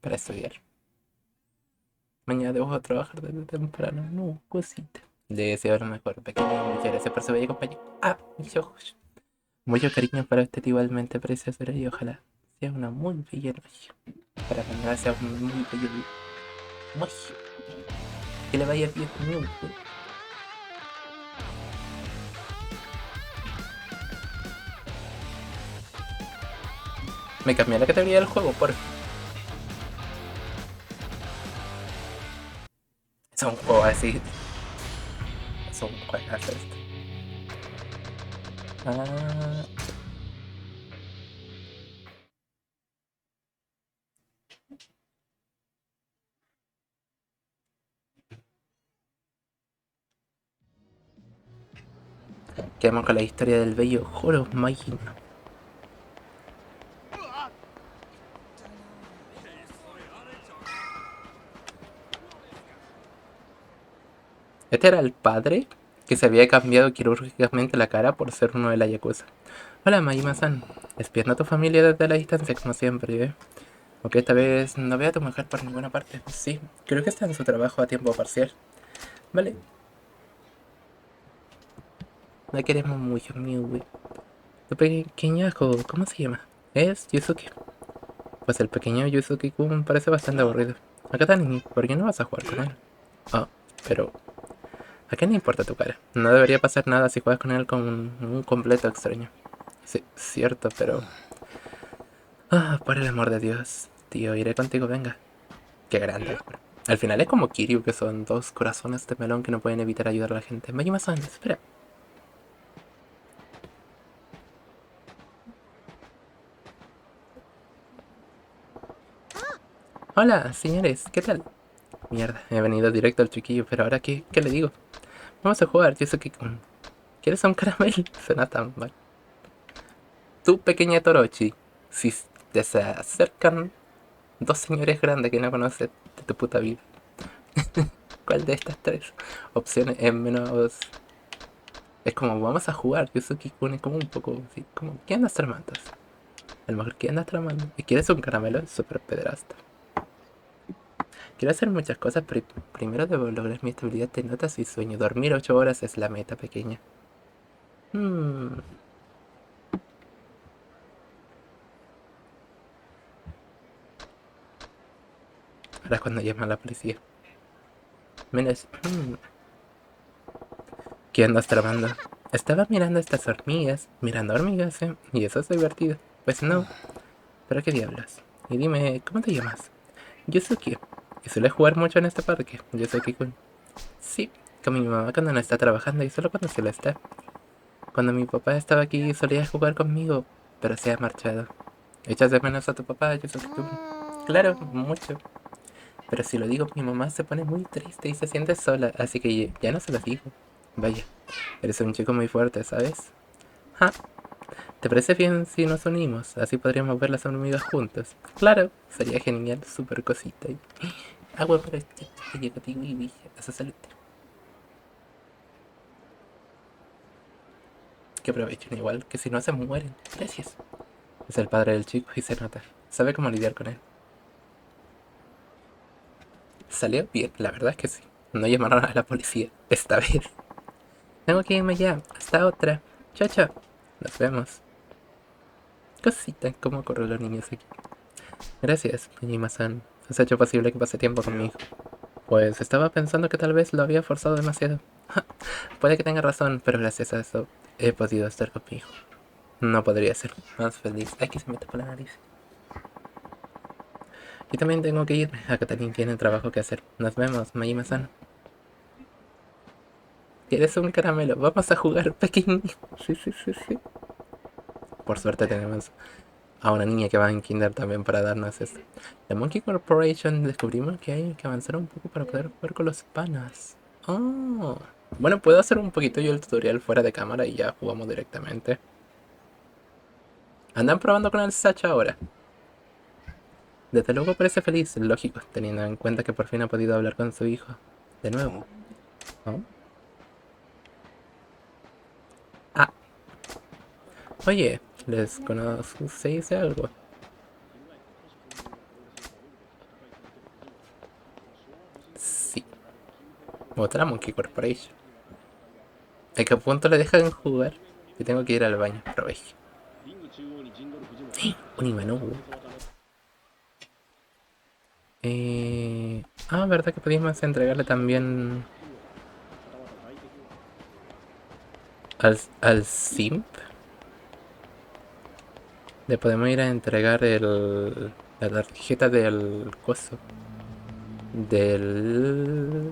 para estudiar. Mañana debo trabajar desde temprano. No, cosita. Le deseo lo mejor, pequeño. Muchas gracias por su bella compañía. Ah, mis ojos. Mucho cariño para usted igualmente, preciosa, y ojalá sea una muy bella noche. Para mañana sea un muy bello día. Muy. Que le vaya bien muy. Me cambié la categoría del juego, por fin. Es un juego así. Es un juegazo esto. Ah, quedamos con la historia del bello Joro Majin. Este era el padre que se había cambiado quirúrgicamente la cara por ser uno de la Yakuza. Hola, Majima-san. Espiando a tu familia desde la distancia, como siempre, ¿eh? Aunque esta vez no veo a tu mujer por ninguna parte. Sí, creo que está en su trabajo a tiempo parcial. Vale, la queremos mucho, Miui. Tu pequeñajo, ¿cómo se llama? Es Yusuke. Pues el pequeño Yusuke-kun parece bastante aburrido. Acá Tani, ¿por qué no vas a jugar con él? Ah, pero ¿a qué le importa tu cara? No debería pasar nada si juegas con él con un completo extraño. Sí, cierto, pero... Ah, por el amor de Dios. Tío, iré contigo, venga. Qué grande. Al final es como Kiryu, que son dos corazones de melón que no pueden evitar ayudar a la gente. Majima-san, espera. Hola, señores, ¿qué tal? Mierda, he venido directo al chiquillo, pero ahora ¿qué le digo? Vamos a jugar, Yusuke-kun. ¿Quieres un caramelo? Suena tan mal. Tú, pequeña Torochi, si te se acercan dos señores grandes que no conoces de tu puta vida, ¿cuál de estas tres opciones es menos? Es como, vamos a jugar, Yusuke-kun es como un poco así, como, ¿qué andas tramando? A lo mejor, ¿qué andas tramando? ¿Y quieres un caramelo? Es súper pederasta. Quiero hacer muchas cosas, pero primero debo lograr mi estabilidad de notas y sueño. Dormir 8 horas es la meta pequeña. Hmm, ahora es cuando llama a la policía. Menos, ¿qué andas tramando? Estaba mirando estas hormigas. Mirando hormigas, ¿eh? Y eso es divertido. Pues no. ¿Pero qué diablos? Y dime, ¿cómo te llamas? Yusuke. ¿Y sueles jugar mucho en este parque? Yusuke-kun. Sí, con mi mamá cuando no está trabajando y solo cuando se lo está. Cuando mi papá estaba aquí solía jugar conmigo, pero se ha marchado. ¿Echas de menos a tu papá, Yusuke-kun? Claro, mucho. Pero si lo digo, mi mamá se pone muy triste y se siente sola, así que ya no se lo digo. Vaya, eres un chico muy fuerte, ¿sabes? Ja, ¿te parece bien si nos unimos? Así podríamos ver las hormigas juntos. Claro, sería genial, super cosita. Agua para este chico contigo y villa, a su salud. Que aprovechen igual, que si no se mueren. Gracias. Es el padre del chico y se nota. Sabe cómo lidiar con él. Salió bien, la verdad es que sí. No llamaron a la policía, esta vez. Tengo que irme ya. Hasta otra. Chao, chao. Nos vemos. Cosita, cómo corren los niños aquí. Gracias, Kojima-san. Has hecho posible que pase tiempo conmigo. Pues estaba pensando que tal vez lo había forzado demasiado. Puede que tenga razón, pero gracias a eso he podido estar conmigo. No podría ser más feliz. Ay, que se me tapa la nariz. Y también tengo que irme. A Catalina tiene trabajo que hacer. Nos vemos, Majima-san. ¿Quieres un caramelo? Vamos a jugar, pequeño. Sí, sí, sí, sí. Por suerte tenemos a una niña que va en kinder también para darnos esto. La Monkey Corporation descubrimos que hay que avanzar un poco para poder jugar con los panas. Oh. Bueno, puedo hacer un poquito yo el tutorial fuera de cámara y ya jugamos directamente. Andan probando con el Sacha ahora. Desde luego parece feliz, lógico, teniendo en cuenta que por fin ha podido hablar con su hijo. De nuevo. ¿Oh? Ah, oye, les conozco, se dice algo. Me gusta la Monkey Corporation. ¿A qué punto le dejan jugar? Que tengo que ir al baño. Provecho. Un Imanú. ¿Verdad que podíamos entregarle también al Simp? Le podemos ir a entregar la tarjeta del coso. ¿Qué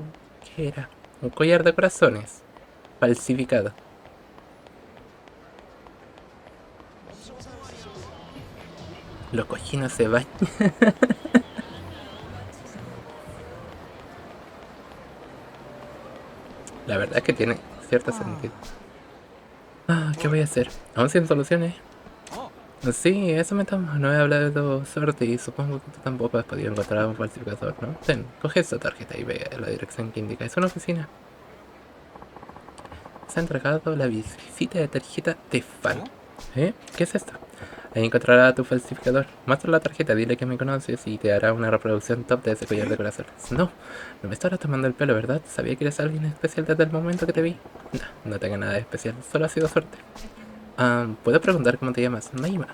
era? Un collar de corazones. Falsificado. Los cochinos se bañan. La verdad es que tiene cierto sentido. ¿Qué voy a hacer? ¿Aún sin soluciones? Sí, eso me toma. No he hablado suerte y supongo que tú tampoco has podido encontrar un falsificador, ¿no? Ten, coge esa tarjeta y ve a la dirección que indica. Es una oficina. Se ha entregado la visita de tarjeta de fan. ¿Eh? ¿Qué es esto? Ahí encontrará tu falsificador. Muestra la tarjeta, dile que me conoces y te hará una reproducción top de ese collar de corazones. No, no me estarás tomando el pelo, ¿verdad? Sabía que eres alguien especial desde el momento que te vi. No tengo nada de especial, solo ha sido suerte. ¿Puedo preguntar cómo te llamas? Mayima.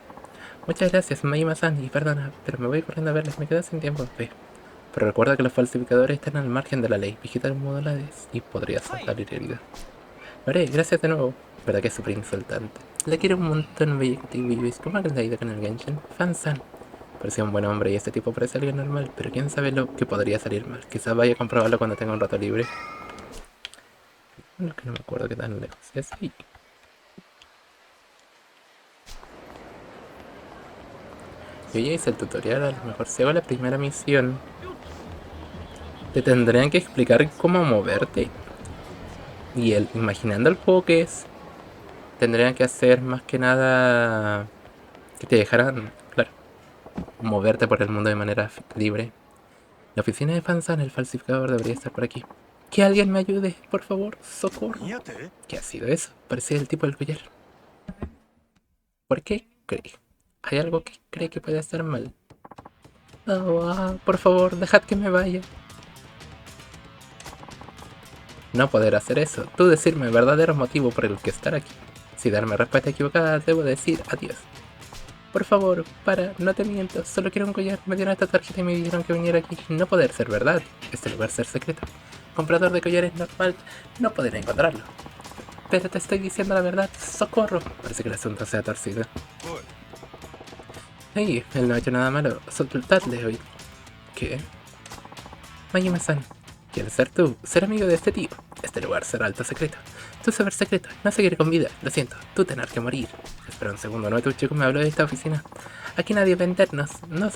Muchas gracias, Mayima-san, y perdona, pero me voy corriendo a verles, me quedo sin tiempo. Ve. Pero recuerda que los falsificadores están al margen de la ley. Vigita el modalidades y podrías salir herido. Lo haré, gracias de nuevo. ¿Verdad que es súper insultante? Le quiero un montón, Bello. ¿Cómo que le ha ido con el Genshin? Fan-san. Parecía un buen hombre y este tipo parece alguien normal, pero quién sabe lo que podría salir mal. Quizás vaya a comprobarlo cuando tenga un rato libre. Bueno, que no me acuerdo qué tan lejos es ahí. Yo ya hice el tutorial, a lo mejor si hago la primera misión te tendrían que explicar cómo moverte. Y imaginando el juego que es, tendrían que hacer más que nada que te dejaran, claro, moverte por el mundo de manera libre. La oficina de Fansan, el falsificador, debería estar por aquí. Que alguien me ayude, por favor, socorro. ¿Qué ha sido eso? Parecía el tipo del collar. ¿Por qué cree? Hay algo que cree que puede estar mal. Por favor, dejad que me vaya. No poder hacer eso. Tú decirme el verdadero motivo por el que estar aquí. Si darme respuesta equivocada, debo decir adiós. Por favor, no te miento. Solo quiero un collar. Me dieron esta tarjeta y me dijeron que viniera aquí. No poder ser verdad. Este lugar ser secreto. Comprador de collares normal. No podré encontrarlo. Pero te estoy diciendo la verdad. ¡Socorro! Parece que el asunto se ha torcido. Hey, él no ha hecho nada malo. Soltadle hoy. ¿Qué? Mayima-san. ¿Quieres ser tú? Ser amigo de este tío. Este lugar será alto secreto. Tu saber secreto. No seguiré con vida. Lo siento. Tú tener que morir. Espera un segundo. ¿No? Tu chico me habló de esta oficina. Aquí nadie va a vendernos. No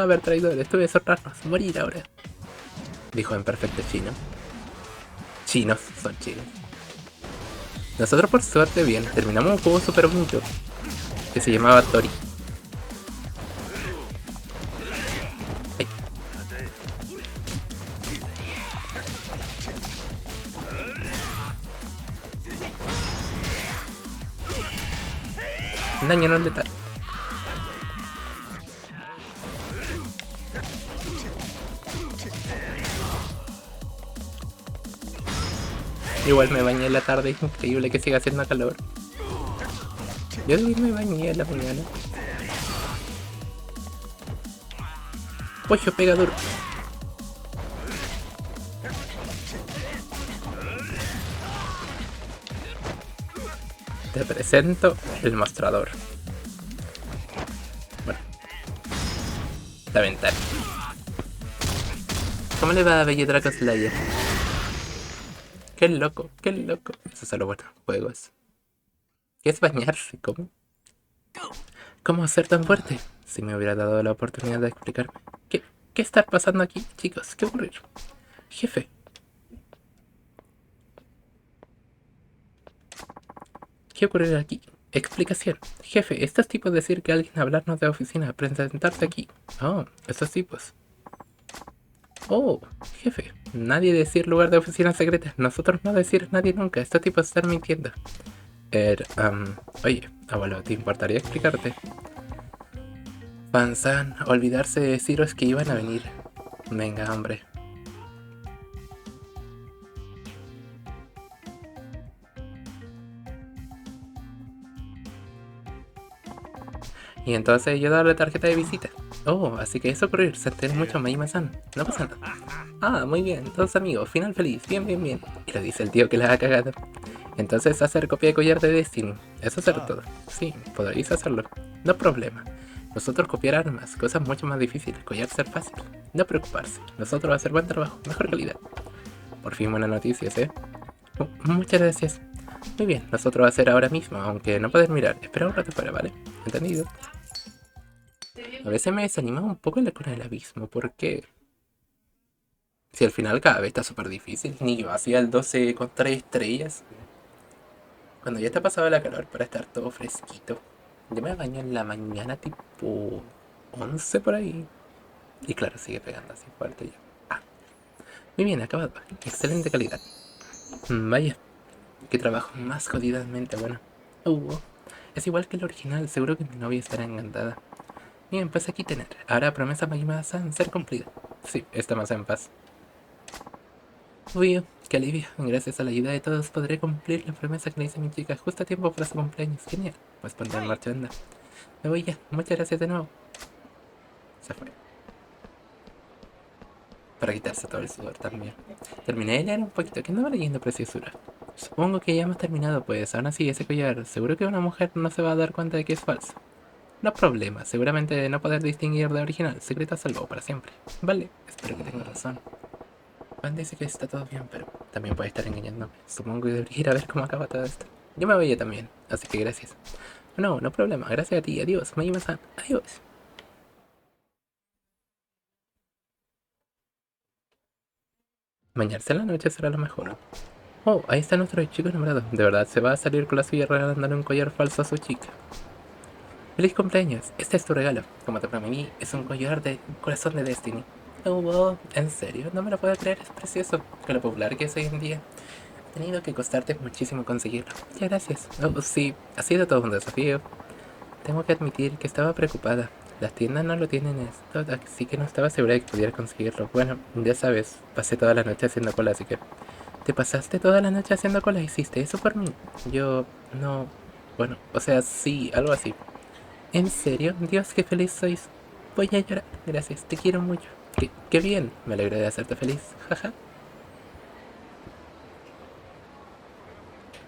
haber traidores. Tuve que soltarnos. Morir ahora. Dijo en perfecto chino. Chinos. Son chinos. Nosotros por suerte bien. Terminamos un juego super bonito. Que se llamaba Tori. Daño no letal. Igual me bañé en la tarde, es increíble que siga haciendo calor. Yo me bañé en la mañana. Pollo pega duro. Te presento el mostrador. Bueno, la ventana. ¿Cómo le va a Bello Draco Slayer? Qué loco, qué loco. Eso es lo bueno, juegos. ¿Qué es bañarse? ¿Cómo? ¿Cómo ser tan fuerte? Si me hubiera dado la oportunidad de explicarme. ¿Qué está pasando aquí, chicos? ¿Qué ocurrió? Jefe. ¿Qué ocurrió aquí? Explicación. Jefe, estos tipos decir que alguien hablarnos de oficina, presentarse aquí. Oh, estos tipos. Oh, jefe. Nadie decir lugar de oficina secreta. Nosotros no decir nadie nunca. Estos tipos están mintiendo. Oye, abuelo, ¿te importaría explicarte? Panzan, olvidarse de deciros que iban a venir. Venga, hombre. Y entonces yo darle tarjeta de visita. Oh, así que eso ocurrir, se entera mucho Majima-san. No pasa nada. Ah, muy bien, todos amigos, final feliz, bien, bien, bien. Y le dice el tío que la ha cagado. Entonces hacer copia de collar de Destiny. Eso será todo. Sí, podréis hacerlo. No problema. Nosotros copiar armas, cosas mucho más difíciles. Collar ser fácil. No preocuparse. Nosotros hacer buen trabajo, mejor calidad. Por fin buenas noticias, ¿eh? Muchas gracias. Muy bien, nosotros hacer ahora mismo, aunque no poder mirar. Espera un rato fuera, ¿vale? ¿Entendido? A veces me desanima un poco la cuna del abismo, porque si al final cada vez está súper difícil, ni yo hacía el 12 con 3 estrellas. Cuando ya está pasado la calor para estar todo fresquito. Yo me baño en la mañana tipo 11 por ahí. Y claro, sigue pegando así fuerte ya. Ah, muy bien, acabado. Excelente calidad. Vaya, qué trabajo más jodidamente bueno. Uh, es igual que el original, seguro que mi novia estará encantada. Bien, pues aquí tener. Ahora promesa Majima-san ser cumplida. Sí, está más en paz. Uy, qué alivio. Gracias a la ayuda de todos podré cumplir la promesa que le hice a mi chica justo a tiempo para su cumpleaños. Genial. Pues ponte en marcha, anda. Me voy ya. Muchas gracias de nuevo. Se fue. Para quitarse todo el sudor también. Terminé de leer un poquito. ¿Qué andaba leyendo preciosura? Supongo que ya hemos terminado, pues aún así ese collar. Seguro que una mujer no se va a dar cuenta de que es falso. No problema, seguramente de no poder distinguir de original. Secreto a salvo para siempre. Vale, espero que tenga razón. Juan dice que está todo bien, pero también puede estar engañándome. Supongo que debería ir a ver cómo acaba todo esto. Yo me voy ya también, así que gracias. No, no problema, gracias a ti, adiós, Majima-san, adiós. Bañarse en la noche será lo mejor. Oh, ahí está nuestro chico enamorado. De verdad, se va a salir con la suya regalándole un collar falso a su chica. Feliz cumpleaños, este es tu regalo. Como te prometí, es un collar de corazón de Destiny. Oh, wow, en serio, no me lo puedo creer, es precioso. Con lo popular que es hoy en día. Ha tenido que costarte muchísimo conseguirlo. Muchas gracias. Oh, sí, ha sido todo un desafío. Tengo que admitir que estaba preocupada. Las tiendas no lo tienen esto, así que no estaba segura de que pudiera conseguirlo. Bueno, ya sabes, pasé toda la noche haciendo cola, así que... ¿Te pasaste toda la noche haciendo cola? ¿Hiciste eso por mí? Yo... no... Bueno, o sea, sí, algo así. ¿En serio? Dios, qué feliz sois. Voy a llorar. Gracias, te quiero mucho. Qué bien. Me alegro de hacerte feliz. Jaja.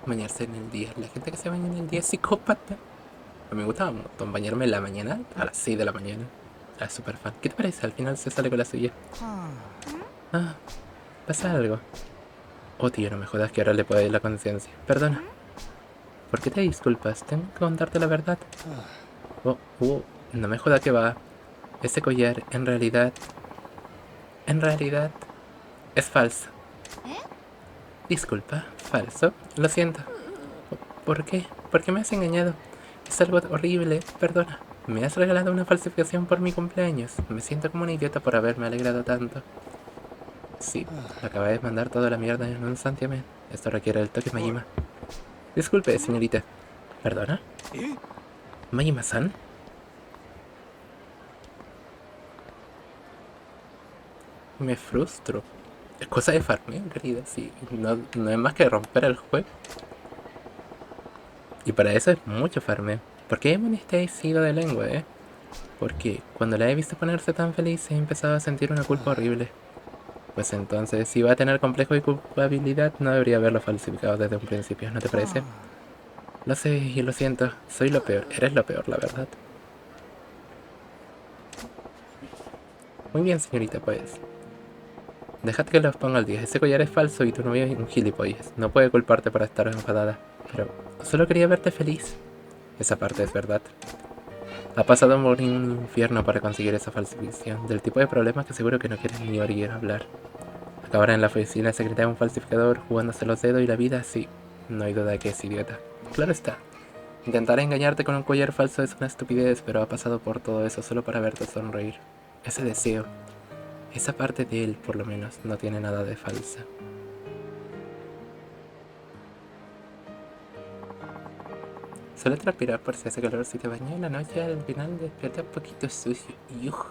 Bañarse en el día. La gente que se baña en el día es psicópata. A mí me gustaba un montón bañarme en la mañana, a las 6 de la mañana. Era súper fan. ¿Qué te parece? Al final se sale con la suya. Ah, pasa algo. Oh, tío, no me jodas que ahora le puedo ir la conciencia. Perdona. ¿Por qué te disculpas? Tengo que contarte la verdad. Oh, no me jodas que va. Ese collar, en realidad, es falso. Disculpa, falso. Lo siento. ¿Por qué? ¿Por qué me has engañado? Es algo horrible, perdona. Me has regalado una falsificación por mi cumpleaños. Me siento como un idiota por haberme alegrado tanto. Sí, lo acabé de mandar toda la mierda en un santiamén. Esto requiere el toque Majima. Disculpe, señorita. ¿Perdona? ¿Majima-san? Me frustro. Es cosa de farmeo, en realidad, sí. No, no es más que romper el juego. Y para eso es mucho farmeo. ¿Por qué demonios te has ido de lengua, Porque cuando la he visto ponerse tan feliz he empezado a sentir una culpa horrible. Pues entonces, si va a tener complejo y culpabilidad, no debería haberlo falsificado desde un principio, ¿no te parece? Lo sé y lo siento, soy lo peor, eres lo peor, la verdad. Muy bien, señorita, pues. Dejad que los ponga al día. Ese collar es falso y tu novio es un gilipollas. No puede culparte por estar enfadada. Pero solo quería verte feliz. Esa parte es verdad. Ha pasado por un infierno para conseguir esa falsificación, del tipo de problemas que seguro que no quieres ni oír hablar. Acabar en la oficina secreta de un falsificador, jugándose los dedos y la vida, sí. No hay duda de que es idiota. Claro está. Intentar engañarte con un collar falso es una estupidez, pero ha pasado por todo eso solo para verte sonreír. Ese deseo, esa parte de él, por lo menos, no tiene nada de falsa. Suele transpirar por si hace calor. Si te bañas en la noche, al final despierta un poquito sucio. Yuj.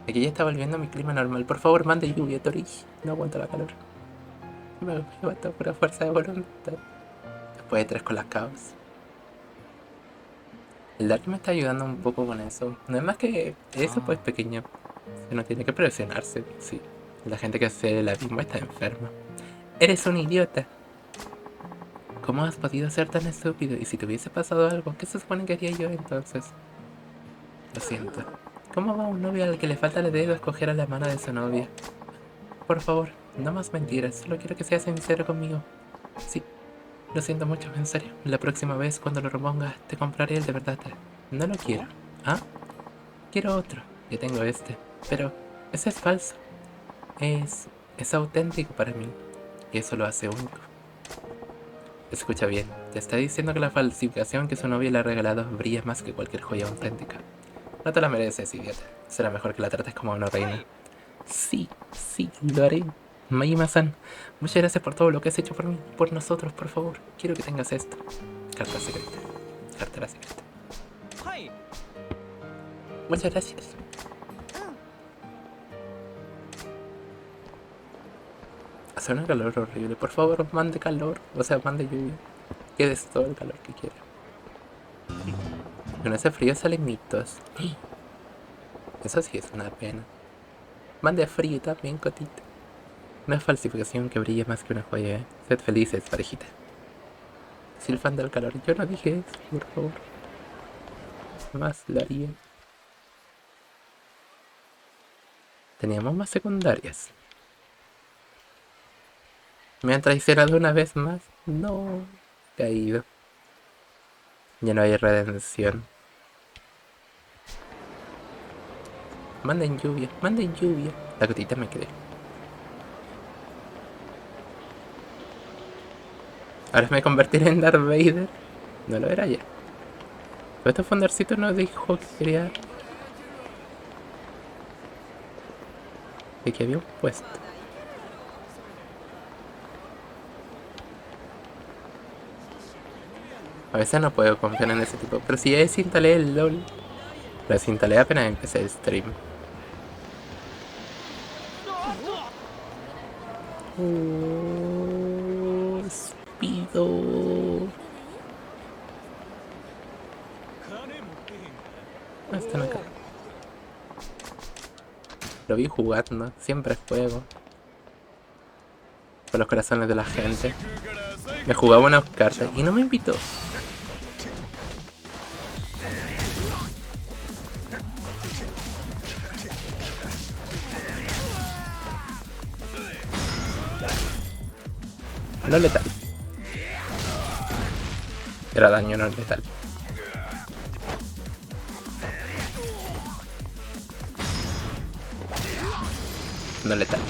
Aquí ya está volviendo a mi clima normal. Por favor, mande lluvia, Tori. No aguanto la calor. Me basta pura fuerza de voluntad. Después de 3 con las caos. El Dark me está ayudando un poco con eso. No es más que eso, pues pequeño. Se no tiene que presionarse, sí. La gente que hace el abismo está enferma. Eres un idiota. ¿Cómo has podido ser tan estúpido? Y si te hubiese pasado algo, ¿qué se supone que haría yo entonces? Lo siento. ¿Cómo va un novio al que le falta el dedo a escoger a la mano de su novia? Por favor, no más mentiras. Solo quiero que seas sincero conmigo. Sí, lo siento mucho, en serio. La próxima vez cuando lo repongas, te compraré el de verdad. No lo quiero. ¿Ah? Quiero otro. Ya tengo este. Pero ese es falso. Es... es auténtico para mí. Y eso lo hace único. Escucha bien, te está diciendo que la falsificación que su novia le ha regalado brilla más que cualquier joya auténtica. No te la mereces, idiota. Será mejor que la trates como a una reina. Sí, sí, lo haré. Majima-san, muchas gracias por todo lo que has hecho por mí, por nosotros, por favor. Quiero que tengas esto. Carta secreta. Cartera secreta. Muchas gracias. Hace un calor horrible. Por favor, mande calor. O sea, mande lluvia. Que des todo el calor que quiera. Con ese frío salen mitos. Eso sí es una pena. Mande frío también, cotita. Una falsificación que brille más que una joya, ¿eh? Sed felices, parejita. Si el fan del calor, yo no dije eso, por favor. Más lo haría. Teníamos más secundarias. ¿Me han traicionado una vez más? No. Caído. Ya no hay redención. Manden lluvia, manden lluvia. La cotita me quedé. Ahora me convertiré en Darth Vader. No lo era ya. Pero este fondercito nos dijo que quería... que había un puesto. A veces no puedo confiar en ese tipo. Pero si ya desinstalé el LOL. Lo desinstalé apenas empecé el stream. Oh, Speedo. Ah, están acá. Lo vi jugando. Siempre juego. Con los corazones de la gente. Me jugaba unas cartas y no me invitó. No letal. Era daño no letal. No letal.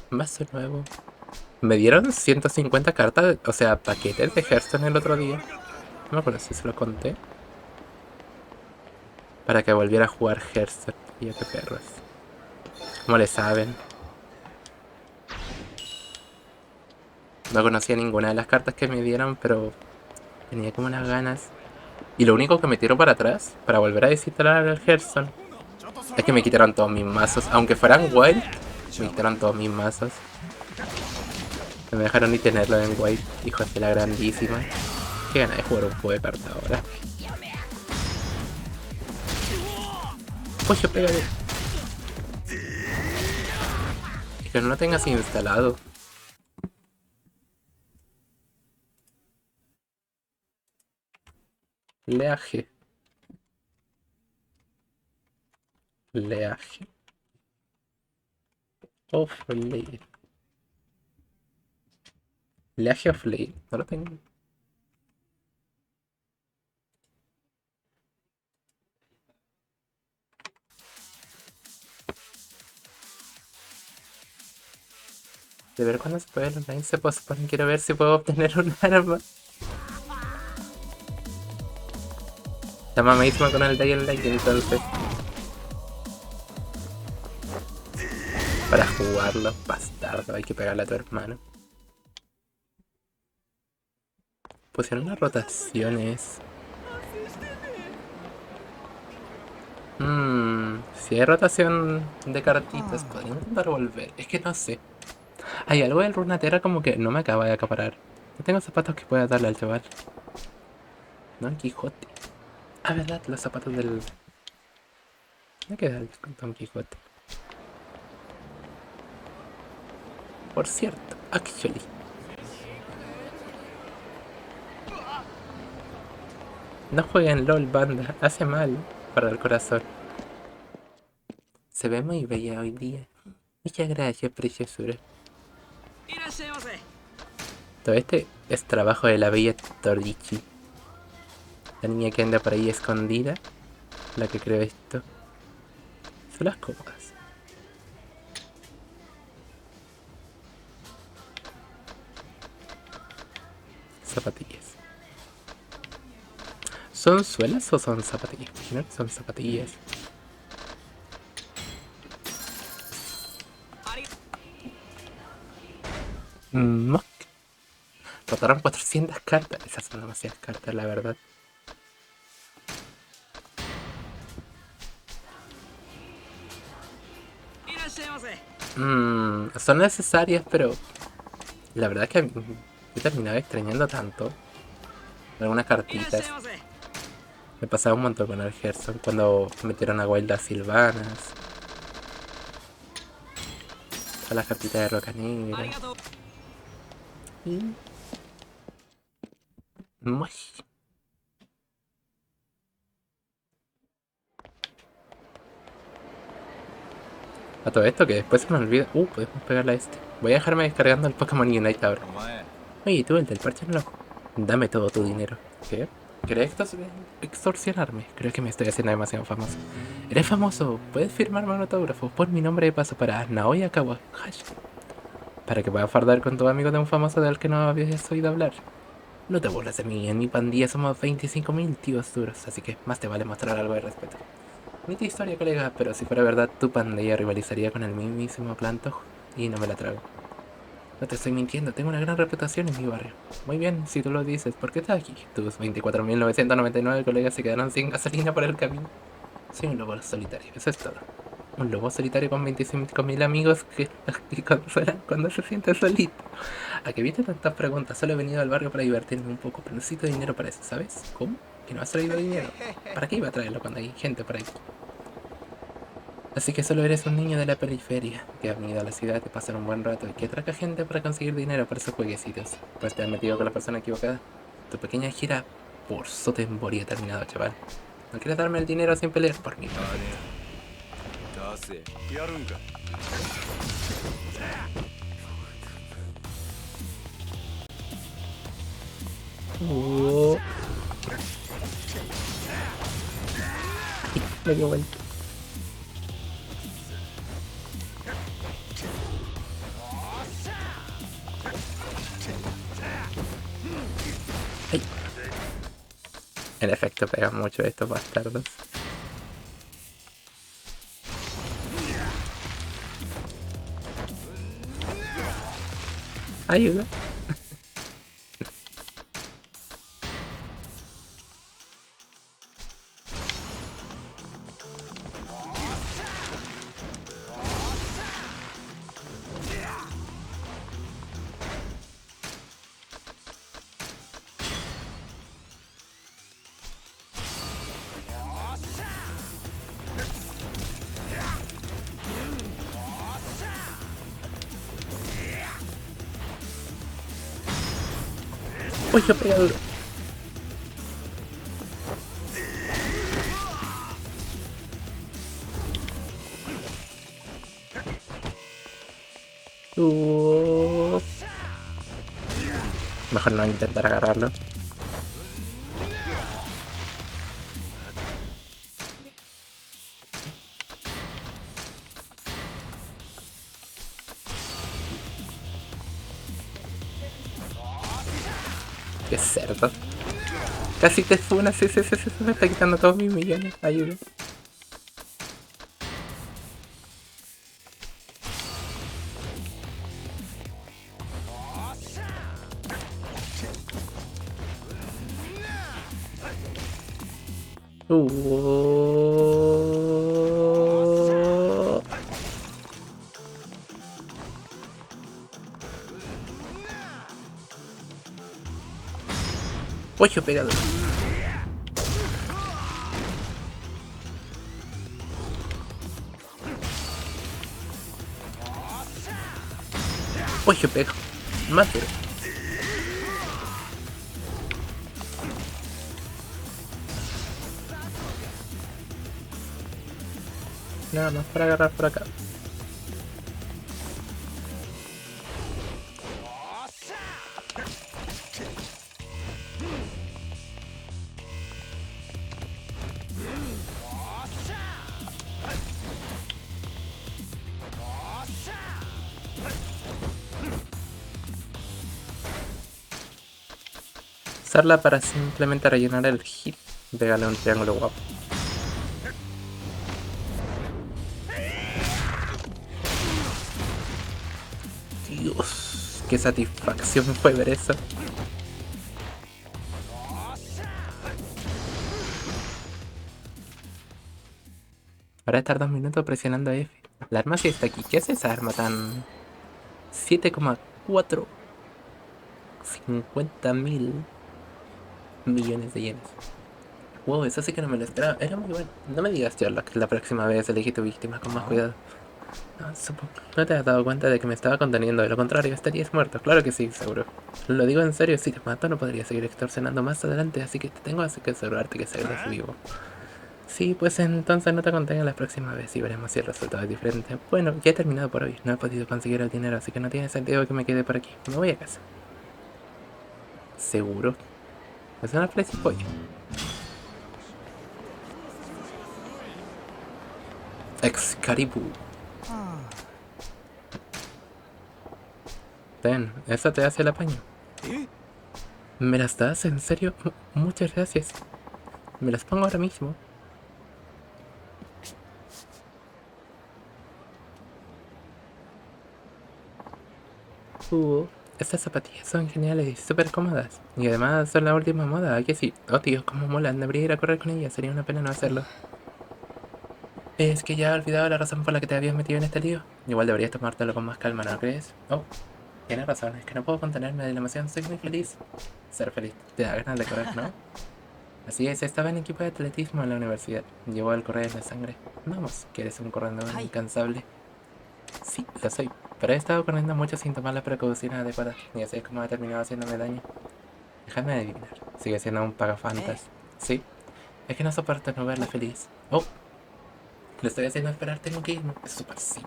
Mazo nuevo. Me dieron 150 cartas, o sea, paquetes de Hearthstone el otro día. No me acuerdo si se lo conté. Para que volviera a jugar Hearthstone. Y qué perros. ¿Cómo le saben? No conocía ninguna de las cartas que me dieron, pero tenía como unas ganas. Y lo único que me tiró para atrás, para volver a desinstalar el Hearthstone, es que me quitaron todos mis mazos. Aunque fueran Wild, me quitaron todos mis mazos. No me dejaron ni tenerlo en Wild, hijos de la grandísima. Qué ganas de jugar un juego de cartas ahora. Pollo, pégale. Es que no lo tengas instalado. Leaje. Leaje. Of Late. Leaje of Late. No lo tengo. De ver cuándo se puede el online se pospone. Quiero ver si puedo obtener un arma. Está mamadísima con el Dying Light entonces. Para jugarlo, bastardo, hay que pegarle a tu hermano. Pusieron unas rotaciones. Si hay rotación de cartitas, podría intentar volver. Es que no sé. Hay algo del Runeterra como que no me acaba de acaparar. No tengo zapatos que pueda darle al chaval. No, el Quijote. Ah, verdad, los zapatos del... ¿Me queda el Don Quijote? Por cierto, actually. No jueguen LOL, banda. Hace mal para el corazón. Se ve muy bella hoy día. Muchas gracias, preciosura. Todo este es trabajo de la bella Torichi. La niña que anda por ahí escondida. La que creó esto. Son las cómodas. Zapatillas. ¿Son suelas o son zapatillas? Imagino que son zapatillas. Mock. Rotaron 400 cartas. Esas son demasiadas cartas, la verdad. Son necesarias, pero la verdad es que he terminado extrañando tanto algunas cartitas. Me pasaba un montón con el Gerson cuando metieron a Wild las Silvanas. A las cartitas de Roca Negra. Y... Muy... A todo esto que después se me olvida. Podemos pegarle a este. Voy a dejarme descargando el Pokémon Unite ahora. Oye, tú, el del parche en loco. Dame todo tu dinero. ¿Qué? ¿Querés extorsionarme? Creo que me estoy haciendo demasiado famoso. ¿Eres famoso? ¿Puedes firmarme un autógrafo? Pon mi nombre de paso para Naoya Kawahashi. Para que puedas fardar con tu amigo de un famoso del que no habías oído hablar. No te burles de mí, en mi pandilla somos 25.000 tíos duros, así que más te vale mostrar algo de respeto. Bonita historia, colega, pero si fuera verdad, tu pandilla rivalizaría con el mismísimo Plantojo, y no me la trago. No te estoy mintiendo, tengo una gran reputación en mi barrio. Muy bien, si tú lo dices, ¿por qué estás aquí? Tus 24.999 colegas se quedaron sin gasolina por el camino. Soy un lobo solitario, eso es todo. Un lobo solitario con 25.000 amigos que consuelan cuando se siente solito. ¿A qué viste tantas preguntas? Solo he venido al barrio para divertirme un poco, pero necesito dinero para eso, ¿sabes? ¿Cómo? ¿Que no has traído dinero? ¿Para qué iba a traerlo cuando hay gente por ahí? Así que solo eres un niño de la periferia que ha venido a la ciudad de pasar un buen rato y que atraca gente para conseguir dinero para sus jueguecitos. Pues te has metido con la persona equivocada. Tu pequeña gira por Sotenbori ha terminado, chaval. ¿No quieres darme el dinero sin pelear por mí? Oh. Me dio vuelta. Ay. En efecto, pegan mucho estos bastardos. Ayuda. Uy, yo pega duro. Mejor no intentar agarrarlo. Qué cerdo. Casi te funas, sí, me está quitando todos mis millones. Ayuda. Pollo pegado. Pollo pegado. Más duro. Nada más para agarrar por acá. Usarla para simplemente rellenar el hit. Pegarle un triángulo guapo. Dios, qué satisfacción fue ver eso. Ahora estar 2 minutos presionando F. La arma sí está aquí. ¿Qué es esa arma tan...? 7,4... 50.000 millones de yenes. Wow, eso sí que no me lo esperaba. Era muy bueno. No me digas, Sherlock, que la próxima vez elegí tu víctima con más cuidado. No, supongo. ¿No te has dado cuenta de que me estaba conteniendo? De lo contrario, estarías muerto. Claro que sí, seguro. Lo digo en serio, si te mato no podría seguir extorsionando más adelante, así que te tengo que asegurarte que salgas vivo. Sí, pues entonces no te contenga la próxima vez y veremos si el resultado es diferente. Bueno, ya he terminado por hoy. No he podido conseguir el dinero, así que no tiene sentido que me quede por aquí. Me voy a casa. ¿Seguro? Es una flecha y pollo. Excalibur. Ten, eso te hace el apaño. ¿Me las das? ¿En serio? Muchas gracias. Me las pongo ahora mismo. Estas zapatillas son geniales y súper cómodas. Y además son la última moda, ¿a que sí? Oh tío, cómo molan, debería ir a correr con ellas, sería una pena no hacerlo. Es que ya he olvidado la razón por la que te habías metido en este lío. Igual deberías tomártelo con más calma, ¿no crees? Oh, tienes razón, es que no puedo contenerme de la emoción, soy muy feliz. Ser feliz, te da ganas de correr, ¿no? Así es, estaba en equipo de atletismo en la universidad. Llevo el correr en la sangre. Vamos, que eres un corredor incansable. Sí, lo soy, pero he estado corriendo mucho sin tomar las precauciones adecuadas. Y así es como ha terminado haciéndome daño. Déjame adivinar, sigue siendo un pagafantas. Sí, es que no soporto no verla feliz. Oh, lo estoy haciendo esperar, tengo que irme. Es súper sí.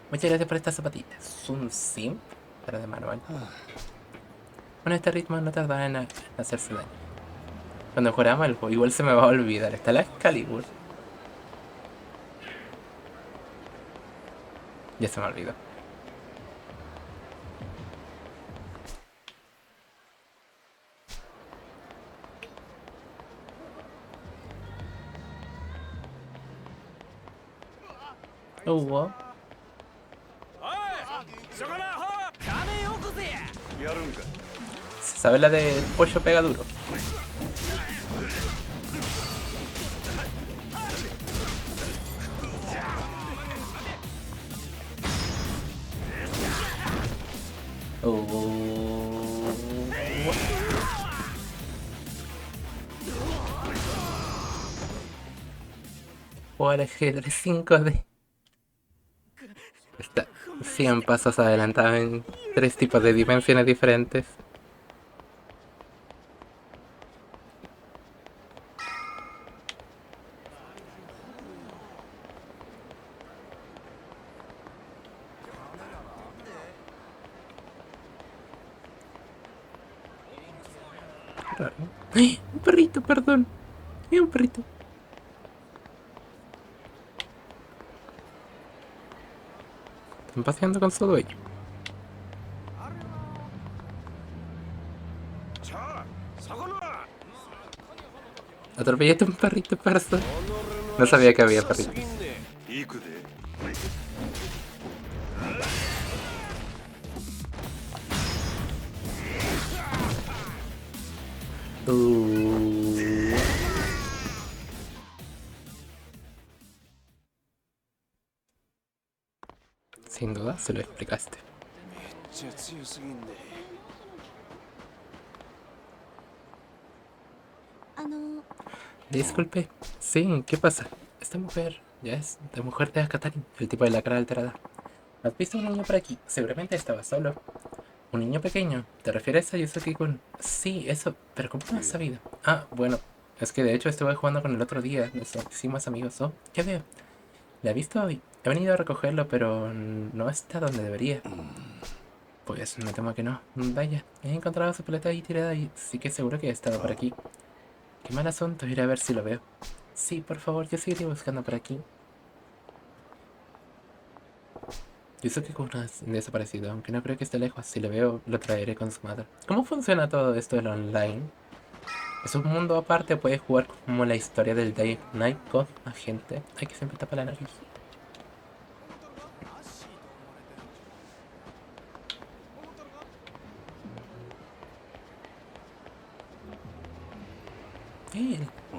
Muchas gracias por estas zapatillas. Un simp, pero de manual. Bueno, este ritmo no tarda en hacerse daño. Cuando juramos algo, igual se me va a olvidar. Está la Excalibur. Ya se me olvidó. Wow. Se sabe la de pollo pega duro. Jugar ajedrez 5D. Está 100 pasos adelantado en 3 tipos de dimensiones diferentes. Claro. ¡Ay! Un perrito, perdón. Es un perrito. Están paseando con su dueño. Atropellaste un perrito, perso. No sabía que había perritos. Sin duda se lo explicaste. Disculpe. Sí, ¿qué pasa? Esta mujer ya es de mujer de Akatani, el tipo de la cara alterada. ¿Has visto un niño por aquí? Seguramente estaba solo. ¿Un niño pequeño? ¿Te refieres a Yusuke-kun? Sí, eso, pero ¿cómo lo has sabido? Ah, bueno, es que de hecho estuve jugando con el otro día, nos hicimos amigos. Oh, ya veo. ¿La he visto hoy? He venido a recogerlo, pero no está donde debería. Pues me temo que no. Vaya, he encontrado su pelota ahí tirada y sí que seguro que ha estado por aquí. Qué mal asunto, iré a ver si lo veo. Sí, por favor, yo seguiré buscando por aquí. Yusuke-kun ha desaparecido, aunque no creo que esté lejos. Si lo veo, lo traeré con su madre. ¿Cómo funciona todo esto del online? ¿Es un mundo aparte? ¿Puedes jugar como la historia del Day Night con la gente? Hay que siempre tapar la nariz.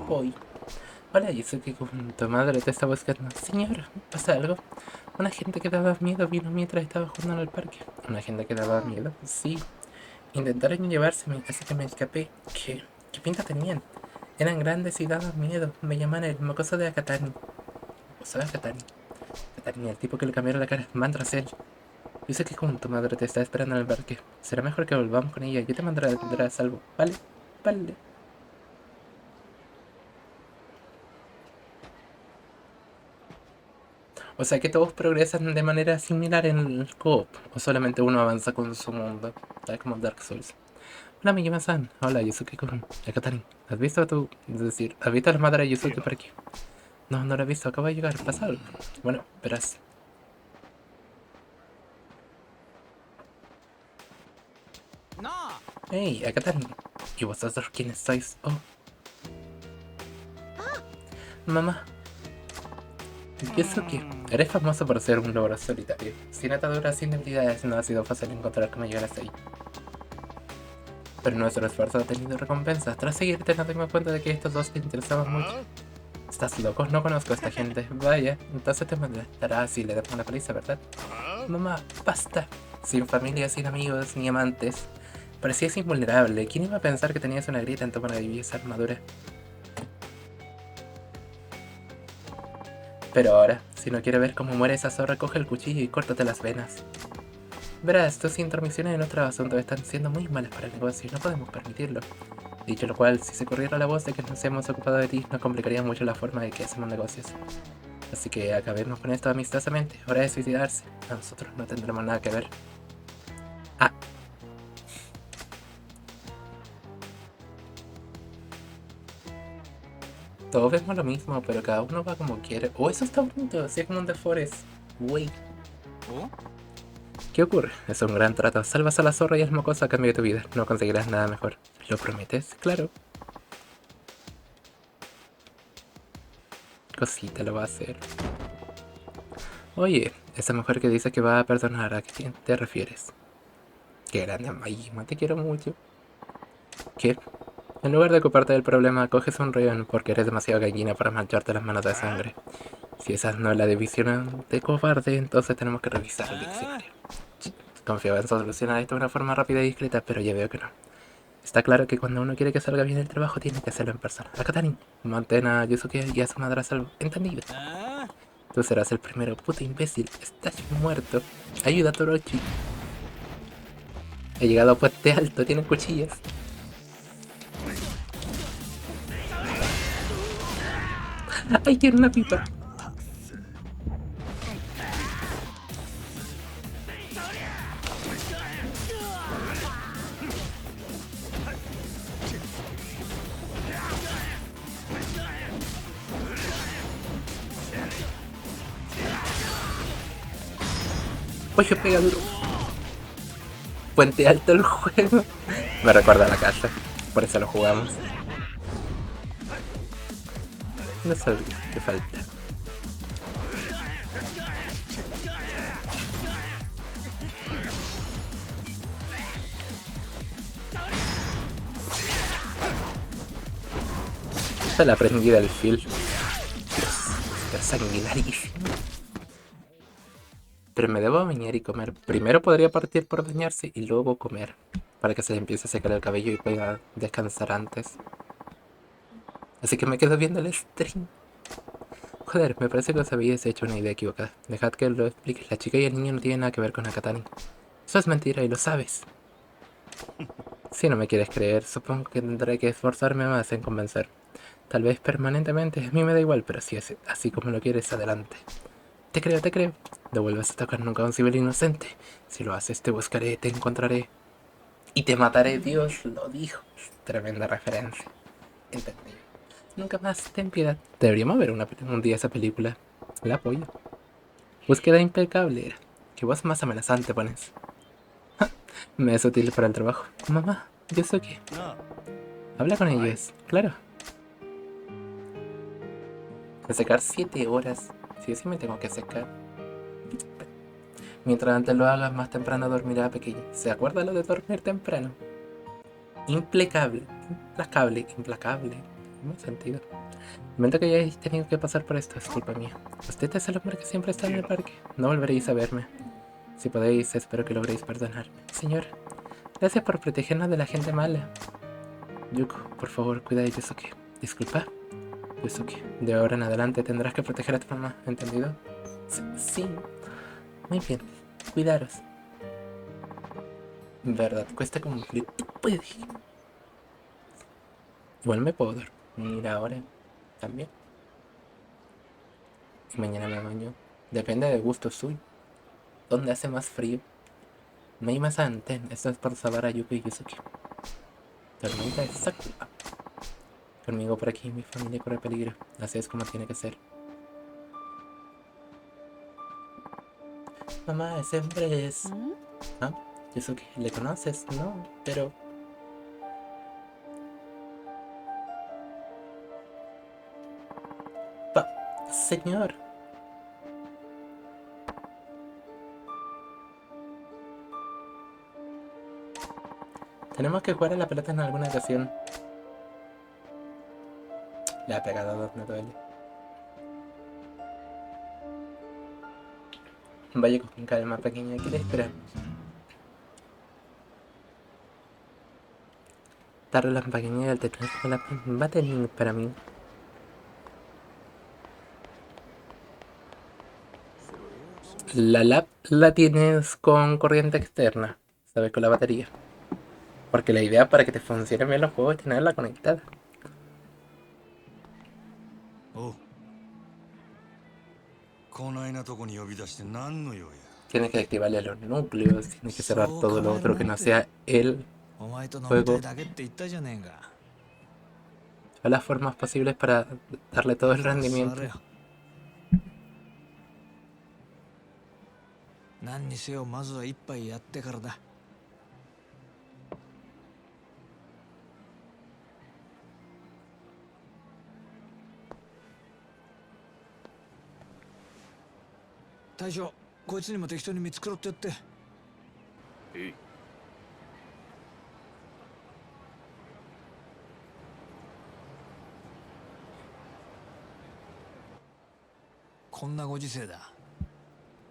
Voy. Hola, Yusuke-kun, tu madre te está buscando. Señor, ¿pasa algo? Una gente que daba miedo vino mientras estaba jugando en el parque. ¿Una gente que daba miedo? Sí. Intentaron llevárseme, así que me escapé. ¿Qué pinta tenían? Eran grandes y daban miedo. Me llaman el mocoso de Akatani. ¿Mocoso de Akatani? Akatani, el tipo que le cambiaron la cara. Mandracel. Yo sé que como tu madre te está esperando en el parque. Será mejor que volvamos con ella. Yo te mandaré a salvo. Vale, vale. O sea que todos progresan de manera similar en el co-op. O solamente uno avanza con su mundo. Tal como Dark Souls. Hola, Miyama-san. Hola, Yusuke-kun. Akatani. ¿Has visto a tu... Es decir, ¿has visto a la madre de Yusuke por aquí? No, no lo he visto. Acaba de llegar. ¿Pasa algo? Bueno, verás. Hey, Akatani. ¿Y vosotros quiénes sois? Oh, mamá. Yusuke, eres famoso por ser un logro solitario. Sin ataduras, sin debilidades, no ha sido fácil encontrar cómo llegar hasta ahí. Pero nuestro esfuerzo ha tenido recompensa. Tras seguirte nos dimos cuenta de que estos dos te interesaban mucho. ¿Estás loco? No conozco a esta gente. Vaya, entonces te mandará si le damos una paliza, ¿verdad? Mamá, basta. Sin familia, sin amigos, ni amantes. Parecías invulnerable. ¿Quién iba a pensar que tenías una grieta en tu maravillosa armadura? Pero ahora, si no quiere ver cómo muere esa zorra, coge el cuchillo y córtate las venas. Verás, tus intermisiones en nuestro asunto están siendo muy malas para el negocio y no podemos permitirlo. Dicho lo cual, si se corriera la voz de que nos hemos ocupado de ti, nos complicaría mucho la forma de que hacemos negocios. Así que acabemos con esto amistosamente. Hora de suicidarse. A nosotros no tendremos nada que ver. Ah, todos vemos lo mismo, pero cada uno va como quiere. Oh, eso está bonito, así es como un The Forest. Wey. ¿Qué ocurre? Es un gran trato. Salvas a la zorra y al mocoso a cambio de tu vida. No conseguirás nada mejor. ¿Lo prometes? Claro. Cosita lo va a hacer. Oye, esa mujer que dice que va a perdonar, ¿a quién te refieres? Qué grande, Majima, te quiero mucho. ¿Qué? En lugar de ocuparte del problema, coges un riñón porque eres demasiado gallina para mancharte las manos de sangre. Si esa no es la división de cobarde, entonces tenemos que revisar el diccionario. Confiaba en solucionar esto de una forma rápida y discreta, pero ya veo que no. Está claro que cuando uno quiere que salga bien el trabajo, tiene que hacerlo en persona. Akatani, mantén a Yusuke y a su madre a salvo. ¿Entendido? Tú serás el primero, puto imbécil. Estás muerto. Ayuda a Torochi. He llegado a Puente Alto, tienen cuchillas. ¡Ay, tiene una pipa! Oye, pega duro. Puente Alto el juego. Me recuerda a la casa. Por eso lo jugamos. No sé qué falta. Esta la aprendí del Phil. Dios, está sanguinarísimo. Pero me debo bañar y comer. Primero podría partir por bañarse y luego comer. Para que se le empiece a secar el cabello y pueda descansar antes. así que me quedo viendo el stream. Joder, me parece que os habéis hecho una idea equivocada. Dejad que lo explique. La chica y el niño no tienen nada que ver con Nakatani. Eso es mentira y lo sabes. Si no me quieres creer, supongo que tendré que esforzarme más en convencer. Tal vez permanentemente, a mí me da igual, pero si es así como lo quieres, adelante. Te creo, te creo. No vuelvas a tocar nunca a un civil inocente. Si lo haces, te buscaré, te encontraré. Y te mataré, Dios lo dijo. Tremenda referencia. Entendido. Nunca más, ten piedad. Deberíamos ver un día esa película. La apoyo. Búsqueda impecable era. ¿Qué voz más amenazante pones? Me es útil para el trabajo. Mamá, yo sé que... Habla con ellos, claro. De secar 7 horas. Sí, sí me tengo que secar. Mientras antes lo hagas, más temprano dormirá pequeña. ¿Se acuerda lo de dormir temprano? Implacable. Implacable. Implacable. ¿Cómo sentido? Lamento que hayáis tenido que pasar por esto, es culpa mía. Usted es el hombre que siempre está en el parque. No volveréis a verme. Si podéis, espero que logréis perdonarme. Señor, gracias por protegernos de la gente mala. Yuko, por favor, cuida de Yusuke. Disculpa, Yusuke. De ahora en adelante tendrás que proteger a tu mamá, ¿entendido? Sí. Muy bien. Cuidaros. Verdad, cuesta cumplir. Tú puedes. Igual me puedo dormir ahora. También. Y mañana me baño. Depende de gusto suyo. ¿Dónde hace más frío? Meima-san, ten. Esto es por salvar a Yuko y Yusuke. Tormenta de Sakura. Conmigo por aquí, mi familia corre peligro. Así es como tiene que ser. Mamá, ese hombre es... ¿Ah? Yusuke, ¿le conoces? No, pero... Pa... Señor. Tenemos que jugar a la pelota en alguna ocasión. Le ha pegado a dos, me duele. Vaya con calma, pequeña, ¿qué le espera? Darle la pequeña al tener la batería para mí. La lap la tienes con corriente externa, ¿sabes? Con la batería. Porque la idea para que te funcionen bien los juegos es tenerla conectada. Tienes que activarle los núcleos, tienes que cerrar todo lo otro que no sea el juego. Todas las formas posibles para darle todo el rendimiento.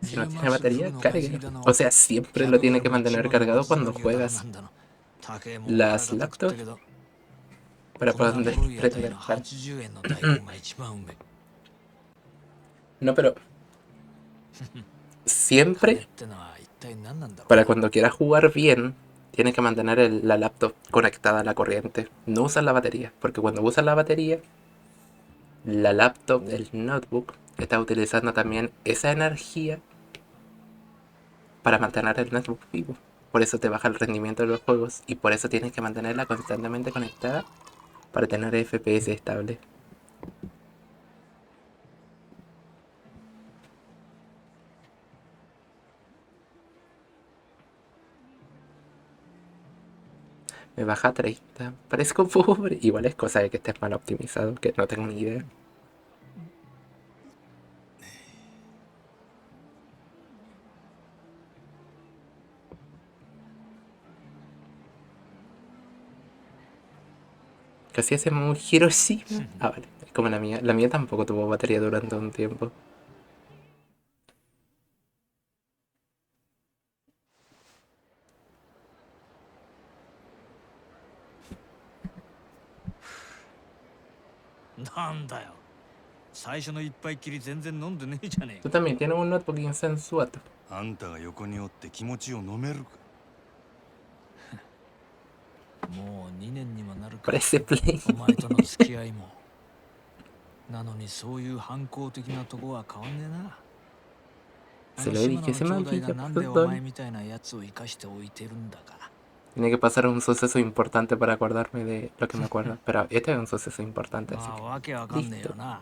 Si no tiene batería, cárguelo. O sea, siempre lo tiene que mantener cargado cuando juegas las laptops para poder prender. No, pero siempre, para cuando quieras jugar bien, tienes que mantener la laptop conectada a la corriente. No usas la batería, porque cuando usas la batería, la laptop, el notebook, está utilizando también esa energía para mantener el notebook vivo. Por eso te baja el rendimiento de los juegos y por eso tienes que mantenerla constantemente conectada para tener FPS estable. Me baja a 30. Parezco pobre. Igual es cosa de que estés mal optimizado, que no tengo ni idea. Casi hacemos un Hiroshima. Ah, vale. Es como la mía. La mía tampoco tuvo batería durante un tiempo. なんだよ。最初の一杯きり全然飲んでねえじゃねえ Tú か。 también tienes un notebook insensuato. あんたが横におって気持ちを飲めるか。もう2年にもなるか。 Parece Play. お前との付き合いも。なのにそういう反抗的なとこは変わんねえな。あ Se の lo 島野 dije, の se 兄 me 弟が pilla なんで por お dos. 前みたいなやつを生かしておいてるんだか。 Tiene que pasar un suceso importante para acordarme de lo que me acuerdo. Pero este es un suceso importante, así まあ que. わけわかんねえ Listo. よな。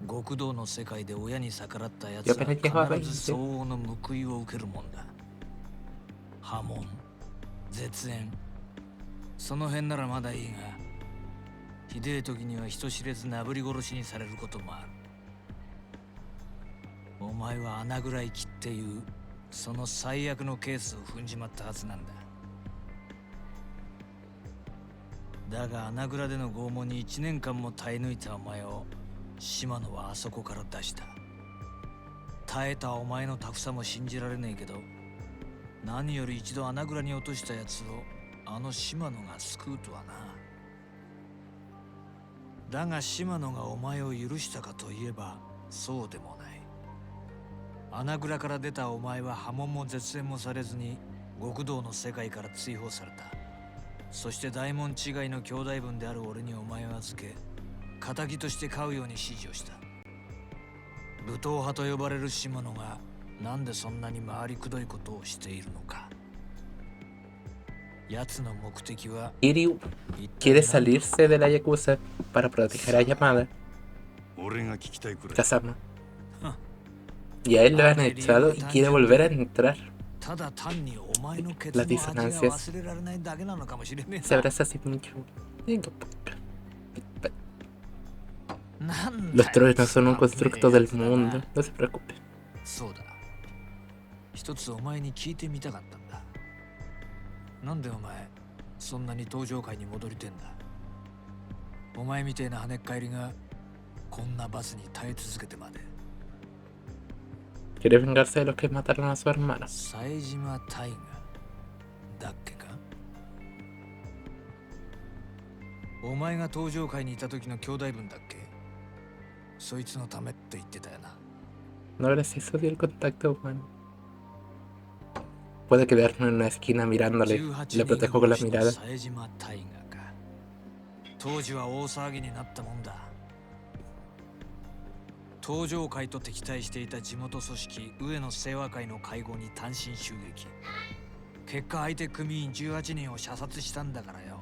極道の世界で親に逆らったやつ Yo は apenas llego a 必ず 20. 相応の報いを受けるもんだ。破門、絶縁、その辺ならまだいいが、ひでえ時には人知れずなぶり殺しにされることもある。お前は穴ぐらい切っていうその最悪のケースを踏んじまったはずなんだ。だが穴蔵での拷問に1年間も耐え抜いたお前を島野はあそこから出した。耐えたお前のタフさも信じられねえけど、何より一度穴蔵に落としたやつをあの島野が救うとはな。だが島野がお前を許したかといえばそうでもない。穴蔵から出たお前は破門も絶縁もされずに極道の世界から追放された。そして大門違いの兄弟分である俺にお前を預け、仇として飼うように指示をした。武闘派と呼ばれる島野がなんでそんなに回りくどいことをしているのか。奴の目的は Kiryu 一 quiere 体何だ salirse de la Yakuza para proteger a Yamada, 俺が聞きたいくらい。 Kazama. Y a él lo han echado y quiere volver a entrar. ただ単にお前のケツ Las の味が disonancias 忘れられないだけなのかもしれね se えな。 abraza así mucho. なんだ Los よ truenos son un つまんねえ constructo del やつだな。 mundo, no se preocupe. そうだ。一つお前に聞いてみたかったんだ。なんでお前、そんなに登場界に戻りてんだ。お前みてえな跳ねっ返りが、こんな罰に耐え続けてまで。 Quiere vengarse de los que mataron a su hermano. 冴島大河だっけか。お前が登場界にいた時の兄弟分だっけ。そいつのためって言ってたよな。 No preciso del contacto humano. Puede quedarme en una esquina mirándole. 18 Le protejo con la 人殺し mirada. の冴島大河か。当時は大騒ぎになったもんだ。登場会と敵対していた地元組織上野清和会の会合に単身襲撃。結果相手組員18人を射殺したんだからよ。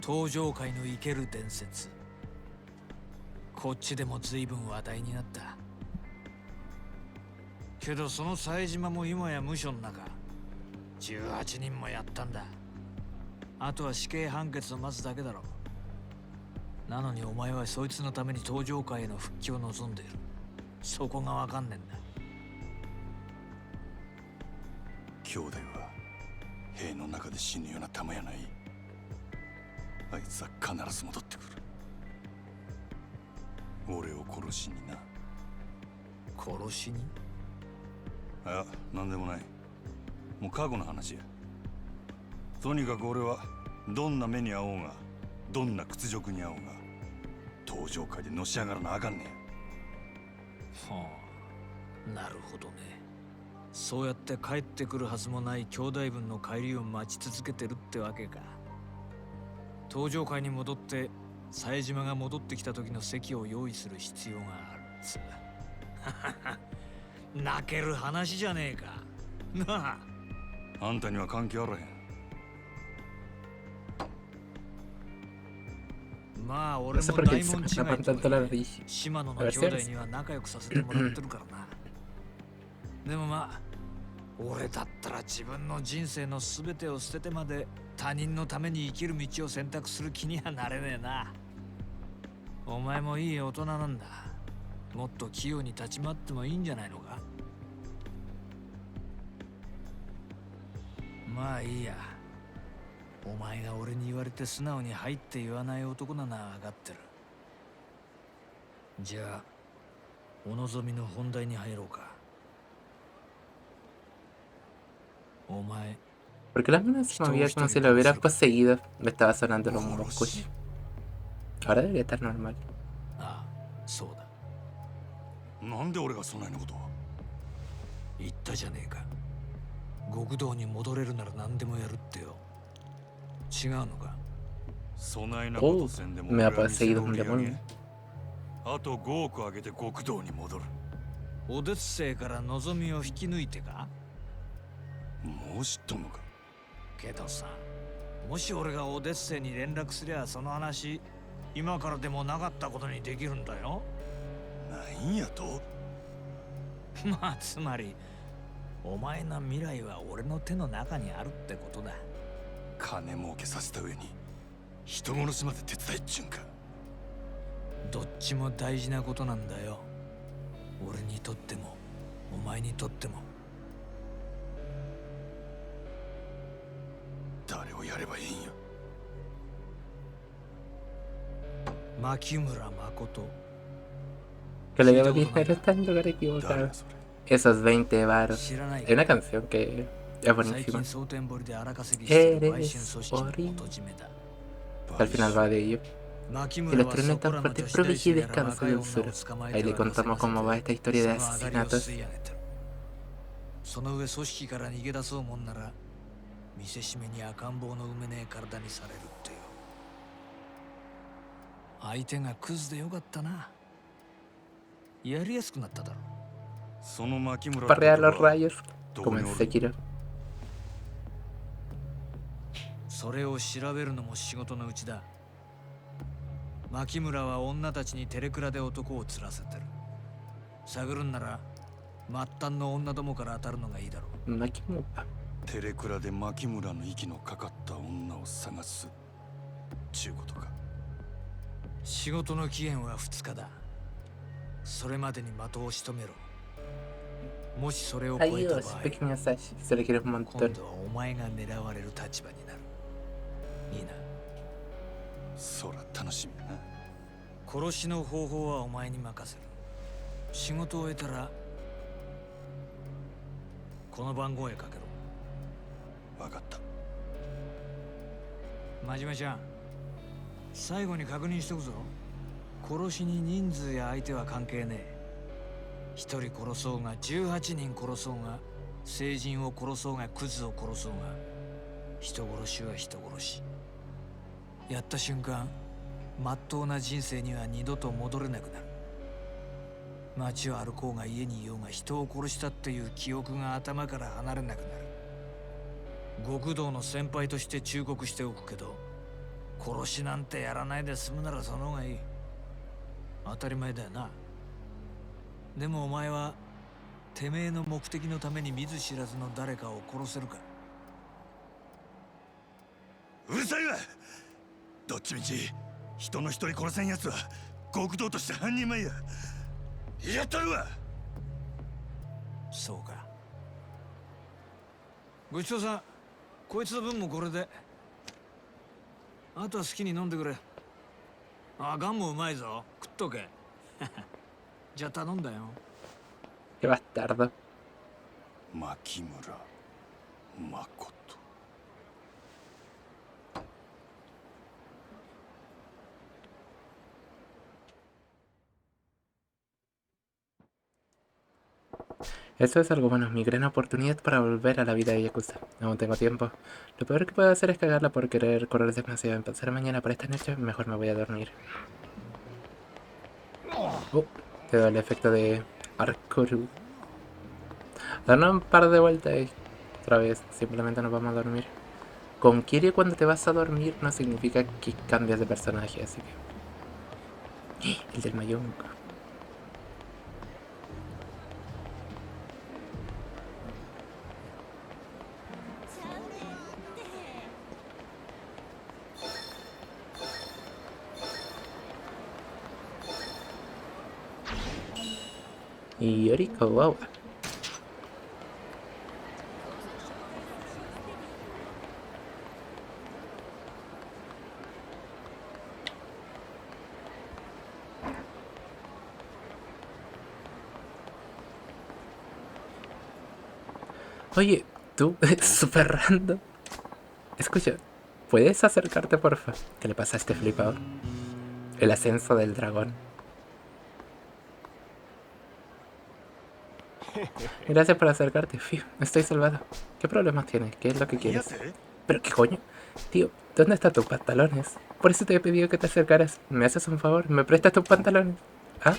登場会の生ける伝説。こっちでも随分話題になった。けどその冴島も今や無所の中。18人もやったんだ。あとは死刑判決を待つだけだろ。なのにお前はそいつのために登場界への復帰を望んでいる。そこがわかんねえんだ。兄弟は兵の中で死ぬような玉やない。あいつは必ず戻ってくる。俺を殺しにな。殺しに。あ、なんでもない。もう過去の話や。とにかく俺はどんな目に遭おうが、どんな屈辱に遭おうが、登場界でのし上がらなあかんねん。はあ、なるほどね。そうやって帰ってくるはずもない兄弟分の帰りを待ち続けてるってわけか。登場界に戻って冴島が戻ってきた時の席を用意する必要があるっつ泣ける話じゃねえかなあ。あんたには関係あらへん。まあ俺 No sé も por qué 大 se 門 me 違い tapan と tanto la はいえ nariz. 島野 A の ver 兄 si 弟 eres. には仲良くさせてもらってるからな。でもまあ俺だったら自分の人生の全てを捨ててまで他人のために生きる道を選択する気にはなれねえな。お前もいい大人なんだ。もっと器用に立ち回ってもいいんじゃないのか。まあいいや。お前が俺に言われて素直に入って言わない男なのは分かってる。じゃあお望みの本題に入ろうか。お前 Porque la mina se movía como si lo hubiera poseído. Me estaba sonando los moscos. Ahora debería estar normal. ああ、そうだ。なんで俺がそないなことを。言ったじゃねえか。極道に戻れるなら何でもやるってよ。違うのか。そないなことせんでも Me ha 俺は店 perseguido の un 売り上 demonio. げあと5億上げて極道に戻る。オデッセイから望みを引き抜いてか。もう知っとんのか。けどさ、もし俺がオデッセイに連絡すりゃその話今からでもなかったことにできるんだよ。なんやと。まあつまりお前の未来は俺の手の中にあるってことだ。金儲けさせた上に人殺しまで手伝いっちゅうんか。どっちも大事なことなんだよ。俺にとってもお前にとっても。誰をやればいいんや。牧村誠。 Que le debo dinero está en lugar 誰 equivocado. やそれ。 Esos 20 varos. 知らない Hay か。 una canción que es 最 buenísima. 近蒼天堀で荒稼ぎしてる売春組織の Eres 元締めだ。 Que al final va de ello. 牧 Y 村 los は trenes そこ tan らの fuertes 女子大 prodigio 生 y やら descanso 若い del 女 sur. を捕まえ Ahí て le は contamos 稼 cómo が va せて esta historia de その上がりを asesinatos. 吸い上げてる。その上組織から逃げ出そうもんなら見せしめに赤ん坊の産めねえ体にされるってよ。相手がクズでよかったな。やりやすくなっただろ。その牧村 Parrea los は rayos. ど Como こ en におる。 Sekiro. それを調べるのも仕事のうちだ。牧村は女たちにテレクラで男を釣らせてる。探るんなら末端の女どもから当たるのがいいだろう。 Makimura. テレクラで牧村の息のかかった女を探すちゅうことか。仕事の期限は2日だ。それまでに的を仕留めろ。もしそれを超えた場 Adiós, 合、 pequeño Sashi. Se le quiere un 今 montón. 度はお前が狙われる立場になる。いいな。そら楽しみやな。殺しの方法はお前に任せる。仕事を終えたらこの番号へかけろ。わかった。真面目ちゃん、最後に確認しとくぞ。殺しに人数や相手は関係ねえ。一人殺そうが18人殺そうが成人を殺そうがクズを殺そうが人殺しは人殺し。やった瞬間まっとうな人生には二度と戻れなくなる。街を歩こうが家にいようが人を殺したっていう記憶が頭から離れなくなる。極道の先輩として忠告しておくけど、殺しなんてやらないで済むならその方がいい。当たり前だよな。でもお前はてめえの目的のために見ず知らずの誰かを殺せるか。うるさいわ。どっちみち人の一人殺せんやつは極道として半人前や。やったるわ。そうか。ごちそうさん。こいつの分もこれで。あとは好きに飲んでくれ。あ、ガンもうまいぞ。食っとけ。じゃあ頼んだよ。 Qué bastardo. 牧村誠。Eso es algo bueno, mi gran oportunidad para volver a la vida de Yakuza. Aún tengo tiempo. Lo peor que puedo hacer es cagarla por querer correr demasiado. Empezar mañana para esta noche, mejor me voy a dormir. Te doy el efecto de Arcuru. Darnos un par de vueltas y otra vez, simplemente nos vamos a dormir. Con Kiryu cuando te vas a dormir no significa que cambias de personaje, así que... El del Mayonko. Y Yoriko, wow. Oye, tú, super random. Escucha, ¿puedes acercarte, porfa? ¿Qué le pasa a este flipado? El ascenso del dragón. Gracias por acercarte. Fiu, estoy salvado. ¿Qué problemas tienes? ¿Qué es lo que quieres? ¿Pero qué coño? Tío, ¿dónde están tus pantalones? Por eso te he pedido que te acercaras. ¿Me haces un favor? ¿Me prestas tus pantalones? ¿Ah?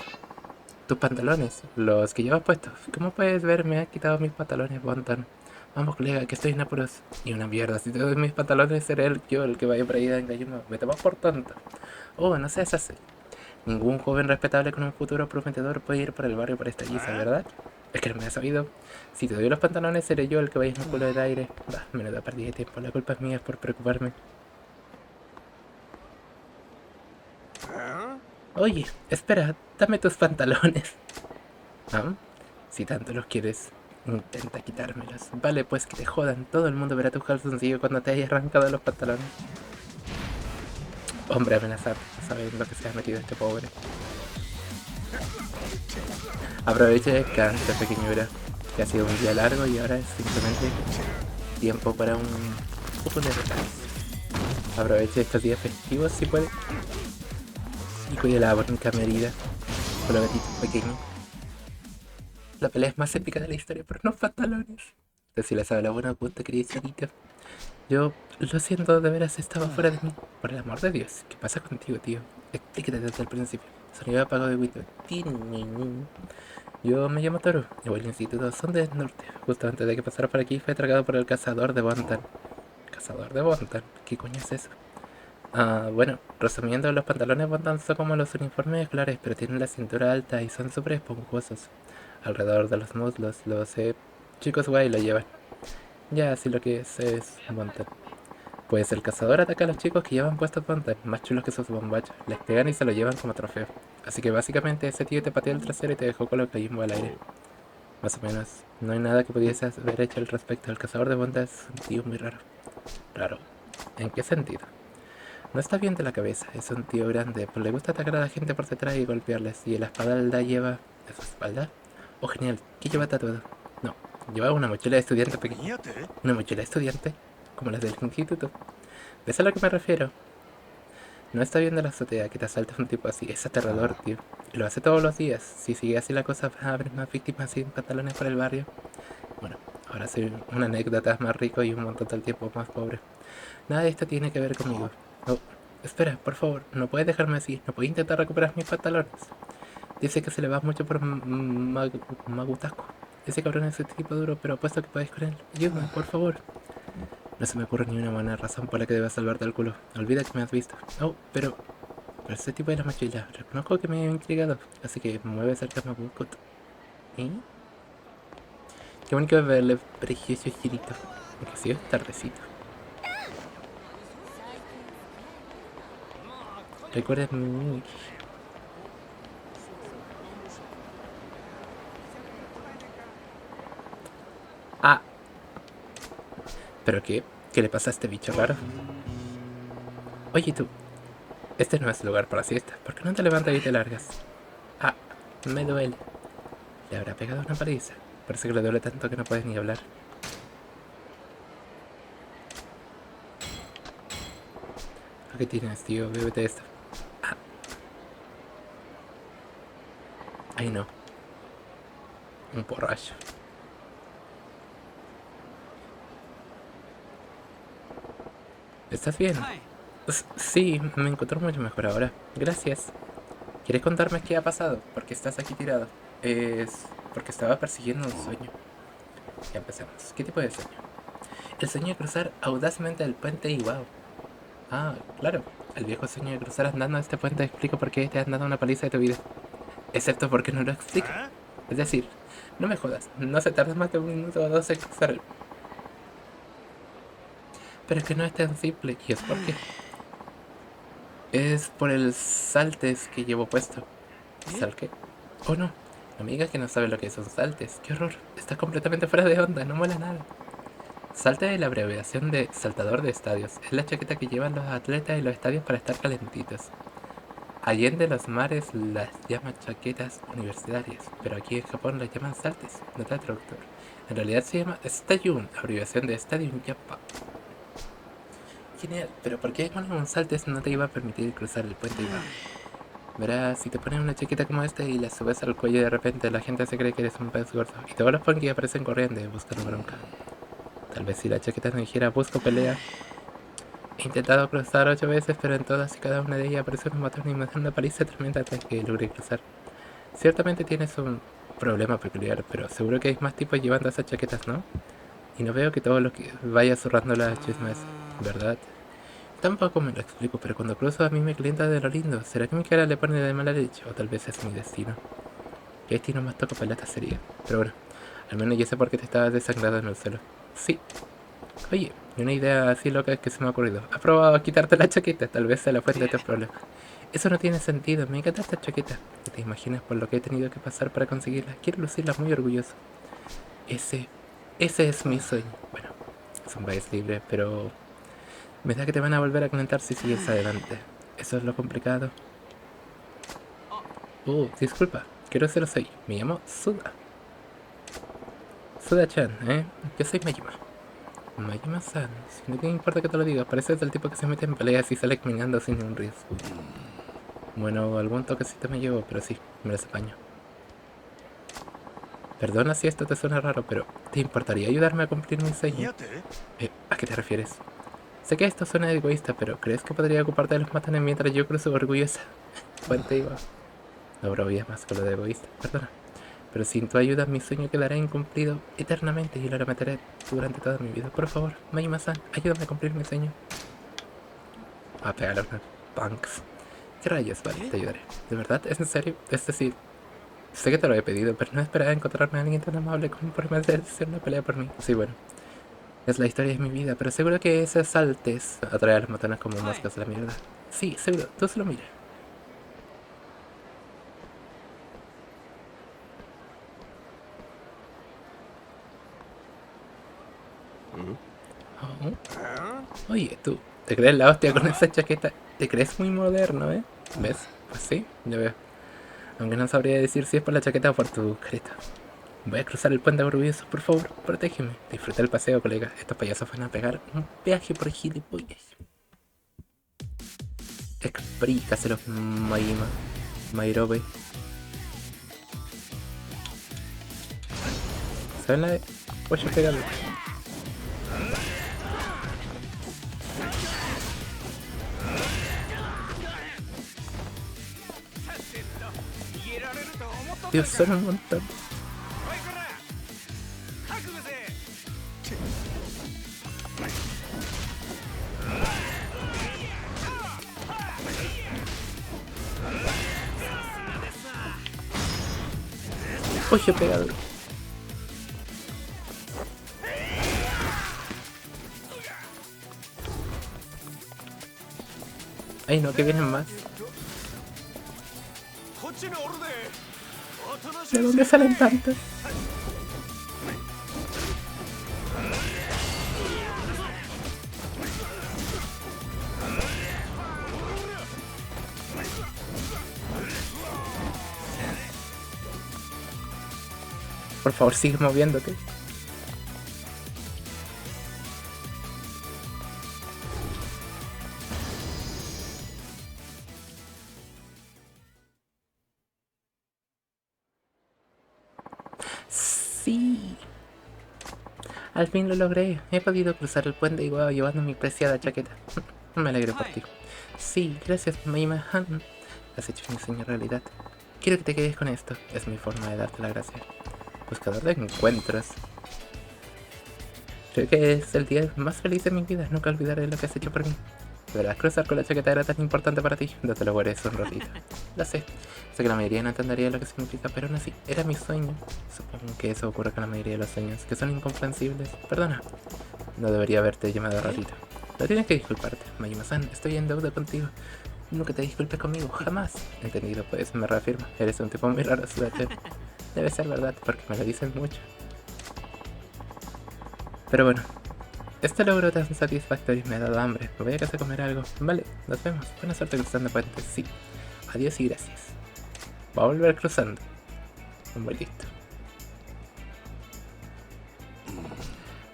Tus pantalones, los que llevas puestos. ¿Cómo puedes ver? Me has quitado mis pantalones, Bontan. Vamos, colega, que estoy en apuros. Y una mierda, si te doy mis pantalones seré yo el que vaya por ahí de engaño. Me tomas por tonto. Oh, no seas así. Ningún joven respetable con un futuro prometedor puede ir por el barrio por esta guisa, ¿verdad? Es que no me has oído. Si te doy los pantalones seré yo el que vaya en un culo de aire. Bah, menuda pérdida de tiempo. La culpa es mía por preocuparme. Oye, espera, dame tus pantalones. ¿Ah? Si tanto los quieres, intenta quitármelos. Vale, pues que te jodan. Todo el mundo verá tu calzoncillo cuando te hayas arrancado los pantalones. Hombre amenazado, saben lo que se ha metido este pobre. Aproveche y descansa, pequeñura, que ha sido un día largo y ahora es simplemente tiempo para un poco de relax. Aproveche estos días festivos si puede. Y cuide la bonita herida con los gatitos pequeños. La pelea es más épica de la historia por unos pantalones. Si la sabe la buena punta, querida chiquita. Yo lo siento, de veras estaba fuera de mí. Por el amor de Dios, ¿qué pasa contigo, tío? Explícate desde el principio. Sonido apagado de Windows. Yo me llamo Toru y voy al instituto Son del Norte. Justo antes de que pasara por aquí fue atracado por el cazador de Bontan. ¿Cazador de Bontan? ¿Qué coño es eso? Bueno, resumiendo, los pantalones Bontan son como los uniformes escolares, pero tienen la cintura alta y son súper esponjosos. Alrededor de los muslos, los chicos guay lo llevan. Ya, así lo que es Bontan. Pues el cazador ataca a los chicos que llevan puestos Bontan, más chulos que sus bombachos. Les pegan y se lo llevan como trofeo. Así que básicamente ese tío te pateó el trasero y te dejó con los gallimbo al aire. Más o menos. No hay nada que pudiese haber hecho al respecto. El cazador de Bontan es un tío muy raro. ¿Raro? ¿En qué sentido? No está bien de la cabeza, es un tío grande, pero le gusta atacar a la gente por detrás y golpearles. Y la espalda lleva... ¿Es su espalda? Oh, genial. ¿Qué lleva tatuado? No, lleva una mochila de estudiante pequeña. ¿Una mochila de estudiante? Como las del instituto. ¿Ves a lo que me refiero? No está bien de la azotea que te asalte un tipo así. Es aterrador, tío. Y lo hace todos los días. Si sigue así la cosa, va a haber más víctimas sin pantalones por el barrio. Bueno, ahora soy una anécdota más rico y un montón del tiempo más pobre. Nada de esto tiene que ver conmigo. Oh, espera, por favor, no puedes dejarme así. No puedes intentar recuperar mis pantalones. Dice que se le va mucho por Magutasco. Ese cabrón es un tipo duro, pero apuesto que podéis con él. Ayúdame, por favor. No se me ocurre ni una buena razón por la que debas salvarte el culo. Olvida que me has visto. Oh, pero ese tipo de la mochila. Reconozco que me he intrigado. Así que mueve cerca de Mabukut. ¿Eh? Qué bonito verle, precioso girito. Aunque sí es tardecito. Recuerda mi... Ah. ¿Pero qué? ¿Qué le pasa a este bicho raro? Oye tú, este no es lugar para siesta. ¿Por qué no te levantas y te largas? Ah, me duele. Le habrá pegado una paliza. Parece que le duele tanto que no puedes ni hablar. ¿Qué tienes, tío? Bébete esto. Ah. Ay, no. Un borracho. ¿Estás bien? Sí, me encuentro mucho mejor ahora. Gracias. ¿Quieres contarme qué ha pasado? ¿Por qué estás aquí tirado? Es porque estaba persiguiendo un sueño. Ya empezamos. ¿Qué tipo de sueño? El sueño de cruzar audazmente el puente y wow. Ah, claro. El viejo sueño de cruzar andando este puente explica por qué te has dado una paliza de tu vida. Excepto porque no lo explica. Es decir, no me jodas. No se tarda más de un minuto o dos en cruzar el... Pero es que no es tan simple. ¿Y es por qué? Es por el saltes que llevo puesto. ¿Sal qué? Oh no. Amiga que no sabe lo que son saltes. ¡Qué horror! Estás completamente fuera de onda. No mola nada. Salte es la abreviación de saltador de estadios. Es la chaqueta que llevan los atletas en los estadios para estar calentitos. Allende los mares las llaman chaquetas universitarias, pero aquí en Japón las llaman saltes. Nota traductor. En realidad se llama Stadium, abreviación de Stadium Japan. Genial, pero ¿por qué poner un saltes no te iba a permitir cruzar el puente y va? Verás, si te pones una chaqueta como esta y la subes al cuello de repente, la gente se cree que eres un pez gordo. Y todos los punkis aparecen corriendo y buscando bronca. Tal vez si la chaqueta no dijera busco pelea. He intentado cruzar 8 veces, pero en todas y cada una de ellas aparece un matón y me da una paliza tremenda hasta que logré cruzar. Ciertamente tienes un problema peculiar, pero seguro que hay más tipos llevando esas chaquetas, ¿no? Y no veo que todo lo que vaya zurrando las chismes, ¿verdad? Tampoco me lo explico, pero cuando cruzo a mí me calienta de lo lindo. ¿Será que mi cara le pone de mala leche? O tal vez es mi destino. ¿Qué destino más toco pelota sería? Pero bueno, al menos ya sé por qué te estabas desangrado en el suelo. Sí. Oye, y una idea así loca que se me ha ocurrido. ¿Has probado quitarte la chaqueta? Tal vez sea la fuente de tu problema. Eso no tiene sentido. Me encanta esta chaqueta. ¿No te imaginas por lo que he tenido que pasar para conseguirla? Quiero lucirla muy orgulloso. Ese... Ese es mi sueño. Bueno, es un país libre, pero... me da que te van a volver a calentar si sigues adelante. Eso es lo complicado. Disculpa. Quiero ser soy. Me llamo Suda. Suda-chan, ¿eh? Yo soy Majima. Majima-san. Si no te importa que te lo diga, pareces el tipo que se mete en peleas y sale caminando sin ningún riesgo. Bueno, algún toquecito me llevo, pero sí, me las apaño. Perdona si esto te suena raro, pero ¿te importaría ayudarme a cumplir mi sueño? ¿A qué te refieres? Sé que esto suena egoísta, pero ¿crees que podría ocuparte de los matanes mientras yo cruzo orgullosa? Fuente iba. No bromees más con lo de egoísta, perdona. Pero sin tu ayuda mi sueño quedará incumplido eternamente y lo lamentaré durante toda mi vida. Por favor, Majima-san, ayúdame a cumplir mi sueño. A pegar a unos punks. ¿Qué rayos? Vale, te ayudaré. ¿De verdad? ¿Es en serio? Es decir, sé que te lo he pedido, pero no esperaba encontrarme a alguien tan amable como por hacer una pelea por mí. Sí, bueno. Es la historia de mi vida, pero seguro que esas saltes atraen a los matones como moscas a la mierda. Sí, seguro, tú solo mira. Oh. Oye, tú, ¿te crees la hostia con esa chaqueta? ¿Te crees muy moderno, eh? ¿Ves? Pues sí, ya veo. Aunque no sabría decir si es por la chaqueta o por tu careta. Voy a cruzar el puente orgulloso, por favor, protégeme. Disfruta el paseo, colega. Estos payasos van a pegar un peaje por gilipollas. Explícaselo, Maima. Mairobe. ¿Saben la de pollo pegado? Dios, son un montón. Pollo pegado. Ay no, que vienen más. ¿De dónde salen tantos? Por favor, sigue moviéndote. Sí. Al fin lo logré. He podido cruzar el puente igual llevando mi preciada chaqueta. Me alegro por ti. Sí, gracias, Maima-han. Has hecho mi sueño realidad. Quiero que te quedes con esto. Es mi forma de darte la gracia. Buscador de encuentros. Creo que es el día más feliz de mi vida. Nunca olvidaré lo que has hecho por mí. ¿De verdad cruzar con la chaqueta era tan importante para ti? Date lo guardes un ratito. Lo sé. Sé que la mayoría no entendería lo que significa, pero aún así, era mi sueño. Supongo que eso ocurre con la mayoría de los sueños, que son incomprensibles. Perdona. No debería haberte llamado ratito. No tienes que disculparte. Majima-san, estoy en deuda contigo. Nunca te disculpes conmigo, jamás. Entendido, pues, me reafirma. Eres un tipo muy raro, Sudache. Debe ser verdad, porque me lo dicen mucho. Pero bueno, este logro tan satisfactorio me ha dado hambre. Me voy a casa a comer algo. Vale, nos vemos. Buena suerte cruzando puentes. Sí. Adiós y gracias. Va a volver cruzando. Muy listo.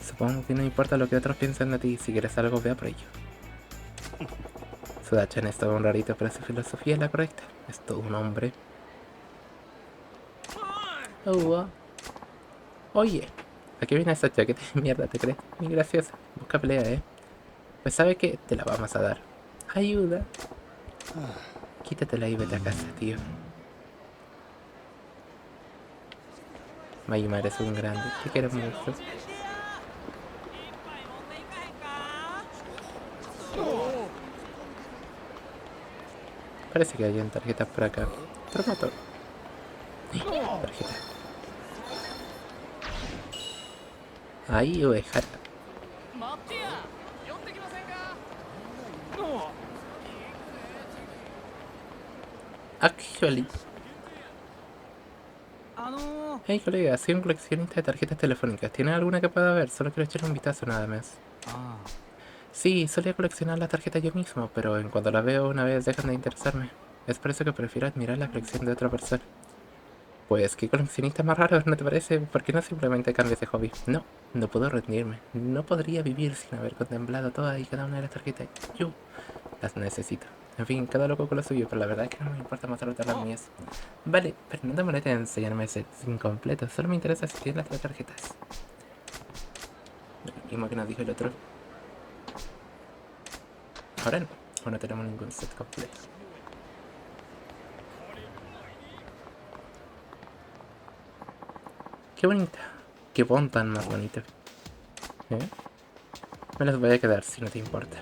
Supongo que no importa lo que otros piensen de ti. Si quieres algo, vea por ello. Sudachan es todo un rarito, pero su filosofía es la correcta. Es todo un hombre. Oh, oye, ¿a qué viene esa chaqueta de mierda, te crees? Muy graciosa. Busca pelea, ¿eh? Pues sabe que te la vamos a dar. Ayuda. Quítatela y vete a casa, tío. Mayumar es un grande. Te quiero mucho. Parece que hay tarjetas por acá. Promotor. Tarjeta. Ahí, oveja. Actually. Hey colega, soy un coleccionista de tarjetas telefónicas. ¿Tienes alguna que pueda ver? Solo quiero echar un vistazo nada más. Sí, solía coleccionar las tarjetas yo mismo, pero en cuanto las veo una vez dejan de interesarme. Es por eso que prefiero admirar la colección de otra persona. Pues, ¿qué coleccionista más raro, no te parece? ¿Por qué no simplemente cambias de hobby? No, no puedo rendirme. No podría vivir sin haber contemplado todas y cada una de las tarjetas. Yo las necesito. En fin, cada loco con lo suyo, pero la verdad es que no me importa mostrarte las mías. Vale, pero no te molestes en enseñarme ese incompleto. Solo me interesa si tienes las tres tarjetas. Lo mismo que nos dijo el otro. Ahora no, o no tenemos ningún set completo. Qué bonita. Qué bon tan más bonito. ¿Eh? Me las voy a quedar si no te importa.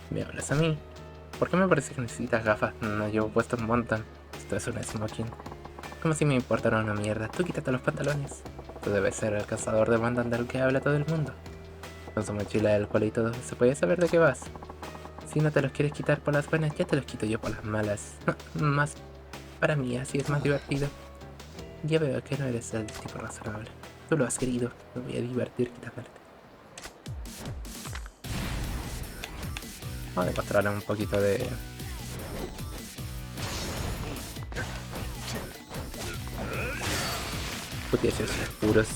¿Me hablas a mí? ¿Por qué me parece que necesitas gafas? No llevo puesto un montan. Esto es un smoking. Como si me importara una mierda. Tú quítate los pantalones. Tú debes ser el cazador de montan del que habla todo el mundo. Con su mochila del cual y todo, se puede saber de qué vas. Si no te los quieres quitar por las buenas, ya te los quito yo por las malas. Más para mí, así es más divertido. Ya veo que no eres el tipo razonable. Tú lo has querido. Me voy a divertir quitándote. Vamos a demostrarle un poquito de... Putieses puros.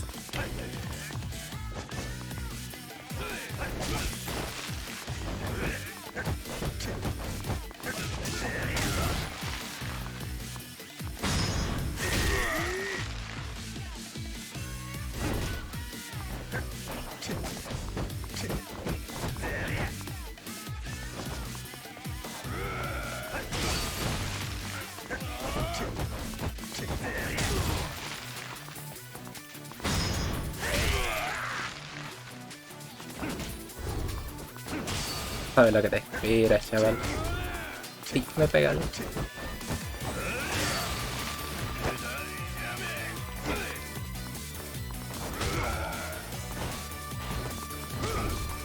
Sabes lo que te espera, chaval. Sí, me pegaron.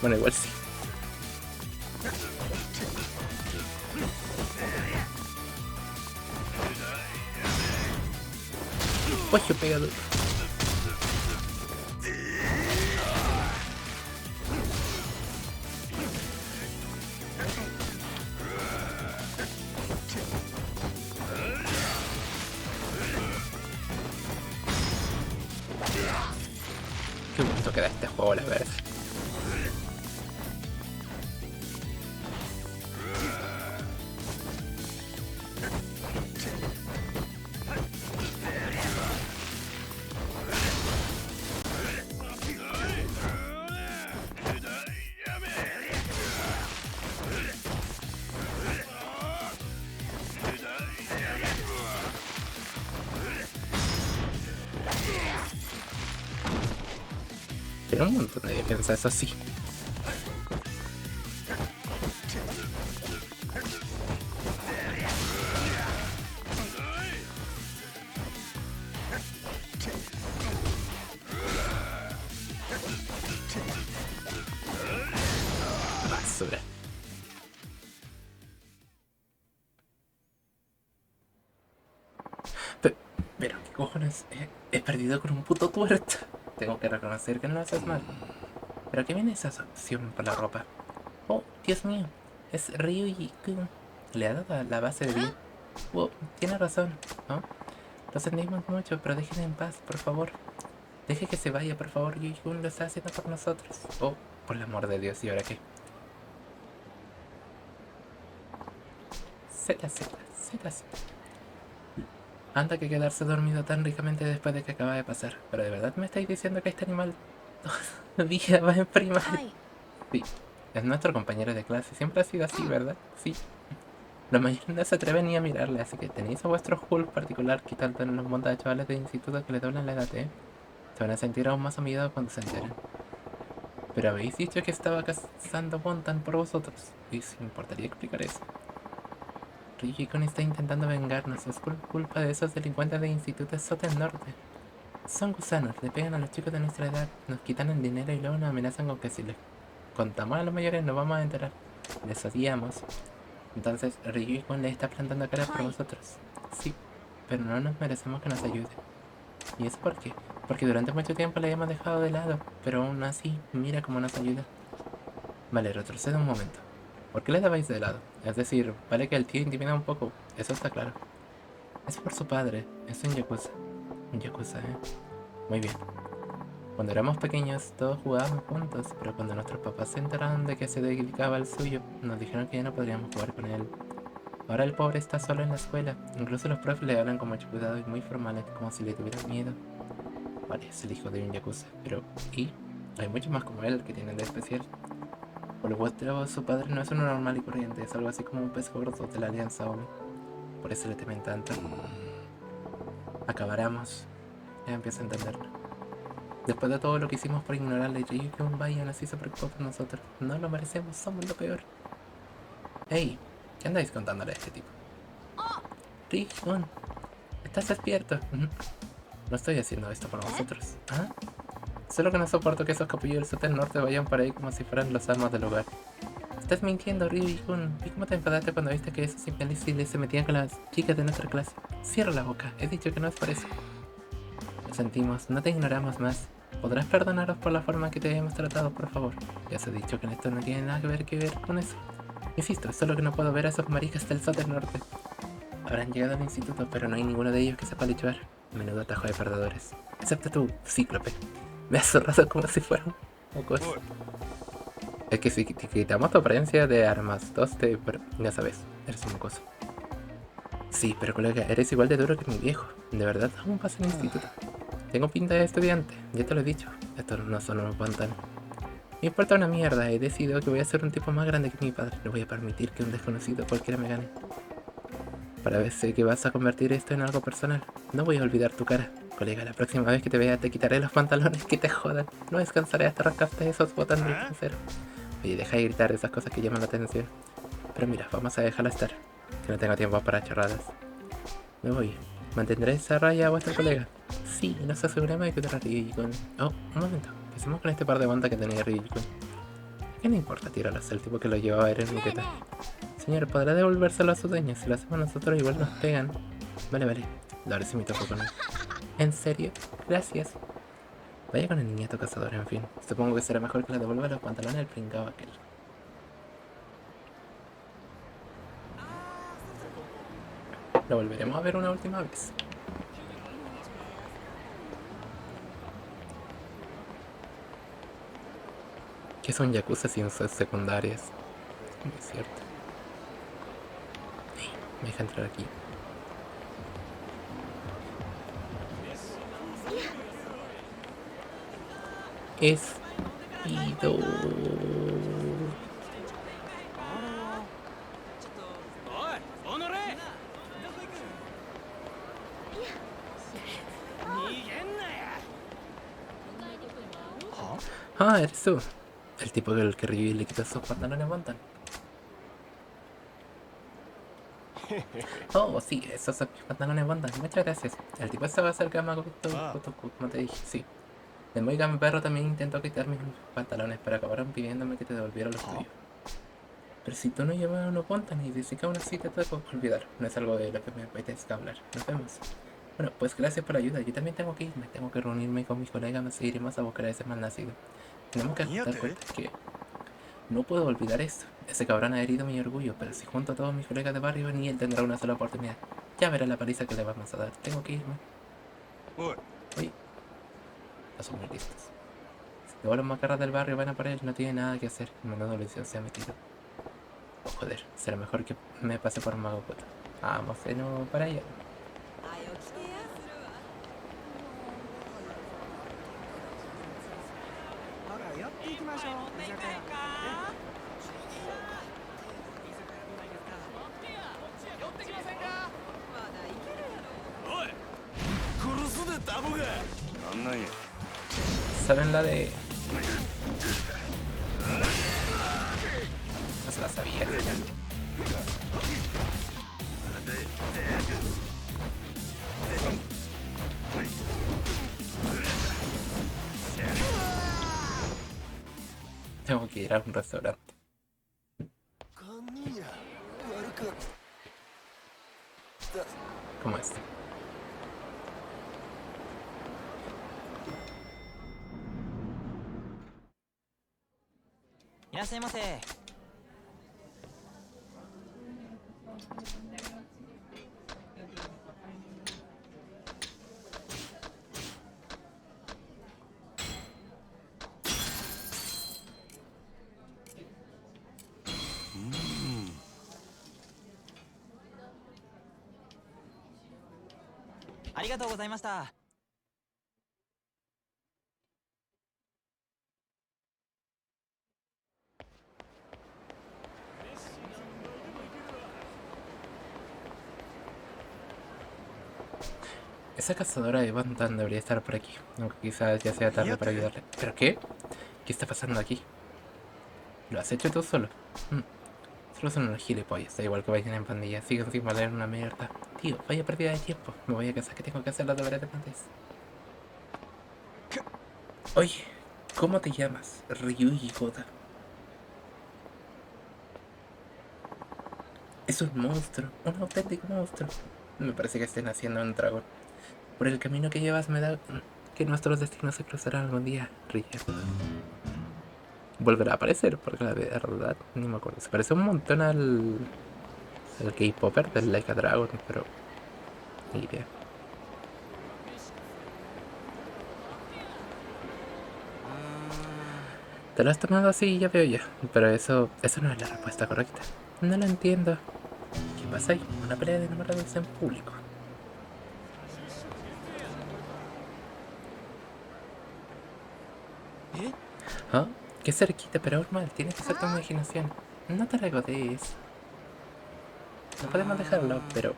Bueno, igual sí. Oye, pegado. Qué gusto que da este juego, la verdad. Tiene un montón de defensa, eso sí. Basura. Pero, ¿qué cojones? He perdido con un puto tuerto. Tengo que reconocer que no lo haces mal. ¿Pero qué viene esa opción por la ropa? Oh, Dios mío. Es Ryuji-kun. Le ha dado a la base de bien. Oh, tiene razón, ¿no? Lo sentimos mucho, pero déjenme en paz, por favor. Deje que se vaya, por favor. Ryuji-kun lo está haciendo por nosotros. Oh, por el amor de Dios, ¿y ahora qué? Z. Anda que quedarse dormido tan ricamente después de que acaba de pasar. Pero de verdad me estáis diciendo que este animal todavía va en primaria. Sí, es nuestro compañero de clase. Siempre ha sido así, ¿verdad? Sí. La mayoría no se atreven ni a mirarle, así que tenéis a vuestro Hulk particular quitando en los montas de chavales de instituto que le doblan la edad, ¿eh? Se van a sentir aún más humillados cuando se enteren. Pero habéis dicho que estaba cazando Bontan por vosotros. ¿Y si importaría explicar eso? Ryujikun está intentando vengarnos. Es culpa de esos delincuentes de Instituto Soten Norte. Son gusanos, le pegan a los chicos de nuestra edad, nos quitan el dinero y luego nos amenazan con que si les contamos a los mayores nos vamos a enterar. Les odiamos. Entonces Ryujikun le está plantando cara por vosotros. Sí, pero no nos merecemos que nos ayude. ¿Y eso por qué? Porque durante mucho tiempo le hemos dejado de lado, pero aún así, mira cómo nos ayuda. Vale, retrocede un momento. ¿Por qué le dabais de lado? Es decir, vale que el tío intimida un poco, eso está claro. Es por su padre, es un yakuza. Un yakuza, Muy bien. Cuando éramos pequeños, todos jugábamos juntos, pero cuando nuestros papás se enteraron de que se dedicaba al suyo, nos dijeron que ya no podríamos jugar con él. Ahora el pobre está solo en la escuela, incluso los profes le hablan con mucho cuidado y muy formales, como si le tuvieran miedo. Vale, es el hijo de un yakuza, pero ¿y? Hay muchos más como él que tienen de especial. Por lo vuestro, su padre no es uno normal y corriente, es algo así como un pez gordo de la Alianza Omi. Por eso le temen tanto. Acabaremos. Ya empiezo a entenderlo. Después de todo lo que hicimos por ignorarle, Ryukyu vaya así se preocupó por nosotros. No lo merecemos, somos lo peor. Hey, ¿qué andáis contándole a este tipo? Ryukyu, ¿estás despierto? No estoy haciendo esto por vosotros. ¿Ah? Solo que no soporto que esos capullos del norte vayan por ahí como si fueran los amos del hogar. Estás mintiendo, Ryukyu. ¿Y cómo te enfadaste cuando viste que esos infelices se metían con las chicas de nuestra clase? Cierra la boca, he dicho que no es por eso. Lo sentimos, no te ignoramos más. ¿Podrás perdonaros por la forma que te hemos tratado, por favor? Ya os he dicho que esto no tiene nada que ver con eso. Insisto, es solo que no puedo ver a esos maricas del Soter Norte. Habrán llegado al instituto, pero no hay ninguno de ellos que sepa luchar. Menudo atajo de perdedores. Excepto tú, Cíclope. Me has zorrado como si fuera un cosa. Es que si quitamos tu apariencia de armas 2, ya sabes, eres un cosa. Sí, pero colega, eres igual de duro que mi viejo. De verdad, aún vas al instituto. Tengo pinta de estudiante, ya te lo he dicho. Estos no son unos pantanos. Me importa una mierda, he decidido que voy a ser un tipo más grande que mi padre. No voy a permitir que un desconocido cualquiera me gane. Para ver si que vas a convertir esto en algo personal. No voy a olvidar tu cara. Colega, la próxima vez que te vea te quitaré los pantalones que te jodan. No descansaré hasta rascarte esos botones del trasero. Oye, deja de gritar esas cosas que llaman la atención. Pero mira, vamos a dejarla estar. Que no tengo tiempo para chorradas. Me voy. ¿Mantendré esa raya a vuestro colega? Sí, nos aseguramos de que te Ryujikun. Oh, un momento. ¿Qué hacemos con este par de bandas que tenía Ryujikun? ¿Qué le importa tirarlas? El tipo que lo llevaba era el Luqueta. Señor, ¿podrá devolvérselo a su dueño? Si lo hacemos nosotros igual nos pegan. Vale. Ahora sí me toco con él. ¿En serio? Gracias. Vaya con el niñato cazador, en fin. Supongo que será mejor que le devuelva los pantalones al pringao aquel. Lo volveremos a ver una última vez. ¿Qué son yakuza sin ser secundarias? Es cierto. Me deja entrar aquí. Es Ido. Ah, eres tú. El tipo del que Ryui le quitó sus pantalones Bontan. Oh, sí, esos son mis pantalones Bontan. Muchas gracias. El tipo estaba cerca de Makoto, como te dije, sí. El muy perro también intentó quitar mis pantalones, pero acabaron pidiéndome que te devolviera los tuyos. Pero si tú no llevas unos Bontan y dices que aún así te tengo que olvidar, no es algo de lo que me apetezca hablar. Nos vemos. Bueno, pues gracias por la ayuda. Yo también tengo que irme. Tengo que reunirme con mis colegas y iremos a buscar a ese malnacido. Tenemos que ajustar cuentas que no puedo olvidar esto. Ese cabrón ha herido mi orgullo, pero si junto a todos mis colegas de barrio, ni él tendrá una sola oportunidad. Ya verá la paliza que le vamos a dar. Tengo que irme. Oye, no son muy listos. Si todos los macarras del barrio van a por él, no tiene nada que hacer. Menudo liceo se ha metido. Oh, joder, será mejor que me pase por Mago Puta. Vamos de nuevo para allá. ¿Saben la de...? No se la sabía. Tengo que ir a un restaurante. Como este. Esa cazadora de Bantan debería estar por aquí, aunque quizás ya sea tarde para ayudarle. ¿Pero qué? ¿Qué está pasando aquí? ¿Lo has hecho tú solo? Solo son unos gilipollas, da igual que vayan en pandilla, siguen sin valer una mierda. Tío, vaya pérdida de tiempo, me voy a casar que tengo que hacer los deberes de antes. Oye, ¿cómo te llamas? Ryuji Goda. Es un monstruo, un auténtico monstruo. Me parece que estén haciendo un dragón. Por el camino que llevas me da que nuestros destinos se cruzarán algún día, Ryuji. Volverá a aparecer, porque la verdad ni me acuerdo. Se parece un montón al K-Popper del Like a Dragon, pero ni idea. Te lo has tomado así, ya veo ya. Pero eso no es la respuesta correcta. No lo entiendo. ¿Qué pasa ahí? Una pelea de enamorados en público. ¿Ah? Qué cerquita, pero normal. Tienes que usar tu imaginación. No te regodees. No podemos dejarlo, pero...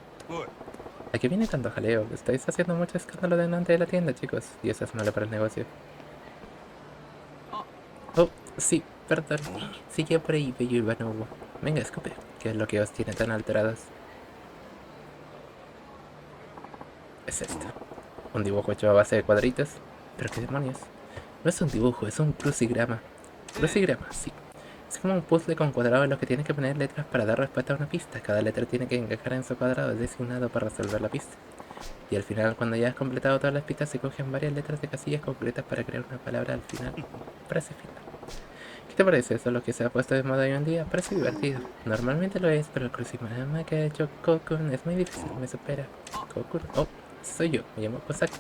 ¿A qué viene tanto jaleo? Estáis haciendo mucho escándalo delante de la tienda, chicos. Y eso es malo para el negocio. Oh, sí, perdón. Sigue por ahí, bello Ivanovo. Venga, escupe. ¿Qué es lo que os tiene tan alterados? Es esto. Un dibujo hecho a base de cuadritos. ¿Pero qué demonios? No es un dibujo, es un crucigrama. Crucigrama, sí. Es como un puzzle con cuadrados en los que tienes que poner letras para dar respuesta a una pista. Cada letra tiene que encajar en su cuadrado designado para resolver la pista. Y al final, cuando ya has completado todas las pistas, se cogen varias letras de casillas concretas para crear una palabra al final. Parece final. ¿Qué te parece eso? Lo que se ha puesto de moda hoy en día parece divertido. Normalmente lo es, pero el crucigrama que ha hecho Kokun es muy difícil, me supera. Kokun, oh, soy yo, me llamo Kosaki.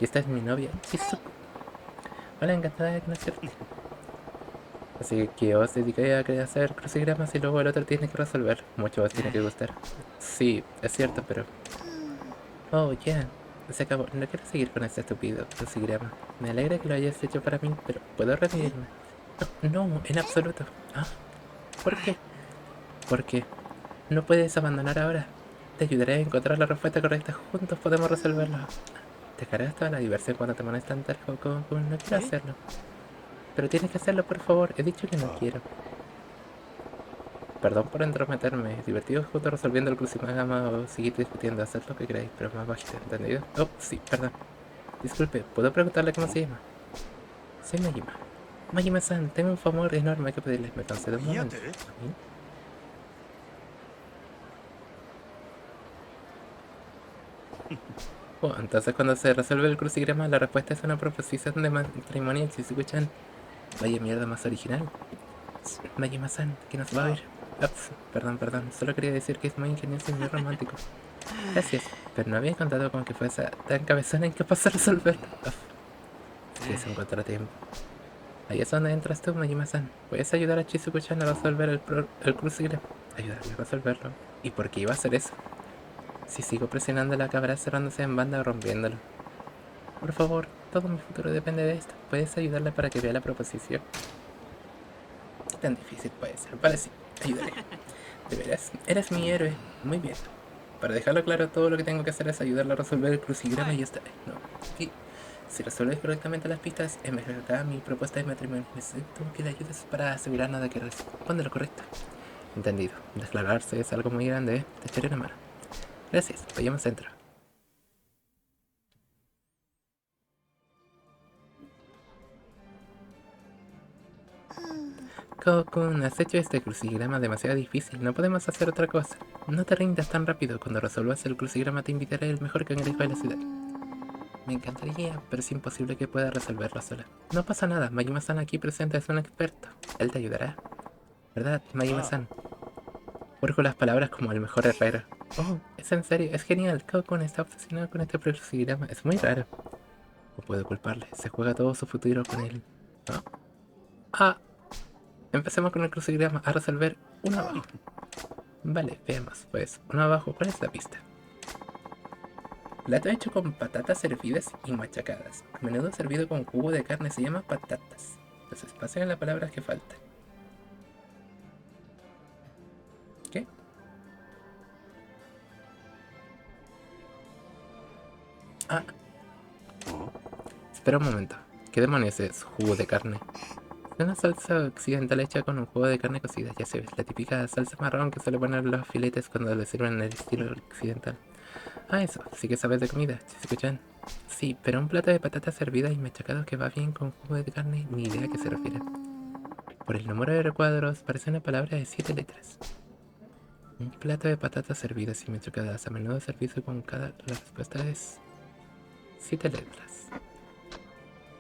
Y esta es mi novia, Shizuku. Hola, encantada de conocerte. Así que os dedicáis a hacer crucigramas y luego el otro tiene que resolver. Mucho os tiene que gustar. Sí, es cierto, pero... Oh, ya. Se acabó. No quiero seguir con este estúpido crucigrama. Me alegra que lo hayas hecho para mí, pero ¿puedo redimirme? No, no, en absoluto. ¿Ah? ¿Por qué? Porque no puedes abandonar ahora. Te ayudaré a encontrar la respuesta correcta. Juntos podemos resolverlo. Te cargas toda la diversión cuando te molestan tal como no quiero hacerlo. Pero tienes que hacerlo, por favor. He dicho que no quiero. Perdón por entrometerme. Divertidos juntos resolviendo el crucigrama o seguir discutiendo. Haced lo que queráis, pero más bajito, ¿entendido? Oh, sí, perdón. Disculpe, ¿puedo preguntarle cómo se llama? Soy Majima. Majima-san, tengo un favor enorme que pedirle. Me concedo un momento. Oh, entonces cuando se resuelve el crucigrama, la respuesta es una proposición de matrimonio. Si se escuchan, vaya mierda más original. Majima-san, que nos va a oír. Ups, perdón, solo quería decir que es muy ingenioso y muy romántico. Gracias, pero no había contado con que fuese tan cabezona e incapaz de resolverlo. Sí, es un contratiempo. Ahí es donde entras tú, Majima-san. Puedes ayudar a Shizuku-chan a resolver el crucigrama. Ayudarle a resolverlo. ¿Y por qué iba a hacer eso? Si sigo presionando la acabará cerrándose en banda o rompiéndolo. Por favor, todo mi futuro depende de esto. ¿Puedes ayudarle para que vea la proposición? ¿Qué tan difícil puede ser? Vale, sí, ayudaré. De veras, eres mi héroe. Muy bien. Para dejarlo claro, todo lo que tengo que hacer es ayudarle a resolver el crucigrama y ya está. No. Sí. Si resuelves correctamente las pistas, mejorará mi propuesta de matrimonio. Necesito que le ayudes para asegurarnos de que responde lo correcto. Entendido. Declararse es algo muy grande, ¿eh? Te echaré una mano. Gracias. Vayamos dentro. Kokun, has hecho este crucigrama demasiado difícil. No podemos hacer otra cosa. No te rindas tan rápido. Cuando resuelvas el crucigrama te invitaré al mejor cangrejo de la ciudad. Me encantaría, pero es imposible que pueda resolverlo sola. No pasa nada. Majima-san aquí presente es un experto. Él te ayudará. ¿Verdad, Majima-san? Forjo las palabras como el mejor herrero. Oh, es en serio, es genial. Kokun está obsesionado con este crucigrama. Es muy raro. No puedo culparle. Se juega todo su futuro con él. ¿No? Ah, empecemos con el crucigrama a resolver uno abajo. Vale, veamos, pues, uno abajo, ¿cuál es la pista? Plato hecho con patatas hervidas y machacadas. A menudo servido con jugo de carne, se llama patatas. Los espacios en las palabras que faltan. ¿Qué? Ah, espera un momento. ¿Qué demonios es jugo de carne? Es una salsa occidental hecha con un jugo de carne cocida, ya sabes, la típica salsa marrón que suele poner los filetes cuando le sirven en el estilo occidental. Ah, eso, sí que sabes de comida, Shizuku-chan. Sí, pero un plato de patatas hervidas y machacados que va bien con jugo de carne, ni idea a qué se refiere. Por el número de recuadros, parece una palabra de 7 letras. Un plato de patatas hervidas y machacadas, a menudo servido con cada... La respuesta es... 7 letras.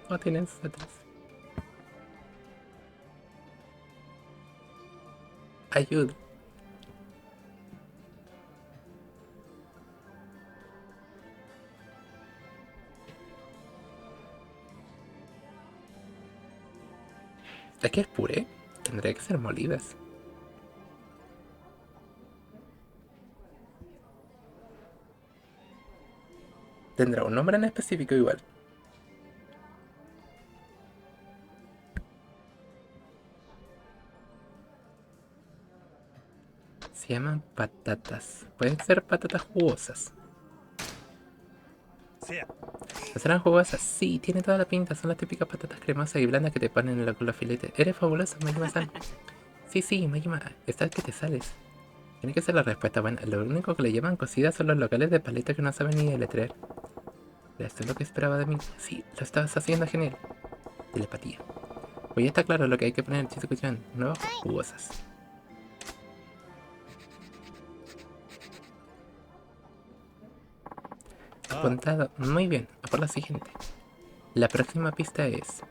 ¿O tienes letras? Ayuda. ¿Es que es puré? Tendría que ser molidas. Tendrá un nombre en específico igual. Se llaman patatas. Pueden ser patatas jugosas. ¿No serán jugosas? Sí, tiene toda la pinta. Son las típicas patatas cremosas y blandas que te ponen en los filetes. Eres fabuloso, Majima-san. Sí, Majima, estás que te sales. Tiene que ser la respuesta buena. Lo único que le llaman cocidas son los locales de paleta que no saben ni deletrear. ¿Esto es lo que esperaba de mí? Sí, lo estabas haciendo genial. Telepatía. Pues ya está claro lo que hay que poner en Shizuku-chan. Nuevas jugosas. Apuntado. Muy bien, a por la siguiente. La próxima pista es...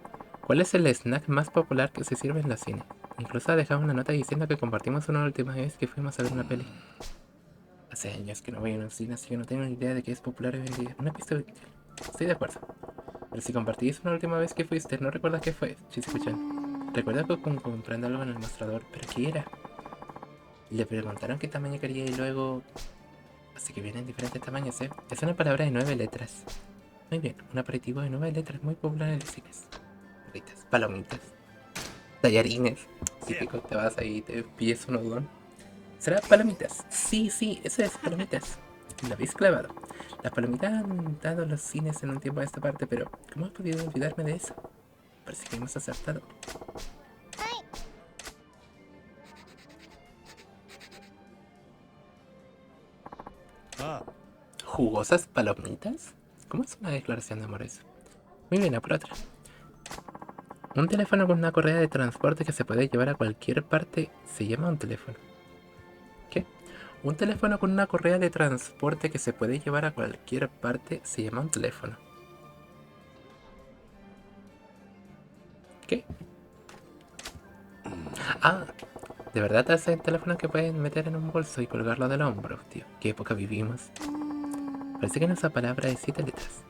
¿Cuál es el snack más popular que se sirve en los cines? Incluso ha dejado una nota diciendo que compartimos una última vez que fuimos a ver una peli. Hace años que no voy a un cine, así que no tengo ni idea de qué es popular hoy en día. Una pista útil. Estoy de acuerdo. Pero si compartís una última vez que fuiste, ¿no recuerdas qué fue, Shizuku-chan? Recuerda que comprando algo en el mostrador, ¿pero qué era? Le preguntaron qué tamaño quería y luego... Así que vienen diferentes tamaños, ¿eh? Es una palabra de 9 letras. Muy bien, un aperitivo de 9 letras muy popular en los cines. Palomitas, palomitas, tallarines. Típico, te vas ahí y te pides un udon. ¿Será palomitas? Sí, eso es, palomitas. Lo habéis clavado. Las palomitas han dado los cines en un tiempo a esta parte, pero ¿cómo he podido olvidarme de eso? Parece que hemos acertado. ¿Jugosas palomitas? ¿Cómo es una declaración de amor eso? Muy bien, a por otra. Un teléfono con una correa de transporte que se puede llevar a cualquier parte se llama un teléfono. ¿Qué? Un teléfono con una correa de transporte que se puede llevar a cualquier parte se llama un teléfono. ¿Qué? Ah, ¿de verdad hacen teléfonos que pueden meter en un bolso y colgarlo del hombro, tío? ¿Qué época vivimos? Parece que no usa palabra de 7 letras.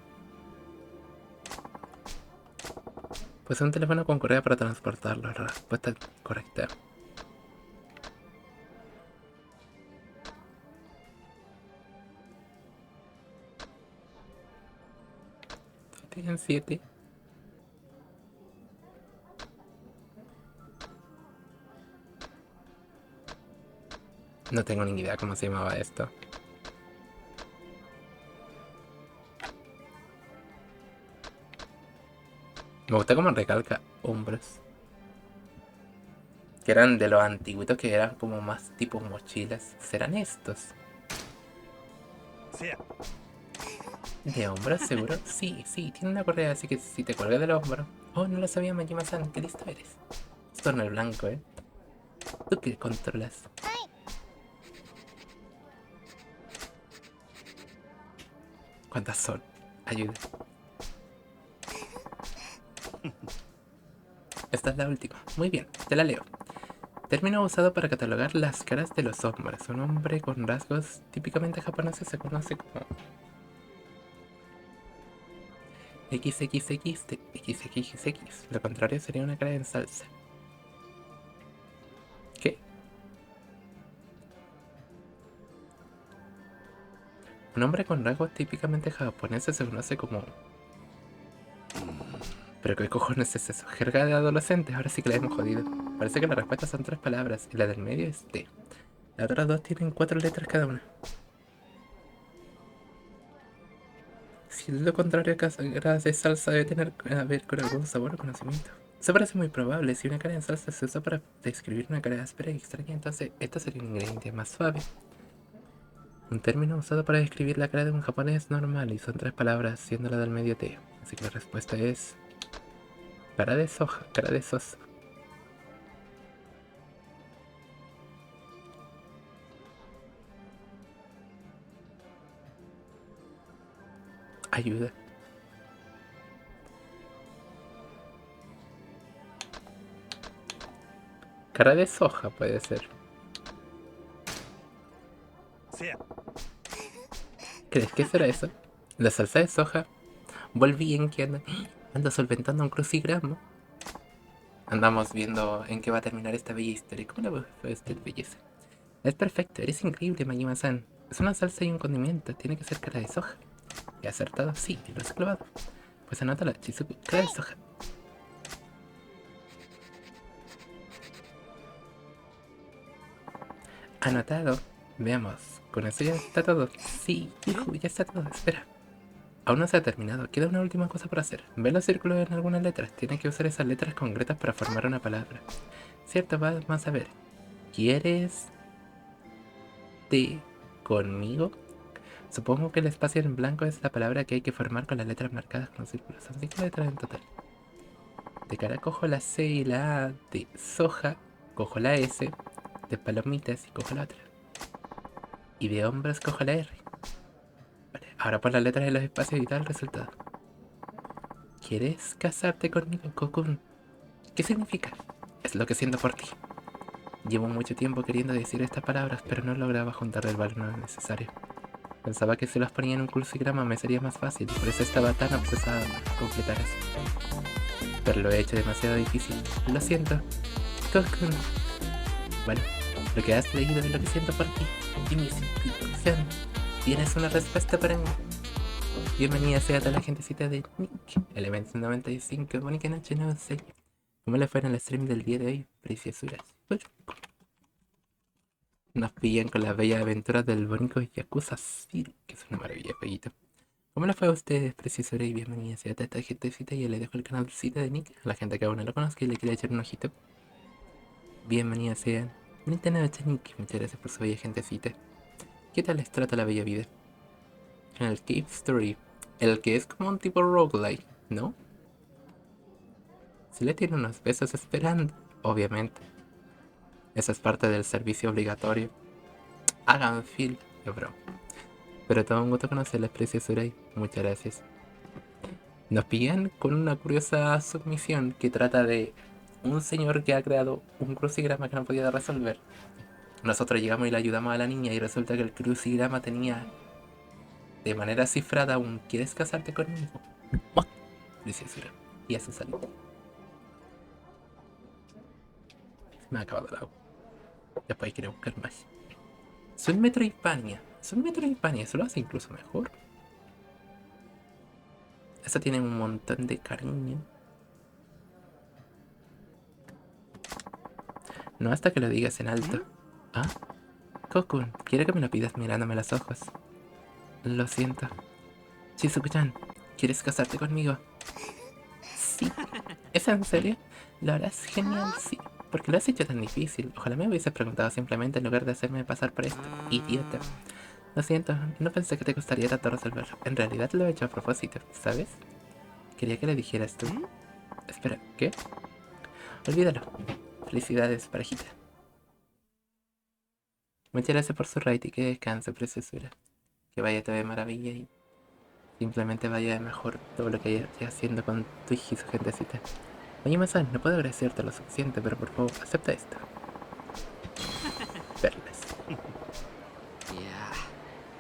Pues un teléfono con correa para transportarlo. La respuesta correcta. En 7. No tengo ni idea cómo se llamaba esto. Me gusta cómo recalca hombros. Que eran de los antiguitos, que eran como más tipo mochilas. ¿Serán estos? ¿De hombros seguro? Sí, tiene una correa, así que si te cuelgas del hombro. Oh, no lo sabía, Majima-san, qué listo eres. Esto no es blanco, ¿eh? ¿Tú qué controlas? ¿Cuántas son? Ayuda. Esta es la última. Muy bien, te la leo. Término usado para catalogar las caras de los hombres. Un hombre con rasgos típicamente japoneses se conoce como XXX de XXX. Lo contrario sería una cara en salsa. ¿Qué? Un hombre con rasgos típicamente japoneses se conoce como... ¿Pero qué cojones es eso? Jerga de adolescentes, ahora sí que la hemos jodido. Parece que la respuesta son 3 palabras y la del medio es T. Las otras 2 tienen 4 letras cada una. Si es lo contrario, cara de salsa debe tener a ver con algún sabor o conocimiento. Eso parece muy probable. Si una cara en salsa se usa para describir una cara áspera y extraña, entonces esto sería un ingrediente más suave. Un término usado para describir la cara de un japonés normal y son 3 palabras, siendo la del medio T. Así que la respuesta es... cara de soja, cara de sosa. Ayuda. Cara de soja puede ser. ¿Crees que será eso? La salsa de soja. Volví en que anda solventando un crucigrama. Andamos viendo en qué va a terminar esta bella historia. ¿Cómo la fue usted, belleza? Es perfecto, eres increíble, Majima-san. Es una salsa y un condimento. Tiene que ser cara de soja. ¿He acertado? Sí, lo has clavado. Pues anótala, Chizuku. Cara de soja. Anotado. Veamos. ¿Con eso ya está todo? Sí, hijo, ya está todo. Espera. Aún no se ha terminado. Queda una última cosa por hacer. ¿Ve los círculos en algunas letras? Tienes que usar esas letras concretas para formar una palabra. Cierto, vamos a ver. ¿Quieres te conmigo? Supongo que el espacio en blanco es la palabra que hay que formar con las letras marcadas con círculos. Son 5 letras en total. De cara cojo la C y la A. De soja cojo la S. De palomitas y cojo la otra. Y de hombros cojo la R. Vale, ahora pon las letras en los espacios y da el resultado. ¿Quieres casarte conmigo, Kokun? ¿Qué significa? Es lo que siento por ti. Llevo mucho tiempo queriendo decir estas palabras, pero no lograba juntar el valor necesario. Pensaba que si las ponía en un crucigrama me sería más fácil, por eso estaba tan obsesada por completar eso. Pero lo he hecho demasiado difícil. Lo siento, Kokun. Bueno, lo que has leído de lo que siento por ti y mi situación. ¿Tienes una respuesta para mí? Bienvenida sea a toda la gentecita de Nick, Elemento 95, bonita noche, no sé. ¿Cómo le fue en el stream del día de hoy? Preciosuras. Nos pillan con las bellas aventuras del bonito Yakuza City, que es una maravilla, jueguito. ¿Cómo le fue a ustedes, preciosuras? Y bienvenida sea a toda esta gentecita. Y le dejo el canalcita de Nick a la gente que aún no lo conozca y le quiere echar un ojito. Bienvenida sean. Bonita noche, Nick. Muchas gracias por su bella gentecita. ¿Qué tal les trata la bella vida? En el Cave Story, el que es como un tipo roguelike, ¿no? Se le tiene unos besos esperando, obviamente. Eso es parte del servicio obligatorio. Hagan fil, yo bro. Pero todo un gusto conocerles, preciosura, y muchas gracias. Nos pillan con una curiosa submisión que trata de un señor que ha creado un crucigrama que no podía resolver. Nosotros llegamos y le ayudamos a la niña y resulta que el crucigrama tenía de manera cifrada un ¿quieres casarte conmigo? Preciosura. Y eso salió. Me ha acabado el agua. Después quiero buscar más. Soy Metroidvania. Soy Metroidvania. Eso lo hace incluso mejor. Esta tiene un montón de cariño. No hasta que lo digas en alto. Ah, Kokun, quiero que me lo pidas mirándome a los ojos. Lo siento. Shizuku-chan, ¿quieres casarte conmigo? Sí. ¿Es en serio? Lo harás genial, sí. ¿Por qué lo has hecho tan difícil? Ojalá me hubieses preguntado simplemente en lugar de hacerme pasar por esto. Idiota. Lo siento, no pensé que te costaría tanto resolverlo. En realidad lo he hecho a propósito, ¿sabes? Quería que le dijeras tú. Espera, ¿qué? Olvídalo. Felicidades, parejita. Muchas gracias por su raid y que descanse, preciosura. Que vaya todo de maravilla y simplemente vaya de mejor todo lo que estés haciendo con tu hija y su gentecita. Oye, Masan, no puedo agradecerte lo suficiente, pero por favor, acepta esto. Perlas.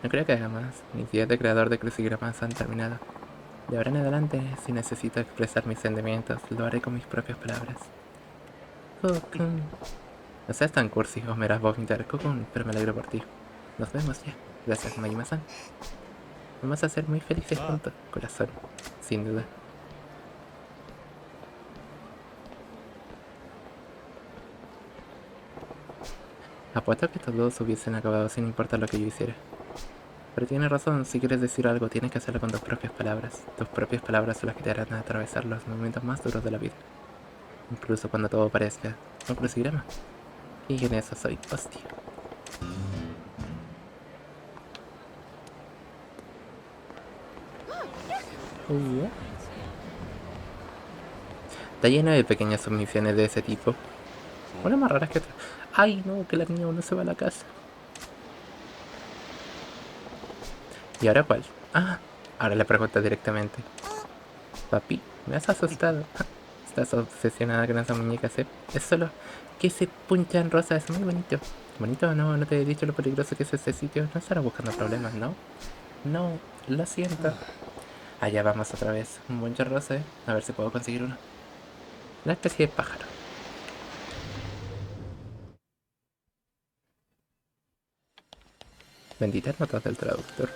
No creo que haga más. Mis días de creador de crucigramas han terminado. De ahora en adelante, si necesito expresar mis sentimientos, lo haré con mis propias palabras. Kokun. No seas tan cursi o me harás vomitar, Kokun, pero me alegro por ti. Nos vemos ya. Gracias, Majima-san. Vamos a ser muy felices juntos, corazón. Sin duda. Apuesto que todos hubiesen acabado sin importar lo que yo hiciera. Pero tienes razón, si quieres decir algo, tienes que hacerlo con tus propias palabras. Tus propias palabras son las que te harán atravesar los momentos más duros de la vida. Incluso cuando todo parezca un crucigrama. Y en eso soy, hostia. Está lleno de pequeñas submisiones de ese tipo. Una más raras que otra. Ay, no, que la niña no se va a la casa. ¿Y ahora cuál? Ah, ahora le pregunto directamente. Papi, me has asustado. Estás obsesionada con esa muñeca, ¿sí? Es solo que ese punchan rosa es muy bonito. Bonito, no, no te he dicho lo peligroso que es ese sitio. No estarás buscando problemas, ¿no? No, lo siento. Allá vamos otra vez. Un punchan rosa, ¿eh? A ver si puedo conseguir uno. Una especie de pájaro. Benditas notas del traductor.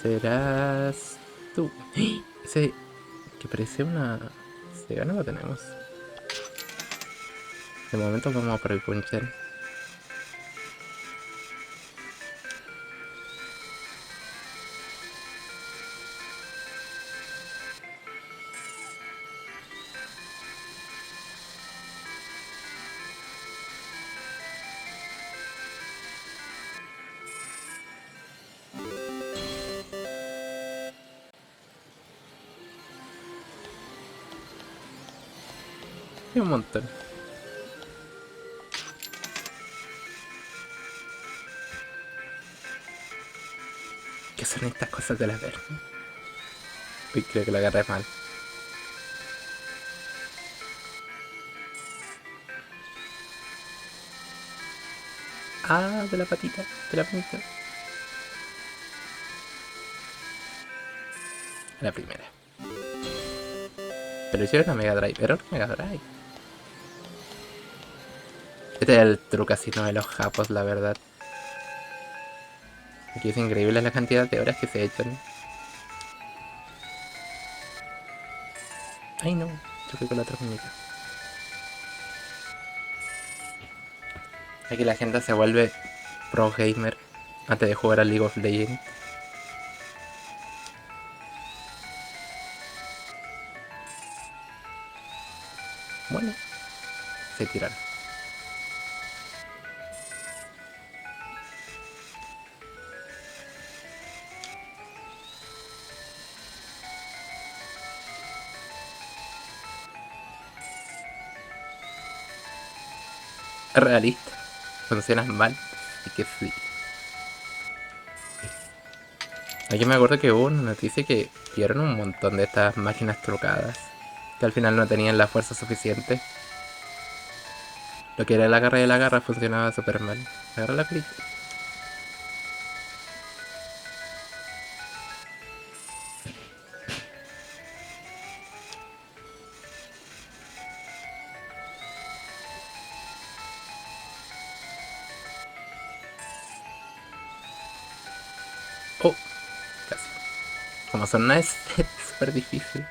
Serás tú. ¡Ah! Ese que parece una... Sega no lo tenemos. De momento vamos por el punchan. Y un montón. ¿Qué son estas cosas de la verga? Uy, creo que lo agarré mal. Ah, de la patita, de la punta. La primera. Pero hicieron una Mega Drive. Era una Mega Drive. Este es el trucasino de los japos, la verdad. Aquí es increíble la cantidad de horas que se echan. Ay no, choqué con la otra muñeca. Aquí la gente se vuelve pro gamer antes de jugar a League of Legends. Bueno, se tiraron. Es realista. Funcionan mal. Y que sí. Aquí me acuerdo que hubo una noticia que vieron un montón de estas máquinas trucadas. Que al final no tenían la fuerza suficiente. Lo que era el agarre de la garra funcionaba súper mal. Agarra la clic. Como son una es súper difícil.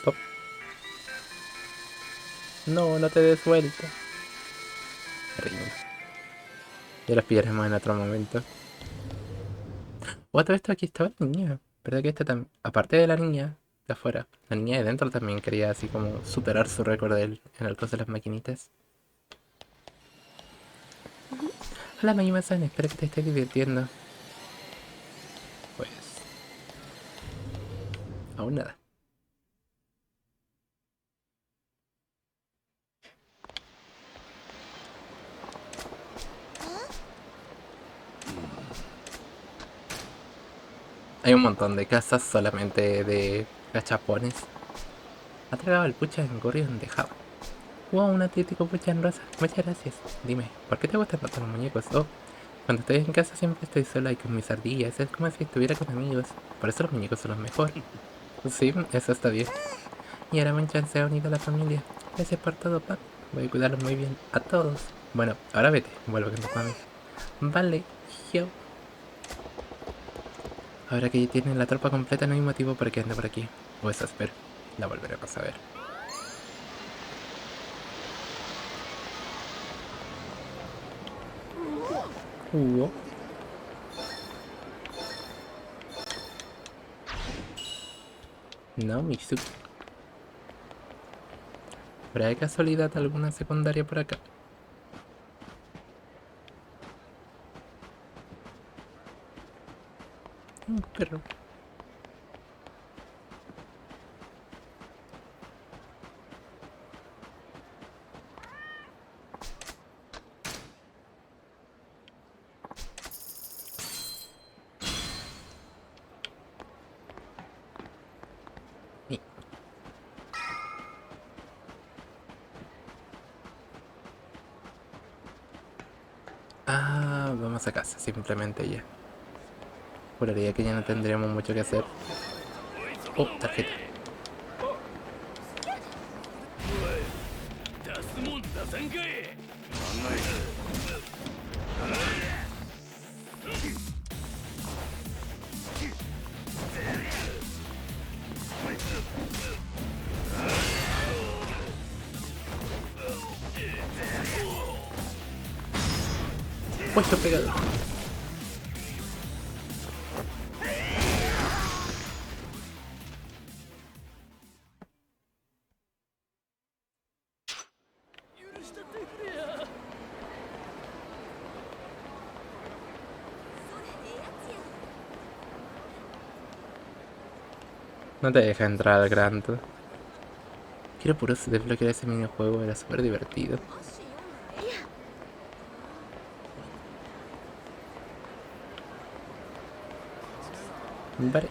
Pop. No, no te des vuelta. Rindo. Ya los pillaremos en otro momento. Otra vez aquí estaba la niña. ¿Verdad que esta también? Aparte de la niña de afuera, la niña de dentro también quería así como superar su récord en el coso de las maquinitas. Hola Mayuma-san, espero que te estés divirtiendo. Pues... aún nada. Hay un montón de casas solamente de gachapones. Ha tragado el pucha en Gorion de Java. Wow, un auténtico pucha en rosa. Muchas gracias. Dime, ¿por qué te gustan tanto los muñecos? Oh, cuando estoy en casa siempre estoy sola y con mis ardillas. Es como si estuviera con amigos. Por eso los muñecos son los mejores. Sí, eso está bien. Y ahora Monchan se ha unido a la familia. Gracias por todo, Pap. Voy a cuidarlos muy bien. A todos. Bueno, ahora vete. Vuelvo con tus mamis. Vale. Yo. Ahora que ya tienen la tropa completa no hay motivo para que ande por aquí. O eso espero. La volveremos a ver. Uh. No, Mitsuki. ¿Habrá de casualidad alguna secundaria por acá? Un perro. Sí. Ah, vamos a casa, simplemente ya. Juraría que ya no tendríamos mucho que hacer. Oh, tarjeta. Puesto pegado. No te deja entrar al Granto. Quiero puro desbloquear ese minijuego, era súper divertido. Vale.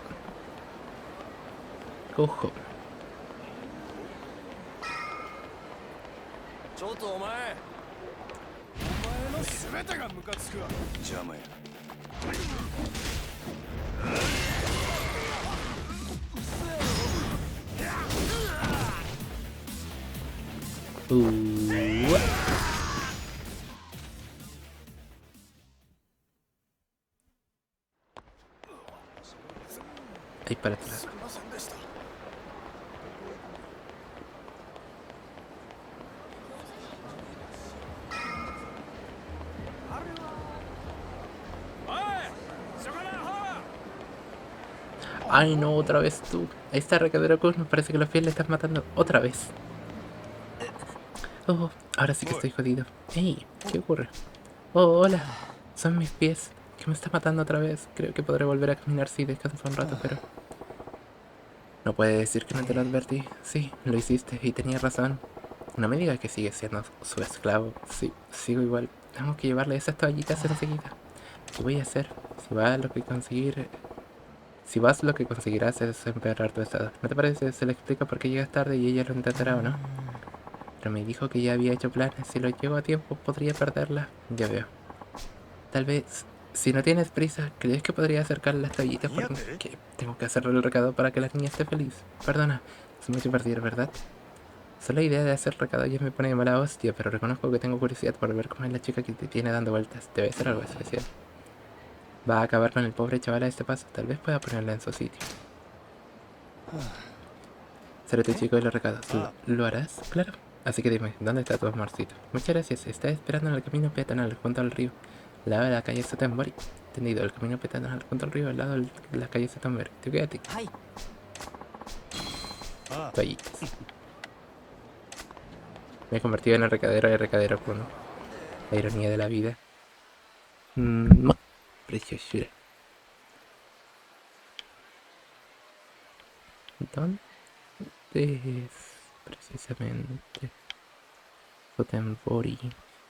Go home. ちょっとお前の全てがムカつくわ邪魔やわ。Ahí para atrás. すみませんでした Ay no, otra vez tú. Ahí está Recadero Kun, me parece que los fieles le están matando otra vez. Oh, ahora sí que estoy jodido. Hey, ¿qué ocurre? Oh, hola. Son mis pies. Que me está matando otra vez. Creo que podré volver a caminar si descanso un rato, pero... No puede decir que no te lo advertí. Sí, lo hiciste y tenías razón. No me digas que sigues siendo su esclavo. Sí, sigo igual. Tengo que llevarle esas toallitas enseguida. ¿Qué voy a hacer? Si vas, lo que conseguirás es empeorar tu estado. ¿No te parece? Se le explica por qué llegas tarde y ella lo entenderá o no. Pero me dijo que ya había hecho planes. Si lo llevo a tiempo, podría perderla. Ya veo. Tal vez Si no tienes prisa, ¿crees que podría acercar las toallitas porque Fíjate. que tengo que hacerle el recado para que la niña esté feliz? Perdona, es muy divertido, ¿verdad? Solo la idea de hacer recado ya me pone de mala hostia, pero reconozco que tengo curiosidad por ver cómo es la chica que te tiene dando vueltas. Debe ser algo especial. Va a acabar con el pobre chaval a este paso. Tal vez pueda ponerla en su sitio. Seré tu chico de los recados. ¿Lo harás? Claro. Así que dime, ¿dónde está tu amorcito? Muchas gracias. Está esperando en el camino peatonal junto al río. Al lado de la calle Sotenbori. Entendido, el camino peatonal junto al río al lado de la calle Sotenbori. Tú quédate. はい Toallitas. Me he convertido en el recadero de recadero con la ironía de la vida. Preciosura. ¿Dónde es precisamente Sotenbori?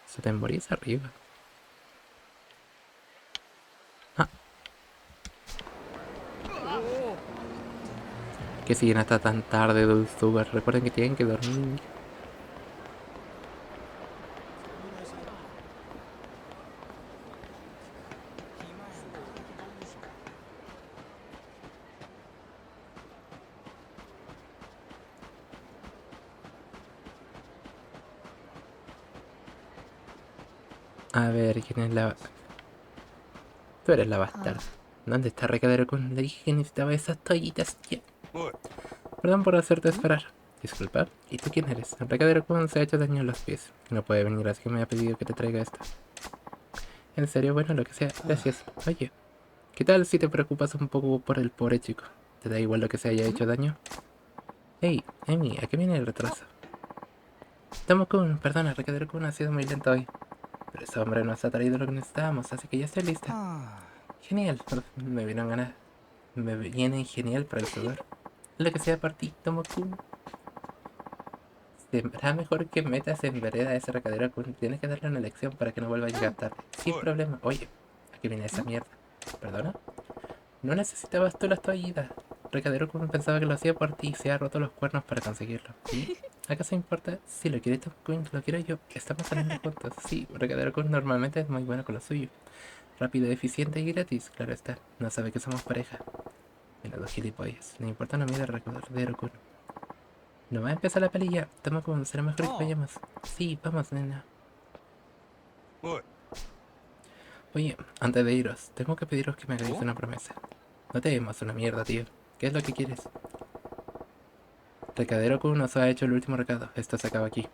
Sotenbori es arriba. Ah. Que siguen hasta tan tarde, Dulzugar. Recuerden que tienen que dormir. A ver, ¿quién es la...? Tú eres la bastarda. ¿Dónde está Recadero con? Le dije que necesitaba esas toallitas ya. おい Perdón por hacerte esperar. Disculpa. ¿Y tú quién eres? El Recadero con se ha hecho daño en los pies. No puede venir, así que me ha pedido que te traiga esto. En serio, bueno, lo que sea. Gracias. Oye, ¿qué tal si te preocupas un poco por el pobre chico? ¿Te da igual lo que se haya hecho daño? Hey, Emi, ¿a qué viene el retraso? Tomo-kun, perdona, Recadero Kun ha sido muy lento hoy. Pero ese hombre nos ha traído lo que necesitábamos, así que ya estoy lista. Genial, me vienen ganas. Me vienen genial para el sudor. Lo que sea por ti, Tomo-kun. Será mejor que metas en vereda a ese Recadero Kun. Tienes que darle una lección para que no vuelva a llegar tarde. Sin problema. Oye, aquí viene esa mierda. ¿Perdona? No necesitabas tú las toallitas. Recadero Kun pensaba que lo hacía por ti y se ha roto los cuernos para conseguirlo. ¿Sí? ¿Acaso importa? Si lo quiere Tom Queen, lo quiero yo. Estamos saliendo juntos. Sí, Recadero Kun normalmente es muy bueno con lo suyo. Rápido, eficiente y gratis, claro está. No sabe que somos pareja. Mira, dos gilipollas. No importa, no mide Recadero Kun. No va a empezar la pelilla. Toma Kun, será mejor que vayamos. Sí, vamos, nena. おい Oye, antes de iros, tengo que pediros que me hagáis una promesa. No te demos una mierda, tío. ¿Qué es lo que quieres? Recadero Kun nos ha hecho el último recado. Esto se acaba aquí.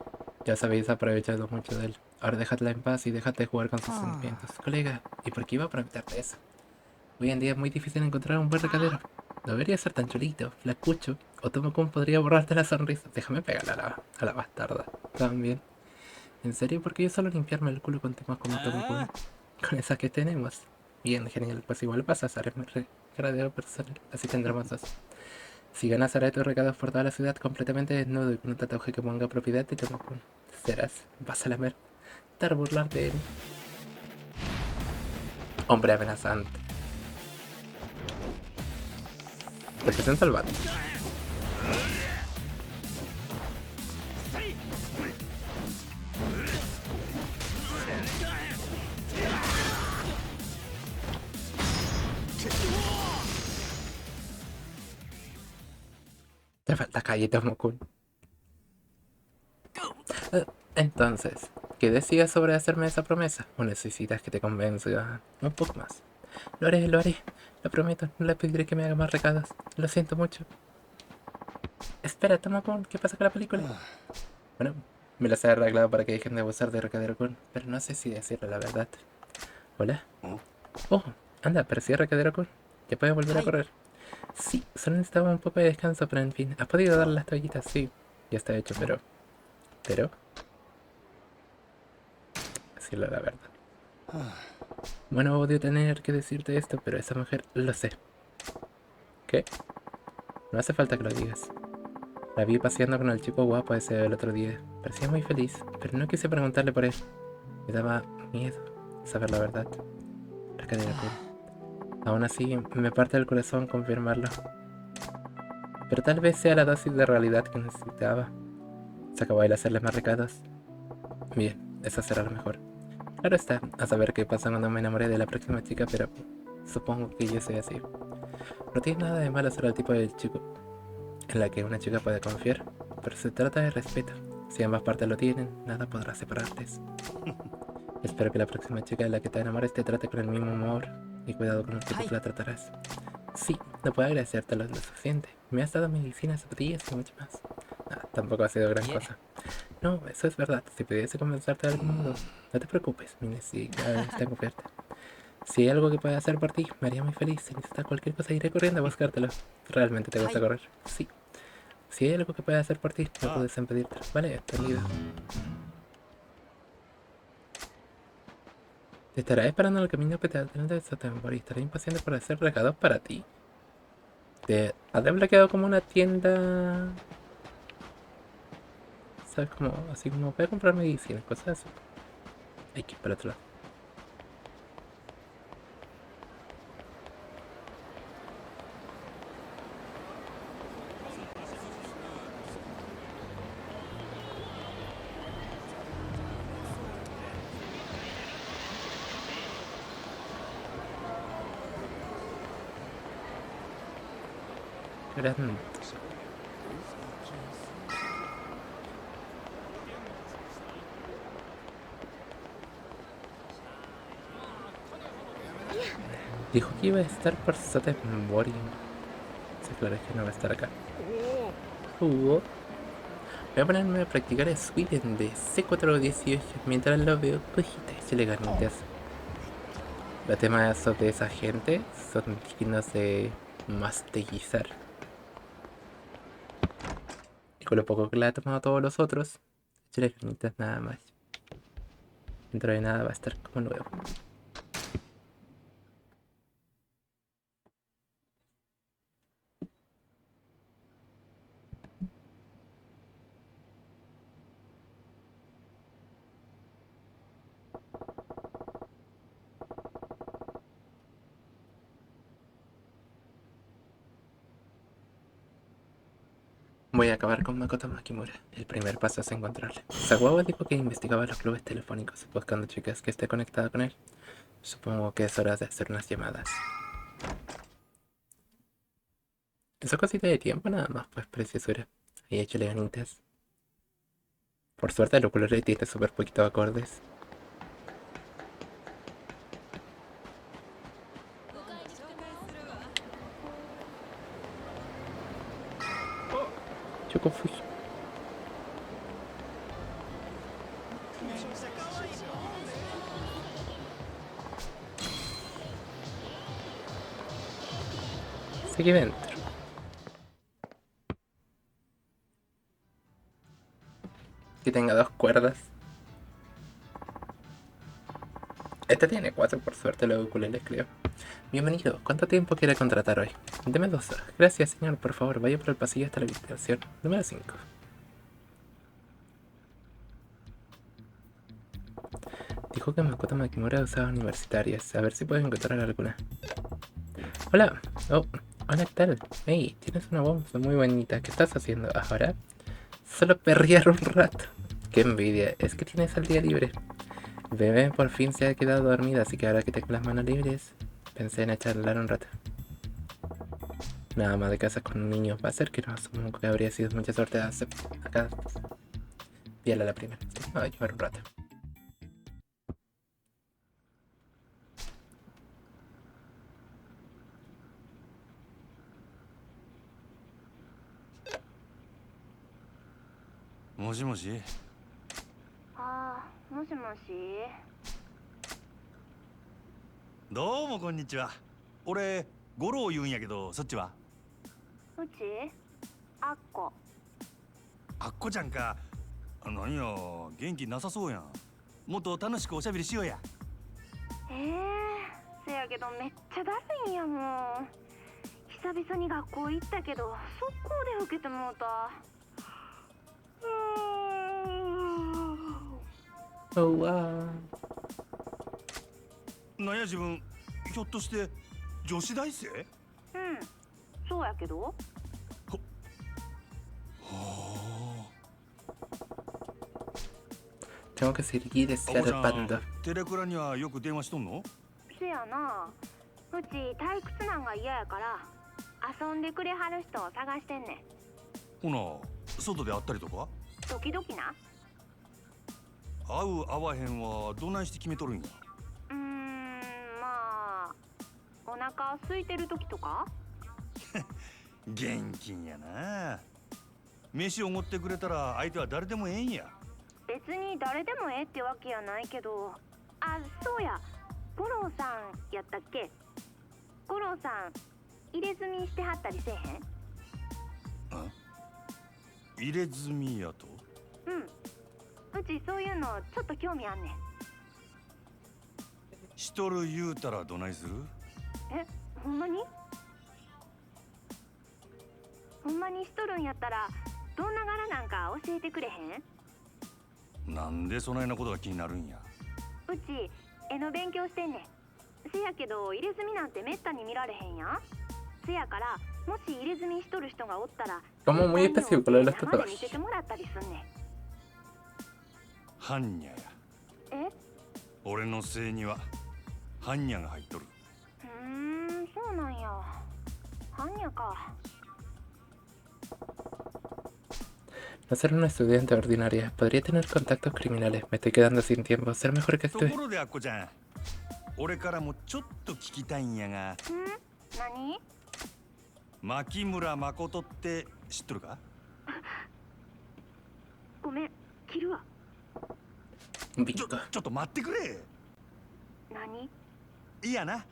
Ya os habéis aprovechado mucho de él. Ahora dejadla en paz y déjate jugar con sus sentimientos. Colega, ¿y por qué iba a prometerte eso? Hoy en día es muy difícil encontrar un buen recadero. No debería ser tan chulito, flacucho. O Tomo-kun podría borrarte la sonrisa. Déjame pegarle a la bastarda. También. ¿En serio? ¿Por qué yo solo limpiarme el culo con temas como Tomo-kun? Con esas que tenemos. Bien, genial. Pues igual pasas a ser mi recadero personal. Así tendremos dos. Si ganas, haré tus recados por toda la ciudad completamente desnudo y con un tatuaje que ponga propiedad de Tomo-kun. Serás, vas a lamer, dar burlar de él. Hombre amenazante. Representa al vato. Te falta calle, Tomo-kun. Entonces, ¿qué decías sobre hacerme esa promesa? ¿O necesitas que te convenza un poco más? Lo haré, lo haré. Lo prometo, no le pediré que me haga más recados. Lo siento mucho. Espera, Tomo-kun, ¿qué pasa con la película? Bueno, me las he arreglado para que dejen de abusar de Recadero Kun, pero no sé si decirle la verdad. ¿Hola? Oh, anda, pero sí, Recadero Kun. Ya puedes volver a correr. Sí, solo necesitaba un poco de descanso, pero en fin. ¿Has podido darle las toallitas? Sí, ya está hecho, pero... ¿Pero? Decirle la verdad. Bueno, odio tener que decirte esto, pero esa mujer lo sé. ¿Qué? No hace falta que lo digas. La vi paseando con el chico guapo ese el otro día. Parecía muy feliz, pero no quise preguntarle por él. Me daba miedo saber la verdad. Recadero Kun. Aún así, me parte el corazón confirmarlo. Pero tal vez sea la dosis de realidad que necesitaba. Se acabó de hacerle más recados. Bien, eso será lo mejor. Claro está, a saber qué pasa cuando me enamoré de la próxima chica, pero supongo que yo soy así. No tiene nada de malo ser el tipo de chico en la que una chica puede confiar, pero se trata de respeto. Si ambas partes lo tienen, nada podrá separarles. Espero que la próxima chica de la que te enamores te trate con el mismo amor y cuidado con el que tú la tratarás. Sí, no puedo agradecértelo lo suficiente. Me has dado medicinas, zapatillas y mucho más. Tampoco ha sido gran cosa. No, eso es verdad. Si pudiese convencerte de algún modo, no te preocupes, Mines, si cada vez tengo confiarte. Si hay algo que pueda hacer por ti, me haría muy feliz. Si necesitas cualquier cosa, iré corriendo a buscártelo. ¿Realmente te gusta correr? Sí. Si hay algo que pueda hacer por ti, no puedes impedírtelo. Vale, entendido. Te estarás esperando en el camino peatonal de Sotenborg y estaré impaciente por hacer regalos para ti. Te has desbloqueado como una tienda. ¿Sabes? Como, así como voy a comprar medicinas, cosas así. Hay que ir para otro lado. Grande. Dijo que iba a estar por Sotenborg. Sí, claro, es que no va a estar acá. Voy a ponerme a practicar el Sweden de C418 mientras lo veo cojitas y elegantes. Los temas de esa gente son dignos de masterizar. Y con lo poco que le ha tomado a todos los otros, elegantes nada más. Dentro de nada va a estar como nuevo. Voy a acabar con Makoto Makimura. El primer paso es encontrarle. Sagawa dijo que investigaba los clubes telefónicos buscando chicas que esté conectada con él. Supongo que es hora de hacer unas llamadas. Esa cosita de tiempo nada más, pues preciosura. Ahí échale ganitas. Por suerte el ukulele tiene súper poquito acordes. Choco fui. Sigue dentro. Que tenga dos cuerdas. Este tiene cuatro, por suerte, los ukuleles, creo. Bienvenido. ¿Cuánto tiempo quiere contratar hoy? Deme 2 horas. Gracias, señor. Por favor, vaya por el pasillo hasta la habitación número 5. Dijo que Makoto Makimura usaba universitarias. A ver si puedes encontrar alguna. Hola. Oh, hola, ¿qué tal? Hey, tienes una voz muy bonita. ¿Qué estás haciendo ahora? Solo perrear un rato. Qué envidia. Es que tienes el día libre. El bebé por fin se ha quedado dormida, así que ahora que tengo las manos libres, pensé en charlar un rato. Nada más de casa con un niño va a ser que no, supongo que habría sido mucha suerte hacer acá. Piela la primera. Me va a llevar un rato. Moshi. ああ、もしもし。どうもこんにちは。俺五郎言うんやけど、そっちは？うちあっこ。あっこちゃんか。何や、元気なさそうやん。もっと楽しくおしゃべりしようや。せやけどめっちゃだるいんやもん。久々に学校行ったけど速攻で受けてもうた。Oh, wow. なんや自分、ひょっとして女子大生？うん、そうやけど。はあ。Tengo que seguir あこちゃん escarbando. テレクラにはよく電話しとんの？せやな、うち退屈なんが嫌やから遊んでくれはる人を探してんねん。ほな外で会ったりとか？時々な。会う会わへんはどないして決めとるんや？まあお腹空いてる時とか。現金やな。飯おごってくれたら相手は誰でもええんや。別に誰でもええってわけやないけど。あ、そうや、五郎さんやったっけ。五郎さん入れ墨してはったりせえへん？あ？入れ墨やと？うん、うちそういうのちょっと興味あんねん。しとる言うたらどないする？え、ほんまに？ほんまにしとるんやったらどんな柄なんか教えてくれへん？なんでそないなことが気になるんや？うち絵の勉強してんねん。せやけど入れ墨なんてめったに見られへんやん。せやからもし入れ墨しとる人がおったら Como muy 絶対に específico lo de los 生で見 tatuajes. せてもらったりすんねん。般若や。え？俺の姓には般若が入っとる。そうなんや。般若か。 No ser una estudiante ordinaria. Podría tener contactos criminales. Me estoy quedando sin tiempo. Ser mejor que と estoy. ころであっこちゃん、俺からもちょっと聞きたいんやが、何？牧村誠って知っとるか？ごめん、切るわ。Un pico. ちょっと待ってくれ。何？いやな、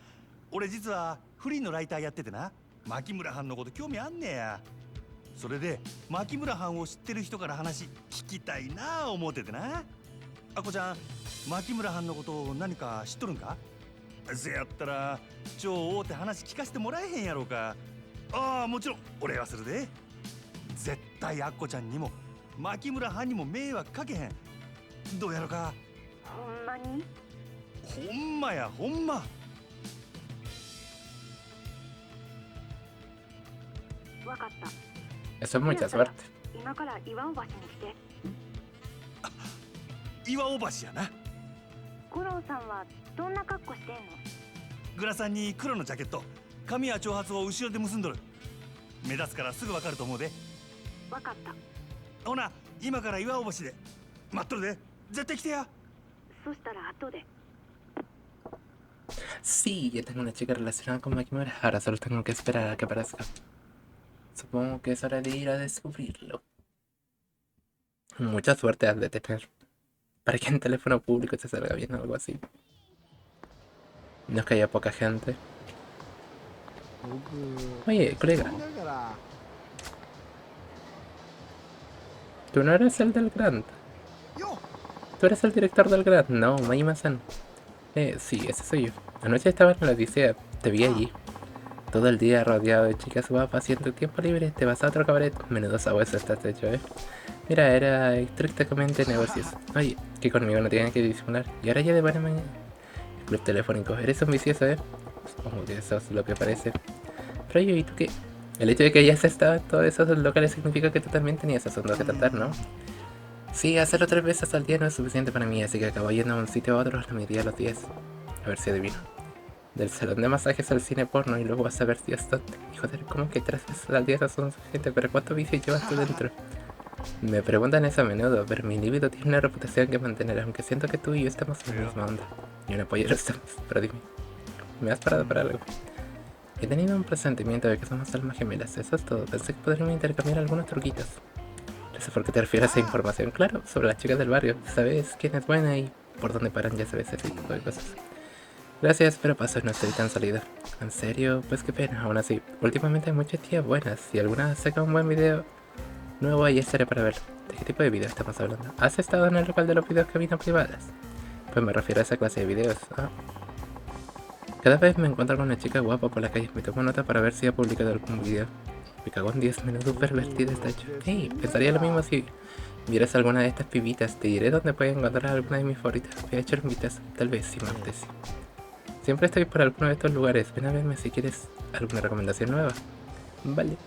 俺実はフリーのライターやっててな、牧村藩のこと興味あんねや。それで牧村藩を知ってる人から話聞きたいなあ思っててな。あこちゃん、牧村藩のことを何か知っとるんか？せやったら超大手話聞かせてもらえへんやろうか。ああ、もちろん俺はするで。絶対あっこちゃんにも牧村藩にも迷惑かけへん。どうやろか？ほんまに？ほんまや、ほんま。わかった。 Eso es mucha suerte. 今から岩尾橋に来て。岩尾橋やな。五郎さんはどんな格好してんの？グラサンに黒のジャケット、髪や長髪を後ろで結んどる。目立つからすぐわかると思うで。わかった。ほな、今から岩尾橋で待っとるで。絶対来てや。そしたら後で。 Sí, ya tengo una chica relacionada con Makimura. Ahora solo tengo que esperar a que aparezca. Supongo que es hora de ir a descubrirlo. Mucha suerte has de tener. Para que en teléfono público te salga bien o algo así. No es que haya poca gente. Oye, colega. ¿Tú no eres el del Grand? ¿Tú eres el director del Grand? No, Majima-san. Sí, ese soy yo. Anoche estaba en la Odisea. Te vi allí. Todo el día rodeado de chicas guapas y en tu tiempo libre te vas a otro cabaret. Menudo sabueso estás hecho, Mira, era estrictamente negocios. Oye, que conmigo no tienen que disimular. Y ahora ya de buena mañana. El club telefónico. Eres un vicioso, Supongo que eso es lo que parece. Pero oye, ¿y tú qué? El hecho de que hayas estado en todos esos locales significa que tú también tenías asuntos que tratar, ¿no? Sí, hacerlo 3 veces al día no es suficiente para mí, así que acabo yendo a un sitio a otro la mayoría de los días. A ver si adivino. Del salón de masajes al cine porno y luego vas a ver Dios dónde. Joder, ¿cómo que 3 veces al día no son suficientes? ¿Pero cuántos vicios llevas tú dentro? Me preguntan eso a menudo, pero mi libido tiene una reputación que mantener, aunque siento que tú y yo estamos en la misma onda. Y un apoyo lo estamos, pero dime, ¿me has parado para algo? He tenido un presentimiento de que somos almas gemelas, eso es todo. Pensé que podríamos intercambiar algunos truquitos. No sé por qué te refieres a esa información, claro, sobre las chicas del barrio. Sabes quién es buena y por dónde paran, ya sabes ese tipo de cosas. Gracias, pero paso, no estoy tan salida. ¿En serio? Pues qué pena, aún así. Últimamente hay muchas tías buenas. Si alguna saca un buen video nuevo, ahí estaré para verlo. ¿De qué tipo de video estamos hablando? ¿Has estado en el local de los videos cabinas privadas? Pues me refiero a esa clase de videos. Cada vez me encuentro con una chica guapa por la calle. Me tomo nota para ver si ha publicado algún video. Me cago en 10 minutos pervertida está hecho. Hey, pensaría lo mismo si vieras alguna de estas pibitas. Te diré dónde puedes encontrar alguna de mis favoritas. Voy a echar un vistazo. Tal vez, si me apetece. Siempre estoy por alguno de estos lugares. Ven a verme si quieres alguna recomendación nueva. Vale.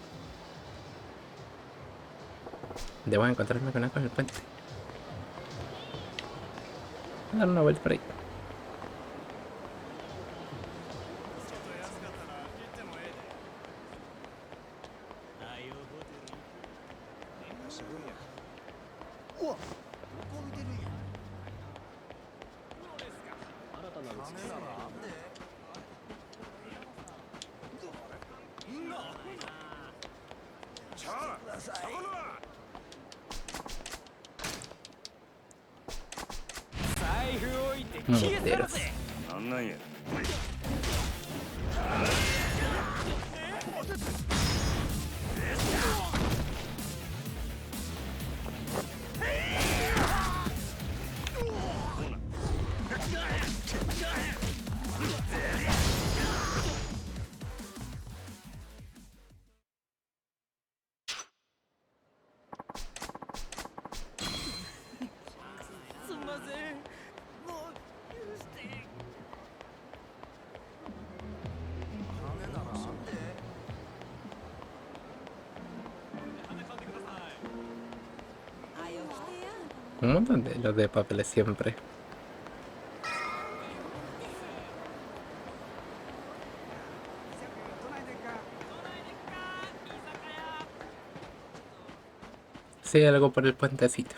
Debo encontrarme con algo en el puente. a dar una vuelta por ahí. Moteros. なんなんや。すんません。もう許して。金ならなんで？ Un montón de los de papeles siempre. Sí, algo por el puentecito.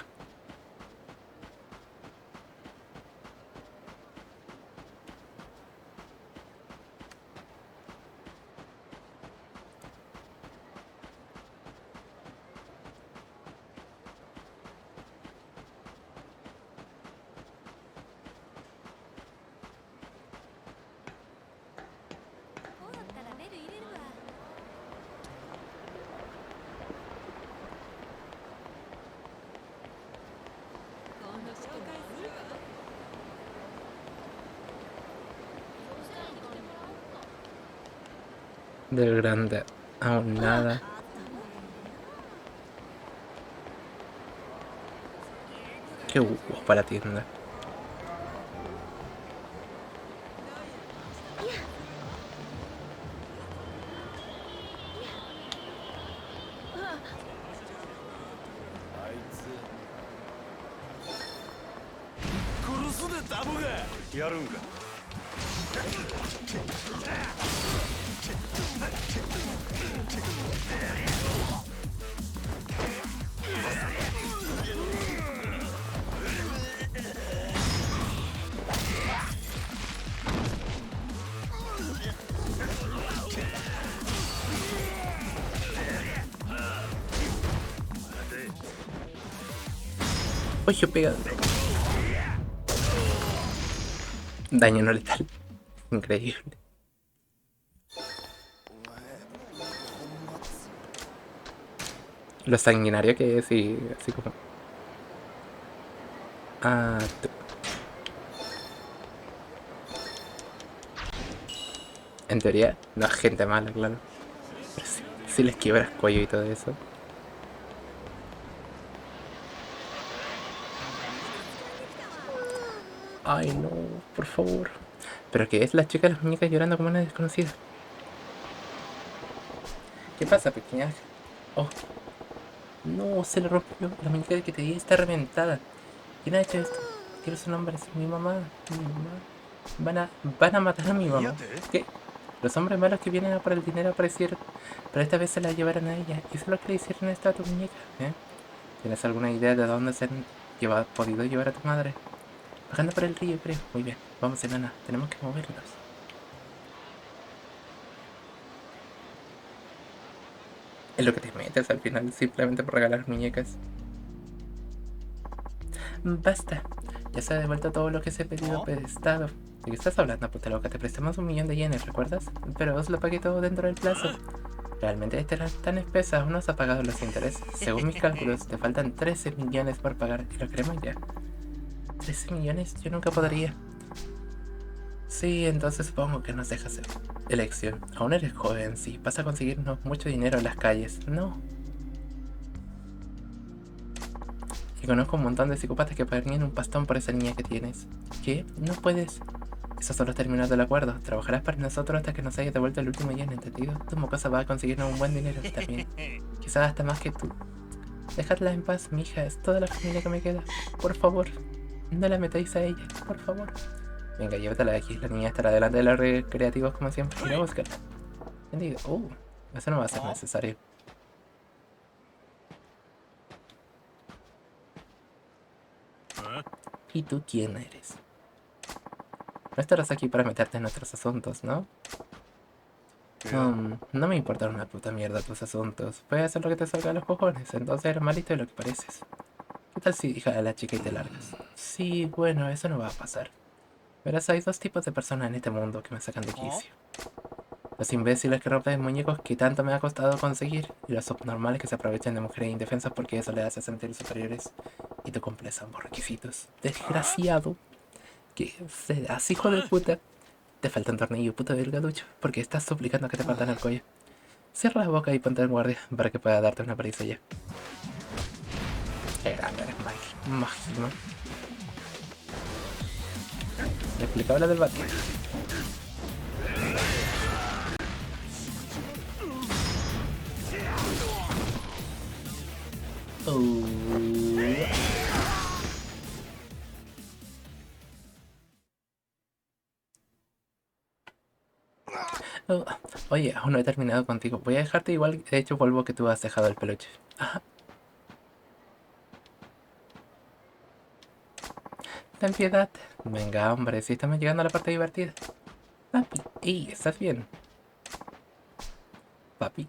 Del grande aún nada. Qué guapa la tienda.ダボがやるんか。Oye, pega. Daño no letal. Increíble. Lo sanguinario que es y así como... Ah, en teoría, no es gente mala, claro. Pero si les quiebras cuello y todo eso. Ay, no, por favor. ¿Pero qué es la chica de las muñecas llorando como una desconocida? ¿Qué pasa, pequeña? Oh, no, se le rompió. La muñeca que te di está reventada. ¿Quién ha hecho esto? Quiero su nombre, es mi mamá. Mi mamá. Van a matar a mi mamá. ¿Qué? Los hombres malos que vienen a por el dinero aparecieron, pero esta vez se la llevaron a ella. ¿Y eso es lo que le hicieron a esta tu muñeca? ¿Tienes alguna idea de dónde se han podido llevar a tu madre? Bajando por el río, creo. Muy bien. Vamos, enana. Tenemos que movernos. Es lo que te metes al final, simplemente por regalar muñecas. Basta. Ya se ha devuelto todo lo que se ha pedido prestado. ¿De qué estás hablando, puta loca? Te prestamos 1.000.000 de yenes, ¿recuerdas? Pero os lo pagué todo dentro del plazo. Realmente esta era tan espesa, aún no has pagado los intereses. Según mis cálculos, te faltan 13 millones por pagar. Y lo queremos ya. 13 millones, yo nunca podría. Sí, entonces supongo que nos dejas elección. Aún eres joven, sí. Vas a conseguirnos mucho dinero en las calles. No. Y conozco un montón de psicópatas que pagarían un pastón por esa niña que tienes. ¿Qué? No puedes. Eso solo es terminar del acuerdo. Trabajarás para nosotros hasta que nos hayas devuelto el último yen, ¿entendido? Tu mocosa va a conseguirnos un buen dinero también. Quizás hasta más que tú. Dejadla en paz, mija. Es toda la familia que me queda. Por favor. No la metáis a ella, por favor. Venga, llévatela de aquí. La niña estará delante de los recreativos como siempre. Iré a buscarla. Entendido. Eso no va a ser necesario. ¿Y tú quién eres? No estarás aquí para meterte en nuestros asuntos, ¿no? No me importa una puta mierda tus asuntos. Puedes hacer lo que te salga de los cojones. Entonces eres malito de lo que pareces. ¿Qué tal si dejas a la chica y te largas? Sí, bueno, eso no va a pasar. Verás, hay dos tipos de personas en este mundo que me sacan de quicio. Los imbéciles que rompen muñecos que tanto me ha costado conseguir, y los subnormales que se aprovechan de mujeres indefensas porque eso les hace sentir superiores y tú cumples ambos requisitos. Desgraciado. ¿Qué serás, hijo de puta? Te falta un tornillo, puto delgaducho, porque estás suplicando que te partan el cuello. Cierra la boca y ponte en guardia para que pueda darte una paliza ya. Eres máximo. Le explicaba la del bate. Oye, aún no he terminado contigo. Voy a dejarte igual, de hecho vuelvo que tú has dejado el peluche. Ajá. Ten piedad. Venga, hombre, si estamos llegando a la parte divertida. Papi, ¿estás bien? Papi.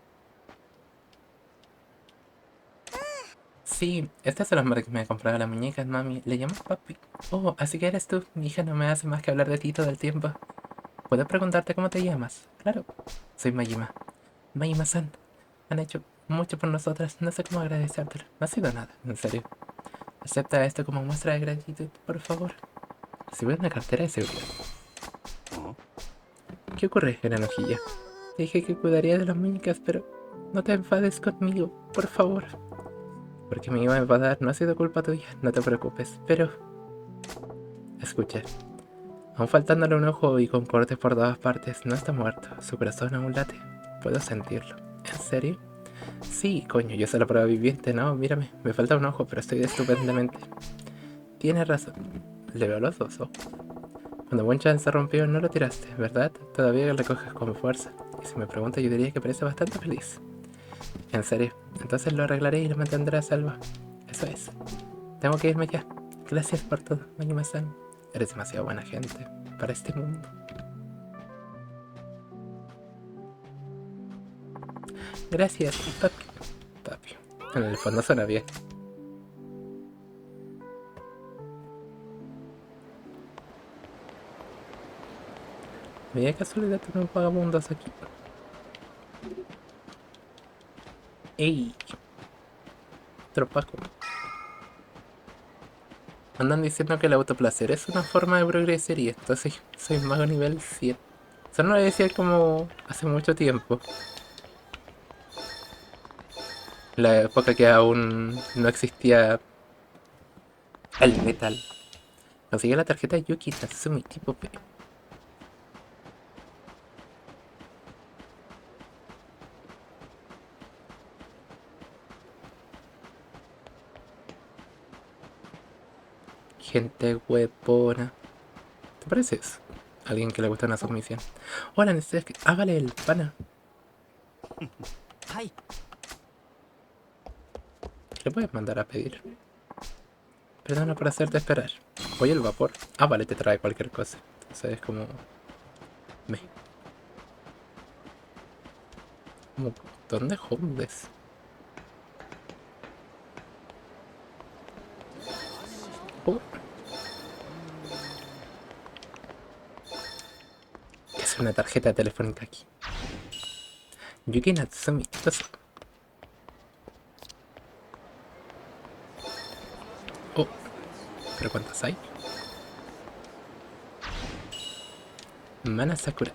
Sí, este es el hombre que me compraba las muñecas, mami. Le llamo papi. Oh, así que eres tú. Mi hija no me hace más que hablar de ti todo el tiempo. ¿Puedo preguntarte cómo te llamas? Claro. Soy Majima. Majima-san. Han hecho mucho por nosotras. No sé cómo agradecértelo. No ha sido nada, en serio. Acepta esto como muestra de gratitud, por favor. Si veo una cartera de seguridad. ¿Qué ocurre, gran hojilla? Te dije que cuidaría de las muñecas, pero no te enfades conmigo, por favor. Porque me iba a enfadar, no ha sido culpa tuya, no te preocupes, pero... Escucha, aún faltándole un ojo y con cortes por todas partes, no está muerto, su corazón aún late, puedo sentirlo. ¿En serio? Sí, coño, yo soy la prueba viviente, no, mírame, me falta un ojo, pero estoy estupendamente. Tienes razón, le veo los dos ojos. Cuando Bonchan se rompió no lo tiraste, ¿verdad? Todavía lo recoges con fuerza, y si me pregunta yo diría que parece bastante feliz. En serio, entonces lo arreglaré y lo mantendré a salvo. Eso es. Tengo que irme ya. Gracias por todo, Majima-san. Eres demasiado buena gente para este mundo. Gracias, papi. Papi. En el fondo suena bien. Mira casualidad tenemos vagabundos aquí. ¡Ey! Tropaco. Andan diciendo que el autoplacer es una forma de progresar y esto sí, soy mago nivel 7. Eso no lo decía como hace mucho tiempo. La época que aún no existía el metal. Conseguí la tarjeta Yuki Tatsumi tipo P. Gente huevona. ¿Te parece eso? Alguien que le gusta una submisión. Hola, necesitas que... Ah, vale, el pana. Ay. Le puedes mandar a pedir. Perdona por hacerte esperar. Voy al vapor. Ah, vale, te trae cualquier cosa. Entonces es como... Como... ¿Dónde homeless? Oh. Es una tarjeta telefónica aquí. Yuki Natsumi. Oh. ¿Pero cuántas hay? Mana Sakura.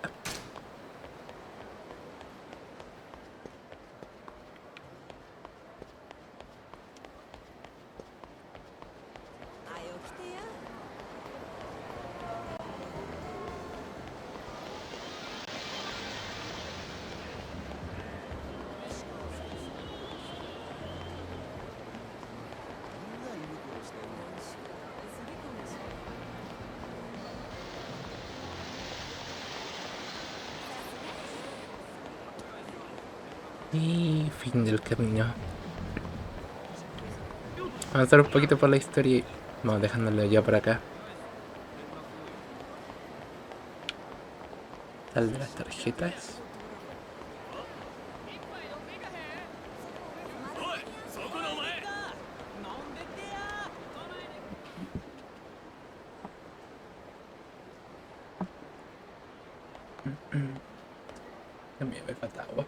Y fin del camino. Avanzar un poquito por la historia y vamos dejándolo ya por acá. Sal de las tarjetas. También me falta agua.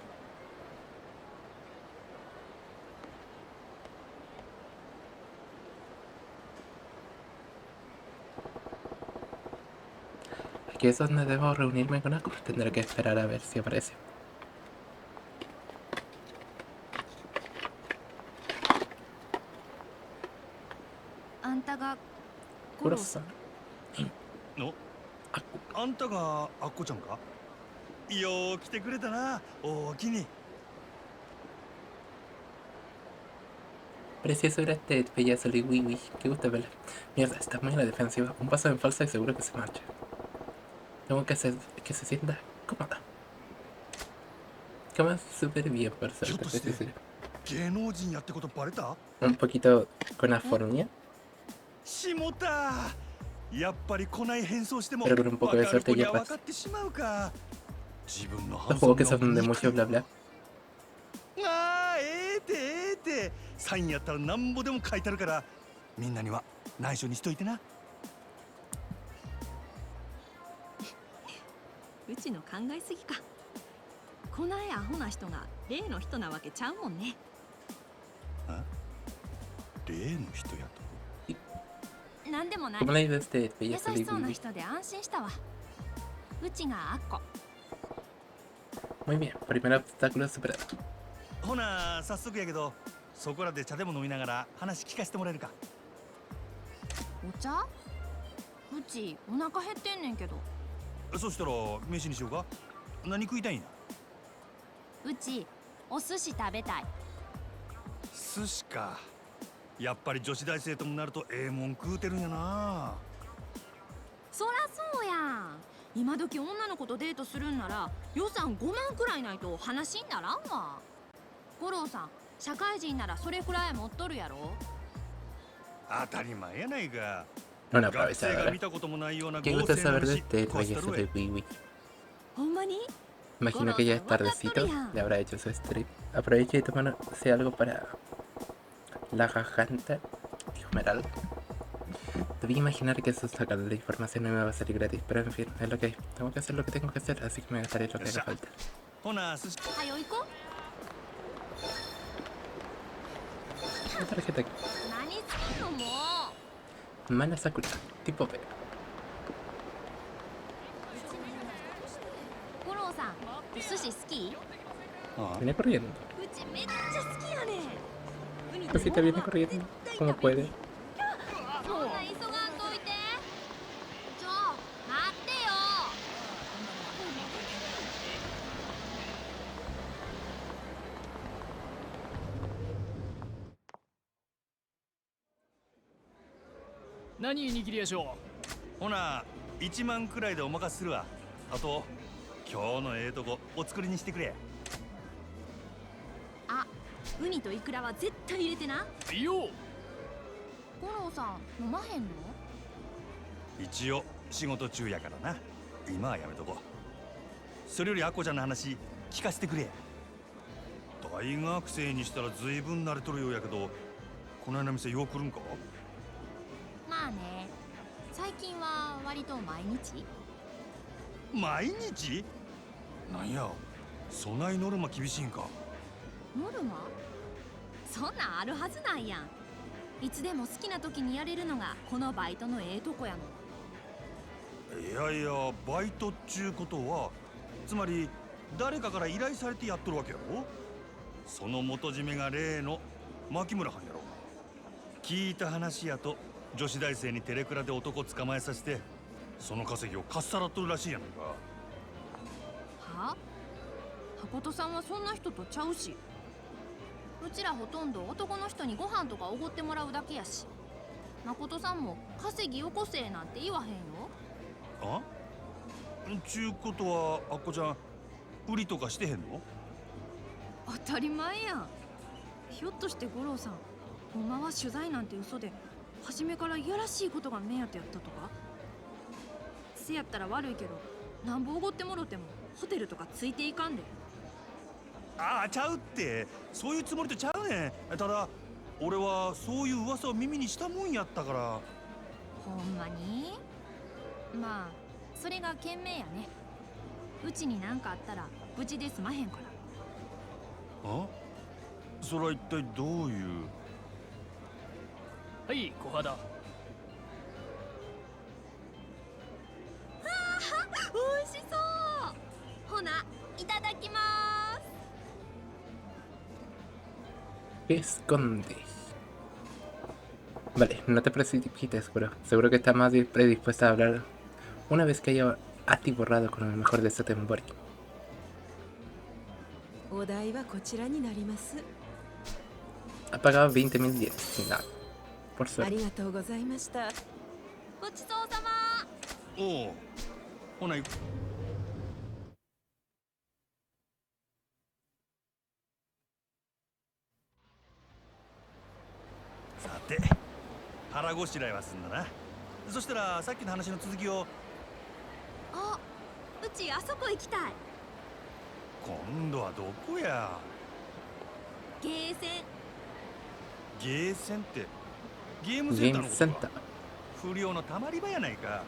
Aquí es donde debo reunirme con Aku. Tendré que esperar a ver si aparece. Kurosan. のあんたがアッコちゃんか。よう来てくれたな、おおきに。 Precioso era este pedazo de wiwi. Qué gusto verla. Mierda, está muy a la defensiva. Un paso en falsa y seguro que se marcha. Tengo que hacer que se sienta cómoda. Cama súper bien, por suerte. Sí, sí. 芸能人やってことバレた？ Un poquito con afonía, しもた。やっぱり来ない変装しても pero con un poco de わかる suerte 子に ya は分 pasa. かってしまうか。自分の Los juegos que son de mucho bla bla. ああ、ええてええて。サインやったらなんぼでも書いてあるから、みんなには内緒にしといてな。うちの考えすぎか。こないアホな人が例の人なわけちゃうもんね。例の人やと。なんでもない。 ¿Cómo le dices este 優 pedazo し de そうな wiwi? 人で安心したわ。うちがアッコ。 Muy bien, primer obstáculo superado. ほな早速やけど、そこらで茶でも飲みながら話聞かせてもらえるか。お茶？うちお腹減ってんねんけど。そしたら飯にしようか。何食いたいんや。うちお寿司食べたい。寿司か。やっぱり女子大生ともなるとええもん食うてるんやな。そらそうやん。今時女の子とデートするんなら予算5万くらいないと話にならんわ。五郎さん、社会人ならそれくらい持っとるやろ。当たり前やないか。 Una 学生が aprovechadora. 見たこともないような ¿Qué 豪 gusta 勢な saber de 飯 este 食わせた pedazo る de wiwi? ほんまに？ Imagino que ya es tardecito, le habrá hecho su stream. Aproveche y tomarse algo para la garganta. Dijo Debí imaginar que eso sacar la información no me va a salir gratis, pero en fin, es lo que hay. Tengo que hacer lo que tengo que hacer, así que me gastaré lo que haga falta. ほな寿司。はよ行こう。 La tarjeta aquí. 何すんのもう。 Mana Sakura, tipo B. 五郎さん、お寿司好き？ ああ Viene corriendo. うちめっちゃ好きやねん。 Cosita viene corriendo, como puede. そんな急がんといて。ちょ、待ってよ。何握りやしょほな1万くらいでお任せするわ。あと今日のええとこお作りにしてくれ。あ、ウニとイクラは絶対入れてな。う。いいよ。五郎さん、飲まへんの？一応仕事中やからな。今はやめとこう。それよりアッコちゃんの話聞かせてくれ。大学生にしたら随分慣れとるようやけど、この間の店よう来るんか？まあね、最近は割と毎日。毎日？なんや、そないノルマ厳しいんか？ノルマ？そんなんあるはずないやん。いつでも好きな時にやれるのがこのバイトのええとこやの。いやいや、バイトっちゅうことはつまり誰かから依頼されてやっとるわけやろ。その元締めが例の牧村はんやろ。聞いた話やと女子大生にテレクラで男捕まえさせて、その稼ぎをかっさらっとるらしいやないか。は？誠さんはそんな人とちゃうし。うちらほとんど男の人にご飯とかおごってもらうだけやし。誠さんも稼ぎよこせなんて言わへんよ。あ？ちゅうことはアッコちゃん売りとかしてへんの？当たり前やん。ひょっとして五郎さん、ほんまは取材なんて嘘で初めからいやらしいことが目当てやったとか？せやったら悪いけど、なんぼおごってもろてもホテルとかついていかんで。ああ、ちゃうって、そういうつもりとちゃうねん。ただ俺はそういう噂を耳にしたもんやったから。ほんまに？まあそれが賢明やね。うちに何かあったらうちで済まへんから。あ、それは一体どういう。はい小肌。おいしそう。ほな、いただきまーす。 ¿Qué escondes? Vale, no te precipites, bro. Seguro que estás más predispuesta a hablar una vez que haya atiborrado con el mejor de Sotenbori. お代はこちらになります。 Ha pagado 20.000 yenes. Nada, por あ suerte. りがとうございました。ごちそうさま。おお、ほな行く。さて、腹ごしらえはすんだな。そしたらさっきの話の続きを。あ、うちあそこ行きたい。今度はどこや。ゲーセン。ゲーセンってゲームセンター Game のこと Center. か。不良のたまり場やないか。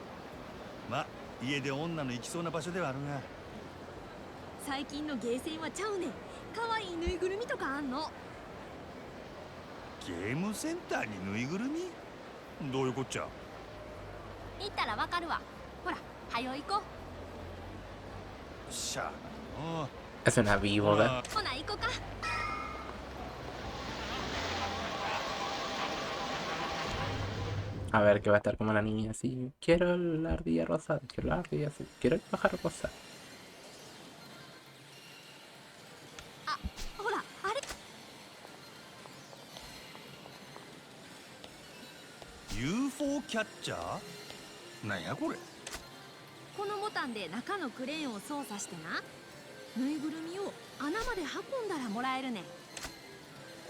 ま、家で女の行きそうな場所ではあるが。最近のゲーセンはちゃうねん。かわいいぬいぐるみとかあんの。ゲームセンターにぬいぐるみ？どういうこっちゃ。行ったらわかるわ。ほら、はよ行こしゃあな。 Es una víbora. う。ほな行こか。A ver, que va a estar como la niña así. Quiero la ardilla rosada, quiero la ardilla azul, quiero el pájaro rosado. あ、ほら、あれ。UFO キャッチャー？なんやこれ。このボタンで中のクレーンを操作してな、ぬいぐるみを穴まで運んだらもらえるねん。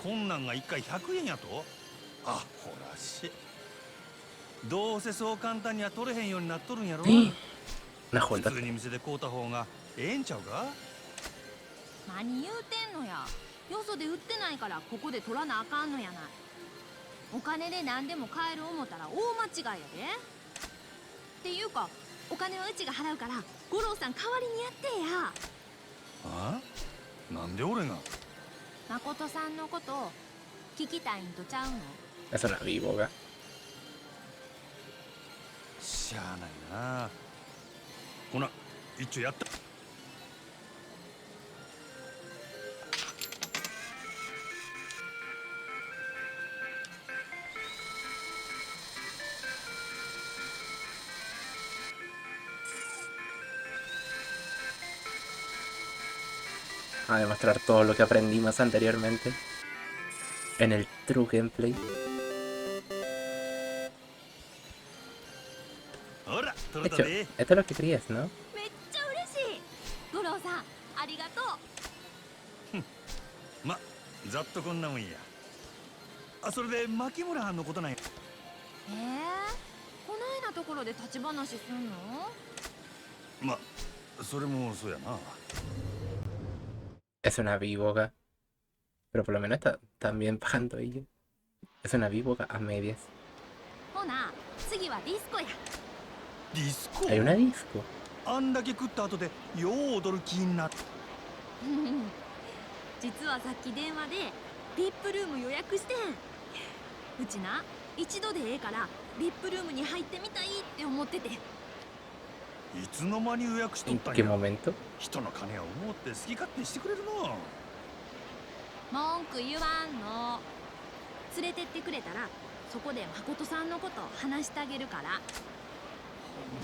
こんなんが1回100円やと？あ、ほらし。どうせそう簡単には取れへんようになっとるんやろ。 Una 普 jolda. 通に店で買うた方がええんちゃうか。何言うてんのや。よそで売ってないからここで取らなあかんのやない。お金で何でも買える思ったら大間違いやで。っていうか、お金はうちが払うから五郎さん代わりにやってや。あ？なんで俺が。誠さんのこと聞きたいんとちゃうの？ Es una víbora. しゃあないな。ほな、一応やった。A demostrar todo lo que aprendimos anteriormente en el True Gameplay. ほら、取 De れた hecho, で。 esto es lo que querías, ¿no? めっちゃ嬉しい。五郎さん、ありがとう。ま、ざっとこんなもんや。あ、それで牧村藩のことなんや。こないなところで立ち話すんの？ま、それもそうやな。Es una víbora. Pero por lo menos está también pagando ella. Es una víbora a medias. ほな、次はディスコや。ディスコ？ Hay una disco. あんだけ食った後でよう踊る気になる。実はさっき電話で VIP ルーム予約してん。うちな、一度でええから VIP ルームに入ってみたいって思ってて。いつの間に予約しとっ ¿En たん qué や。 momento? 人の金を思って好き勝手してくれるの。文句言わんの。連れてってくれたらそこで誠さんのこと話してあげるから。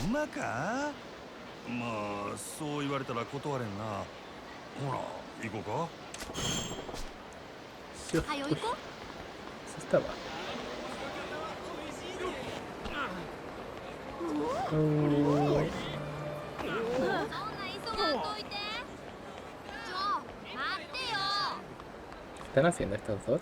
ほんまか？まあ、そう言われたら断れんな。ほら、行こうか。はよ行こ Eso estaba. Oh, う。そんな急がんといて。ちょ、待ってよ。están haciendo estos dos?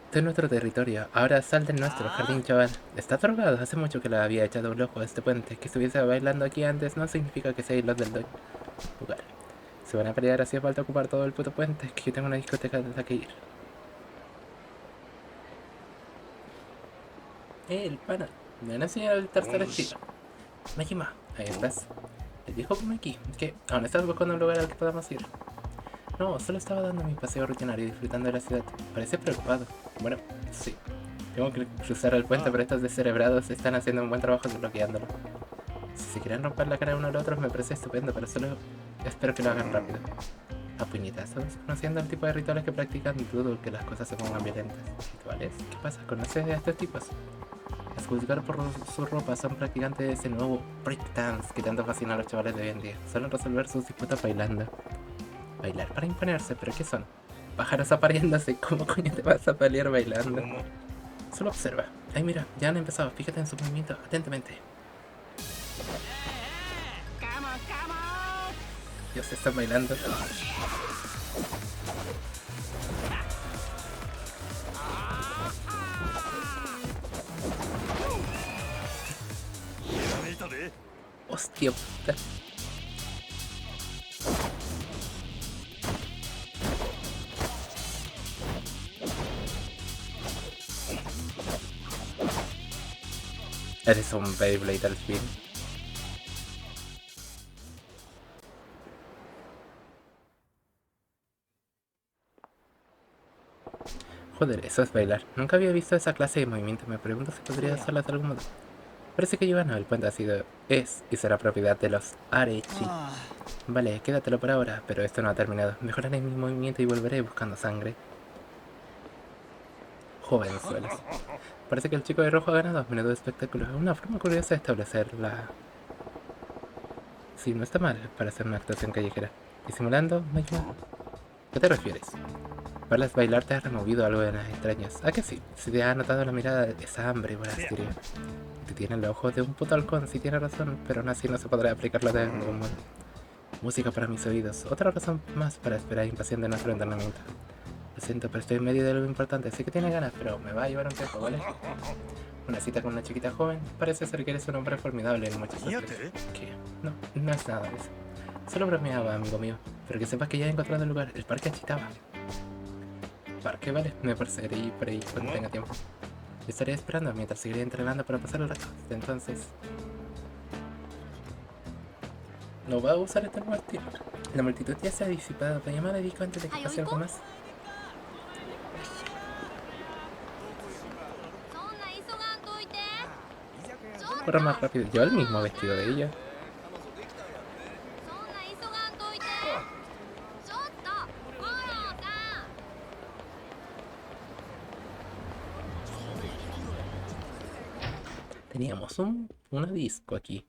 Este es nuestro territorio. Ahora sal del nuestro jardín, chaval. Está drogado. Hace mucho que le había echado un ojo a este puente. Que estuviese bailando aquí antes no significa que seáis los del lugar. Se van a pelear, así falta ocupar todo el puto puente. Es que yo tengo una discoteca de la que ir. El pana. Me van a enseñar el tercer estilo. Majima, ahí estás. El viejo come aquí. ¿Qué? ¿Aún estás buscando un lugar al que podamos ir? No, solo estaba dando mi paseo rutinario y disfrutando de la ciudad. Parece preocupado. Bueno, sí. Tengo que cruzar el puente, pero estos descerebrados están haciendo un buen trabajo desbloqueándolo. Si se quieren romper la cara uno al otro me parece estupendo, pero solo espero que lo hagan rápido. A puñetazos, conociendo el tipo de rituales que practican, dudo que las cosas se pongan violentas. ¿Rituales? ¿Qué pasa? ¿Conoces a estos tipos? A juzgar por su ropa, son practicantes de ese nuevo breakdance que tanto fascina a los chavales de hoy en día. Suelen resolver sus disputas bailando. Bailar para imponerse, ¿pero qué son? Pájaros apareándose, ¿cómo coño te vas a pelear bailando? Solo observa. Ay, mira, ya han empezado, fíjate en su movimiento atentamente. Dios, están bailando. Hostia puta. Eres un Beyblade al fin. Joder, eso es bailar. Nunca había visto esa clase de movimiento. Me pregunto si podría hacerla de algún modo. Parece que llevan el puente es y será propiedad de los Arechi. Vale, quédatelo por ahora, pero esto no ha terminado. Mejoraré mi movimiento y volveré buscando sangre. Jovenzuelos. Parece que el chico de rojo ha ganado. Menudo espectáculo. Es una forma curiosa de establecer la... Sí, no está mal para hacer una actuación callejera. ¿Disimulando? ¿A qué te refieres? Verlas bailar te ha removido algo de las extrañas. ¿A que sí? Si te ha notado la mirada de esa hambre voraciria. Te tienen los ojos de un puto halcón, sí tiene razón, pero aún así no se podrá aplicarlo de ningún modo. Música para mis oídos. Otra razón más para esperar impaciente nuestro entrenamiento. Lo siento, pero estoy en medio de algo importante. Sé que tiene ganas, pero me va a llevar un tiempo, ¿vale? Una cita con una chiquita joven. Parece ser que eres un hombre formidable en muchos aspectos. ¿Qué? No, no es nada de eso. Solo bromeaba, amigo mío. Pero que sepas que ya he encontrado el lugar. El parque Achitaba. Parque, vale. Me pareceré por ahí cuando tenga tiempo. Estaré esperando mientras seguiré entrenando para pasar el rato. Desde entonces... No va a usar este nuevo estilo. La multitud ya se ha disipado. ¿Te llaman a disco antes de que pase algo más? Corra más rápido. Yo el mismo vestido de ella. Teníamos una disco aquí.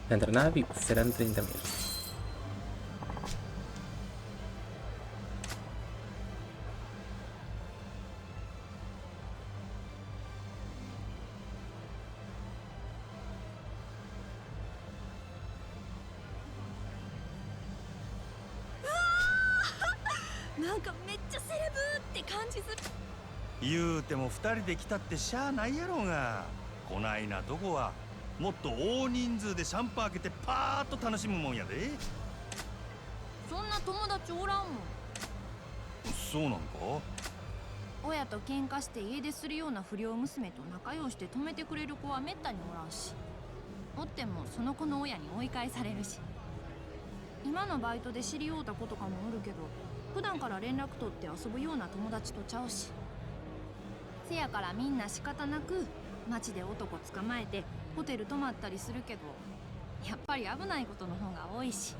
La entrada VIP serán 30.000.言うても2人で来たってしゃあないやろうが。こないなとこはもっと大人数でシャンパン開けてパーッと楽しむもんやで。そんな友達おらんもん。そうなんか？親と喧嘩して家出するような不良娘と仲良して止めてくれる子はめったにおらんし、おってもその子の親に追い返されるし。今のバイトで知り合うた子とかもおるけど、普段から連絡取って遊ぶような友達とちゃうし。せやからみんな仕方なく街で男捕まえてホテル泊まったりするけど、やっぱり危ないことの方が多いし。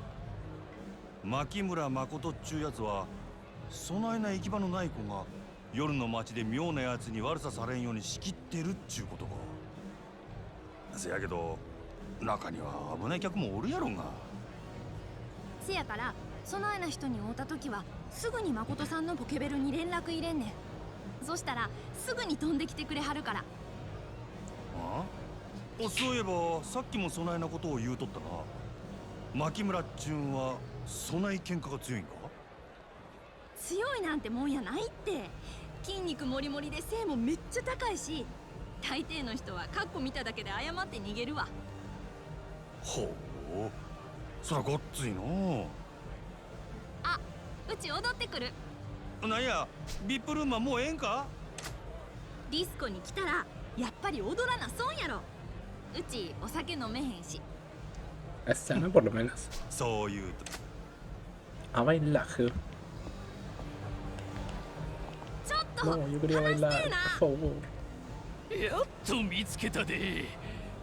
牧村誠っちゅうやつはそないな行き場のない子が夜の街で妙なやつに悪さされんように仕切ってるっちゅうことか。せやけど中には危ない客もおるやろが。せやからそないな人に会うた時はすぐに誠さんのポケベルに連絡入れんねん。そしたらすぐに飛んできてくれはるから。ああ、そういえばさっきもそないなことを言うとったな。牧村っちゅうんはそない喧嘩が強いんか？強いなんてもんやないって。筋肉もりもりで背もめっちゃ高いし、大抵の人はカッコ見ただけで謝って逃げるわ。ほう、そらごっついのあ、うち踊ってくる。う。なんや、ビップルームはもうええんか？ディスコに来たらやっぱり踊らな損やろ。うちお酒飲めへんし。Esta no, por lo menos. そう言うと。A bailar. ちょっと No, yo quería 話して bailar, えな。 por favor. やっと見つけたで。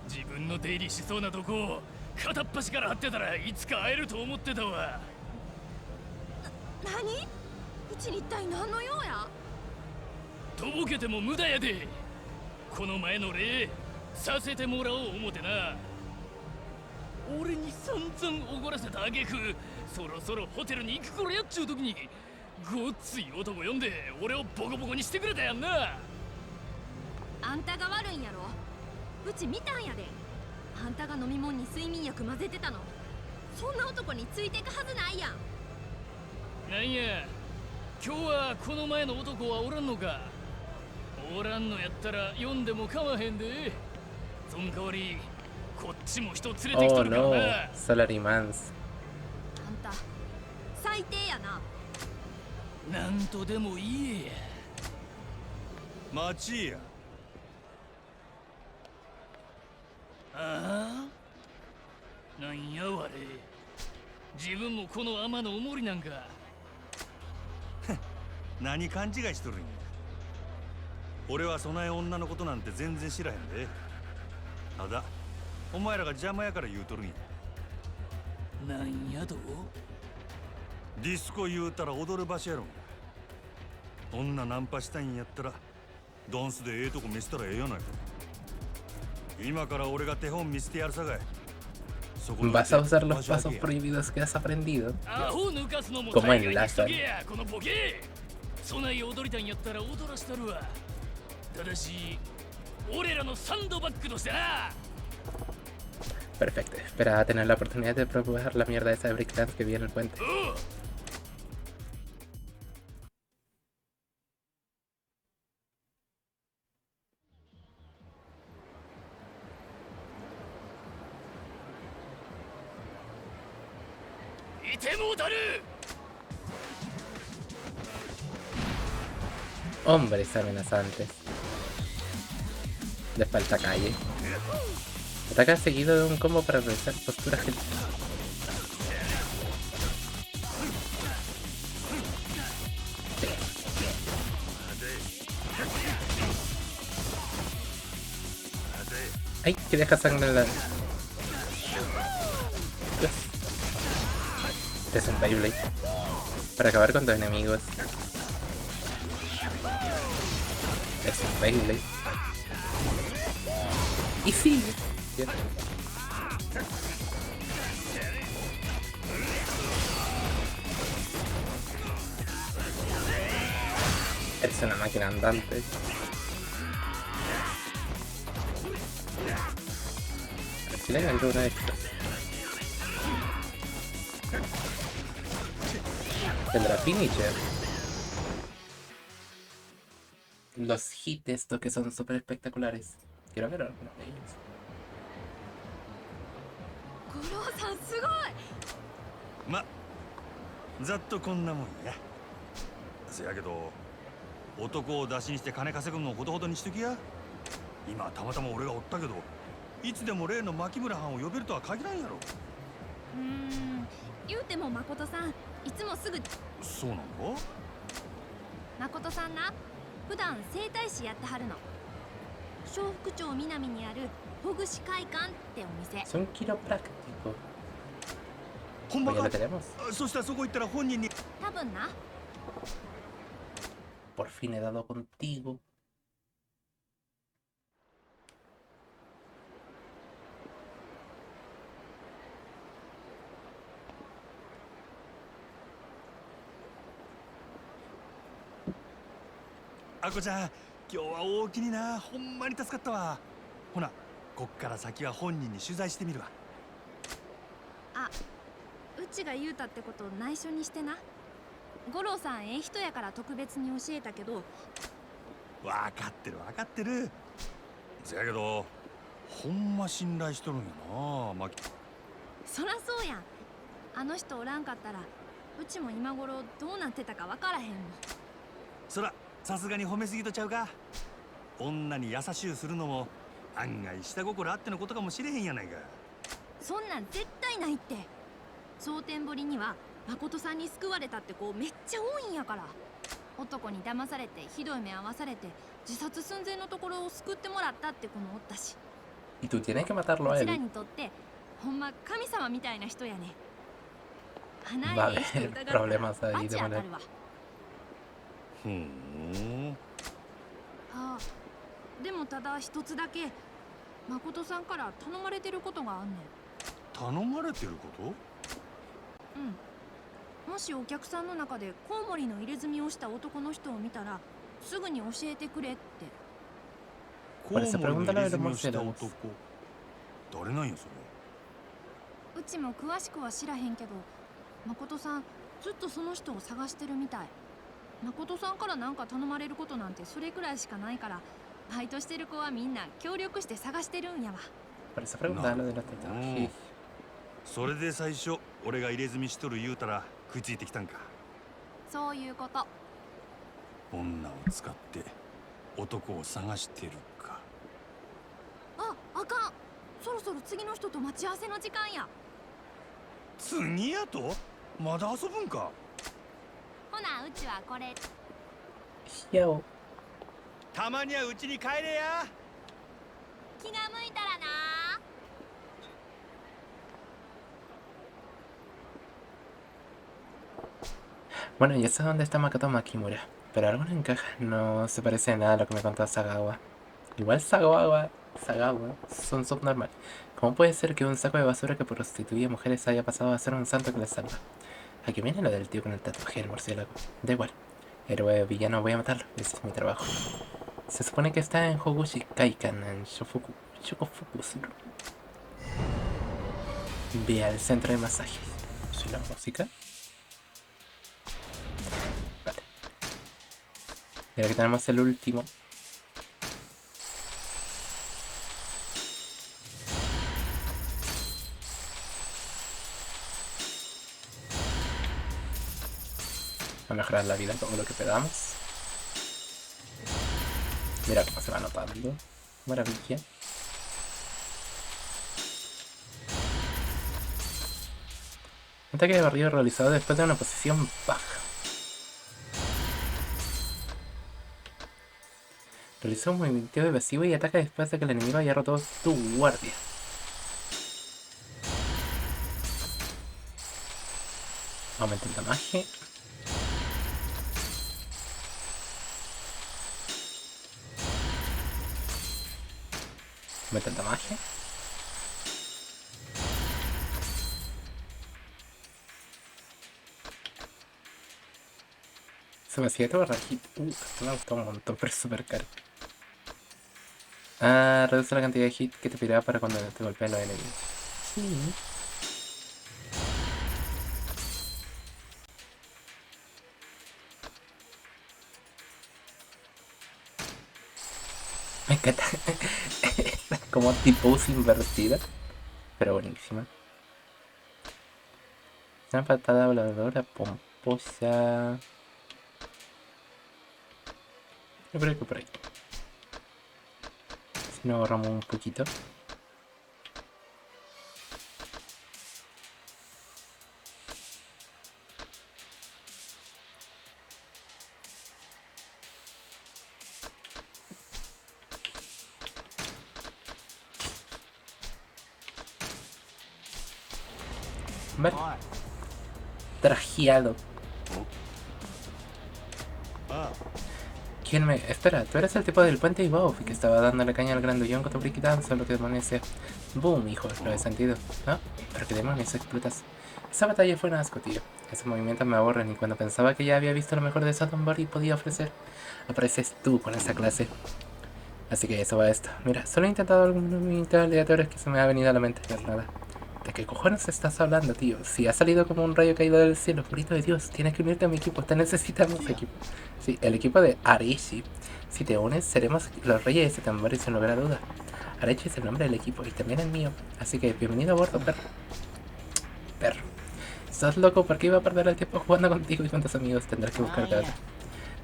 自分の出入りしそうなとこ片っ端から張ってたらいつか会えると思ってたわ。何？うちに一体何の用や？とぼけても無駄やで。この前の礼させてもらおう思てな。俺に散々おごらせた挙句、そろそろホテルに行く頃やっちゅう時にごっつい男呼んで俺をボコボコにしてくれたやんな。あんたが悪いんやろ。うち見たんやで。あんたが飲み物に睡眠薬混ぜてたの。そんな男についていくはずないやん。なんや、今日はこの前の男はおらんのか。おらんのやったら読んでも構わへんで。その代わりこっちも人連れてき Oh とるから no, な。Salarimans. あんた最低やな。なんとでも言えや。待ちや。ああ、なんやわれ。自分もこの天のおもりなんか。何勘違いしとるんや。俺はそない女のことなんて全然知らへんで。ただお前らが邪魔やから言うとるんや。なんやと？ディスコ言うたら踊る場所やろ。女ナンパしたいんやったらダンスでええとこ見せたらええやないか。今から俺が手本見せてやるさかい。そこ ¿Vas a usar los 場所だ pasos けや。 prohibidos que has aprendido? アホ抜かすのも Como 大 en 概にしと Lázaro. けや、このボケ。そない踊りたいんやったら踊らしたるわ。ただし俺らのサンドバッグとしてな。 Perfecto. Esperaba tener la oportunidad de probar la mierda esa de breakdance que vi en el puente. おう。いてもうたる。 Hombres amenazantes. Les falta calle. Ataca seguido de un combo para realizar posturas que... ¡Ay! Que deja sangre en la... Dios. Este es un Beyblade. Para acabar con tus enemigos. Es un Beyblade. Y sí. Bien. Eres una máquina andante. A ver si le engancho una de estas. Tendrá finisher. Los hits estos que son súper espectaculares. Quiero ver algunos de ellos. 五郎さんすごい。ま、ざっとこんなもんや。せやけど男を出しにして金稼ぐのをほどほどにしときや。今たまたま俺がおったけど、いつでも例の牧村藩を呼べるとは限らんやろ。言うても誠さんいつもすぐ。そうなんか？誠さんな、普段整体師やってはるの。小福町南にあるほぐし会館ってお店。 Es un quiropráctico. ほんま Pues ya か？ lo tenemos. そしたらそこ行ったら本人に。多分な。 Por fin he dado contigo.あこちゃん、今日は大きにな。ほんまに助かったわ。ほなこっから先は本人に取材してみるわ。うちが言うたってこと内緒にしてな。五郎さんええ人やから特別に教えたけど。分かってる分かってる。せやけどほんま信頼しとるんやなマキ。そらそうやん。あの人おらんかったらうちも今頃どうなってたかわからへんもん。そらさすがに褒めすぎとちゃうか。女に優しゅうするのも案外下心あってのことかもしれへんやないか。そんなん絶対ないって。蒼天堀には誠さんに救われたって子めっちゃ多いんやから。男に騙されてひどい目合わされて自殺寸前のところを救ってもらったって子もおったし。 Y tú tienes que matarlo う a ちら él. にとってほんま神様みたいな人やね。 Va a 花ええ人 haber 疑ったら problemas バ ahí チ de 当た manera. るわ。ふん。ああ、でもただ一つだけ誠さんから頼まれてることがあんねん。頼まれてること？うん。もしお客さんの中でコウモリの入れ墨をした男の人を見たらすぐに教えてくれって。コウモリ Parece の preguntarle 入 a れ los 墨をした morceros. 男。誰なんやそれ。うちも詳しくは知らへんけど、誠さんずっとその人を探してるみたい。誠さんからなんか頼まれることなんてそれくらいしかないから、バイトしてる子はみんな協力して探してるんやわ。 Parece preguntarle de los tatuajes. それで最初俺が入れ墨しとる言うたら食いついてきたんか。そういうこと。女を使って男を探してるか。あかん。そろそろ次の人と待ち合わせの時間や。次やと？まだ遊ぶんか。ほなうちはこれ。 Yo. たまにはうちに帰れや。気が向いたらな。 Bueno, ya sé dónde está Makoto Makimura, pero algo no encaja, no se parece nada a lo que me contó Sagawa. Igual Sagawa son subnormal. ¿Cómo puede ser que un saco de basura que prostituye mujeres haya pasado a ser un santo que les salva? Aquí viene lo del tío con el tatuaje del murciélago. Da igual. Héroe o villano, voy a matarlo. Ese es mi trabajo. Se supone que está en Hogushi Kaikan, en Shokofukuzuru. Ve al centro de masajes. ¿Soy la música? Vale. Y ahora que tenemos el último. A mejorar la vida todo lo que podamos. Mira cómo se va notando. Maravilla. Un ataque de barrido realizado después de una posición baja. Realiza un movimiento evasivo y ataca después de que el enemigo haya roto tu guardia. Aumenta el damaje. Aumenta el damaje. Se me hacía todo rajito. Esto me gustó un montón, pero es súper caro. Ah, reduce la cantidad de hit que te pedirá para cuando te golpeen los enemigos. Sí. Me encanta. Como tipo invertida. Pero buenísima. Una patada voladora pomposa. Yo creo que por ahí. Si no ahorramos un poquito. Vale. Trajeado. ¿Quién me...? Espera, tú eres el tipo del puente y Bob que estaba dándole caña al grandullón con tu briquitán, solo que demonios sea. Boom, hijo, lo he sentido. ¿No? Pero qué demonios explotas. Esa batalla fue un asco, tío. Esos movimientos me aburren y cuando pensaba que ya había visto lo mejor de Sodom Body podía ofrecer, apareces tú con esa clase. Así que eso va esto. Mira, solo he intentado algunos movimientos aleatorios que se me ha venido a la mente, pero nada. ¿De qué cojones estás hablando, tío? Si ha salido como un rayo caído del cielo, purito de Dios, tienes que unirte a mi equipo, te necesitamos equipo. Sí, el equipo de Arechi. Si te unes, seremos los reyes de Tambori sin lugar a duda. Arechi es el nombre del equipo y también el mío, así que bienvenido a bordo, perro. Perro. ¿Estás loco? ¿Por qué iba a perder el tiempo jugando contigo y con tus amigos? Tendrás que buscarte otro.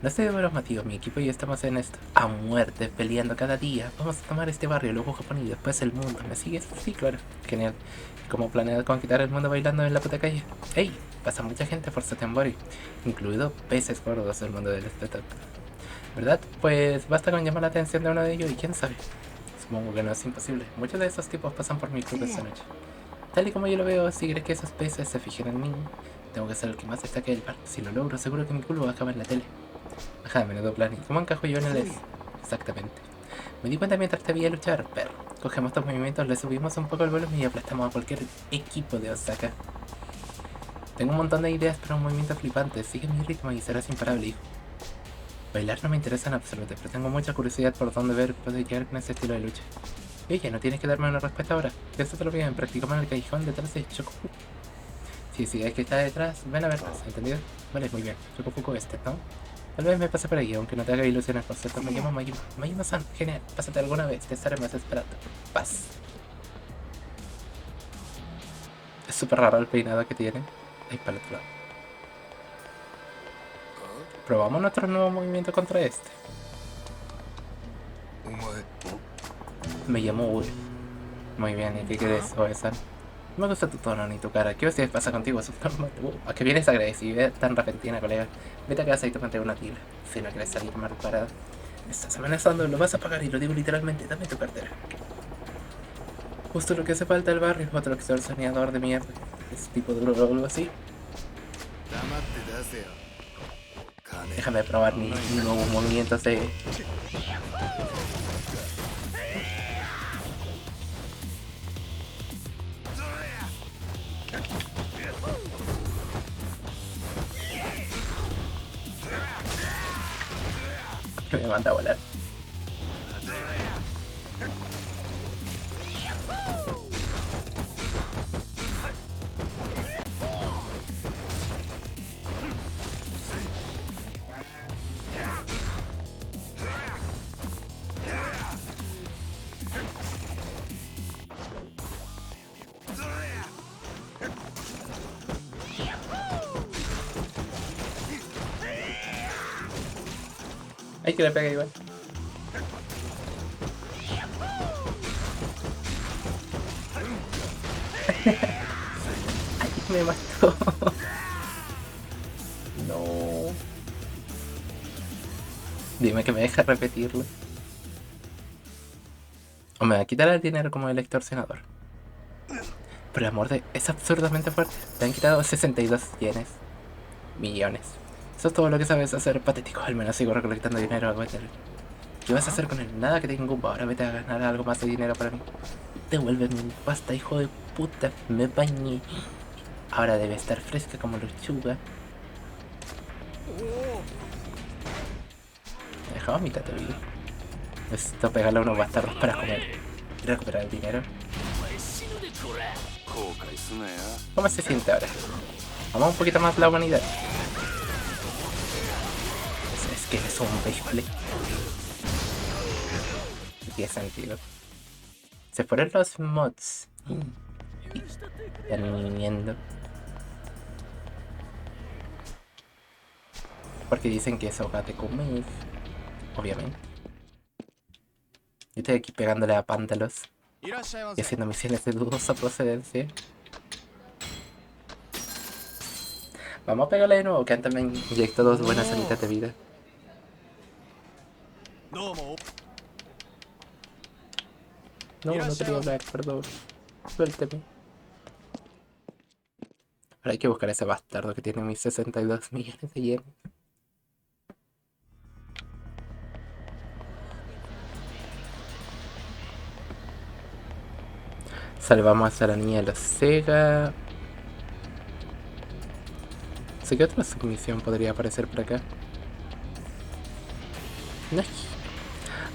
No estoy de broma, tío. Mi equipo y yo estamos en esto. A muerte, peleando cada día. Vamos a tomar este barrio, luego Japón y después el mundo. ¿Me sigues? Sí, claro. Genial. ¿Cómo planeas conquistar el mundo bailando en la puta calle? ¡Ey! Pasa mucha gente por Satembori, incluido peces gordos del mundo del espectáculo. ¿Verdad? Pues basta con llamar la atención de uno de ellos y quién sabe. Supongo que no es imposible. Muchos de esos tipos pasan por mi club esta noche. Tal y como yo lo veo, si crees que esos peces se fijen en mí, tengo que ser el que más destaque del bar. Si lo logro, seguro que mi culo va a acabar en la tele. Ajá, menudo plan. ¿Y cómo encajo yo en el S? Exactamente. Me di cuenta mientras te veía luchar, perro. Cogemos estos movimientos, le subimos un poco el volumen y aplastamos a cualquier equipo de Osaka. Tengo un montón de ideas para un movimiento flipante. Sigue mi ritmo y serás imparable, hijo. Bailar no me interesa en absoluto, pero tengo mucha curiosidad por dónde puedes llegar con ese estilo de lucha. Oye, no tienes que darme una respuesta ahora. Piénsatelo bien, practicamos en el callejón detrás de Chocofuku. Si es que está detrás, ven a verlas, ¿entendido? Vale, muy bien. Chocofuku ¿no? Tal vez me pase por ahí, aunque no te haga ilusiones, por cierto. Me llamo Mayuma. Mayuma-san, genial. Pásate alguna vez, te estaré más esperando. Paz. Es súper raro el peinado que tiene. Ahí para el otro lado. Probamos nuestro nuevo movimiento contra este. Me llamo Uri. Muy bien, ¿y qué crees, Oe-san? No me gusta tu tono ni tu cara. ¿Qué hostias pasa contigo? ¿A qué vienes agradecida tan repentina, colega? Vete a casa y tómate una tila. Si no quieres salir mal parada. Me estás amenazando, lo vas a pagar y lo digo literalmente. Dame tu cartera. Justo lo que hace falta el barrio. Otro extorsionador de mierda. Es tipo duro o algo así. Déjame probar mis nuevos movimientos de... Me manda a volar. Hay que le pegue igual. Ay, me mató. No. Dime que me deja repetirlo. O me va a quitar el dinero como el extorsionador. Pero el amor de... es absurdamente fuerte. Te han quitado 62 millones. Eso es todo lo que sabes hacer, patético. Al menos sigo recolectando dinero, aguántalo. ¿Qué vas a hacer con el nada que te incumba? Ahora vete a ganar algo más de dinero para mí. Devuélveme mi pasta, hijo de puta. Me bañé. Ahora debe estar fresca como lechuga. Dejaba mitad de vida. Necesito pegarle a unos bastardos para comer y recuperar el dinero. ¿Cómo se siente ahora? Vamos un poquito más la humanidad. Es que es un béisbol. No tiene sentido. Se fueron los mods. Están viniendo. Porque dicen que eso va a comer. Obviamente. Yo estoy aquí pegándole a pántalos y haciendo misiones de dudosa procedencia. Vamos a pegarle de nuevo, que antes me inyectó 2 buenas sanitas de vida. No, no quería hablar, perdón. Suélteme. Ahora hay que buscar a ese bastardo que tiene mis 62 millones de yenes. Salvamos a la niña de la Sega. Sé que otra submisión podría aparecer por acá. No.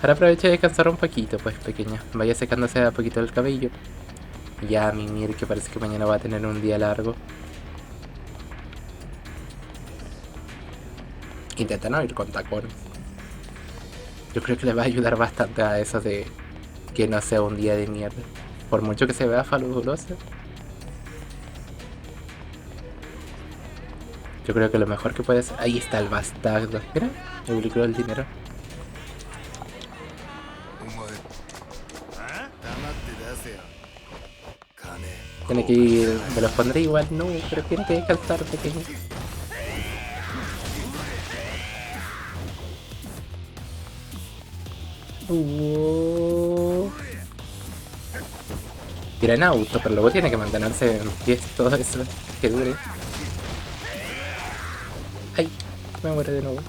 Ahora aproveche de descansar un poquito, pues pequeña. Vaya secándose a poquito el cabello. Ya, Mimir, que parece que mañana va a tener un día largo. Intenta no ir con tacones. Yo creo que le va a ayudar bastante a eso de que no sea un día de mierda. Por mucho que se vea fabuloso. Yo creo que lo mejor que puedes... Ahí está el bastardo. Mira, me publicó el dinero. Tiene que ir... Me los pondré igual, no, pero tiene que descansar, pequeño. Tira en auto, pero luego tiene que mantenerse en pie todo eso que dure. Ay, me muero de nuevo.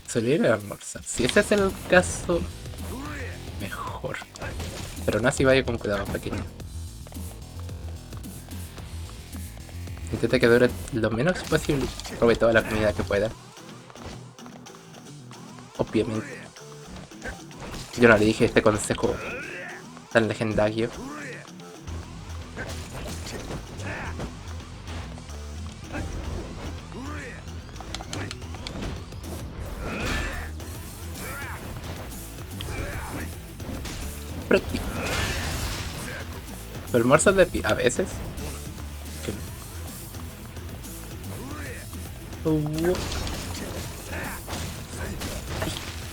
Solía ir a almorzar. Si ese es el caso, mejor. Pero no así, vaya con cuidado, pequeño. Intenta que dure lo menos posible. Robe toda la comida que pueda. Obviamente. Yo no le dije este consejo tan legendario. Pero almuerzos de pie, a veces.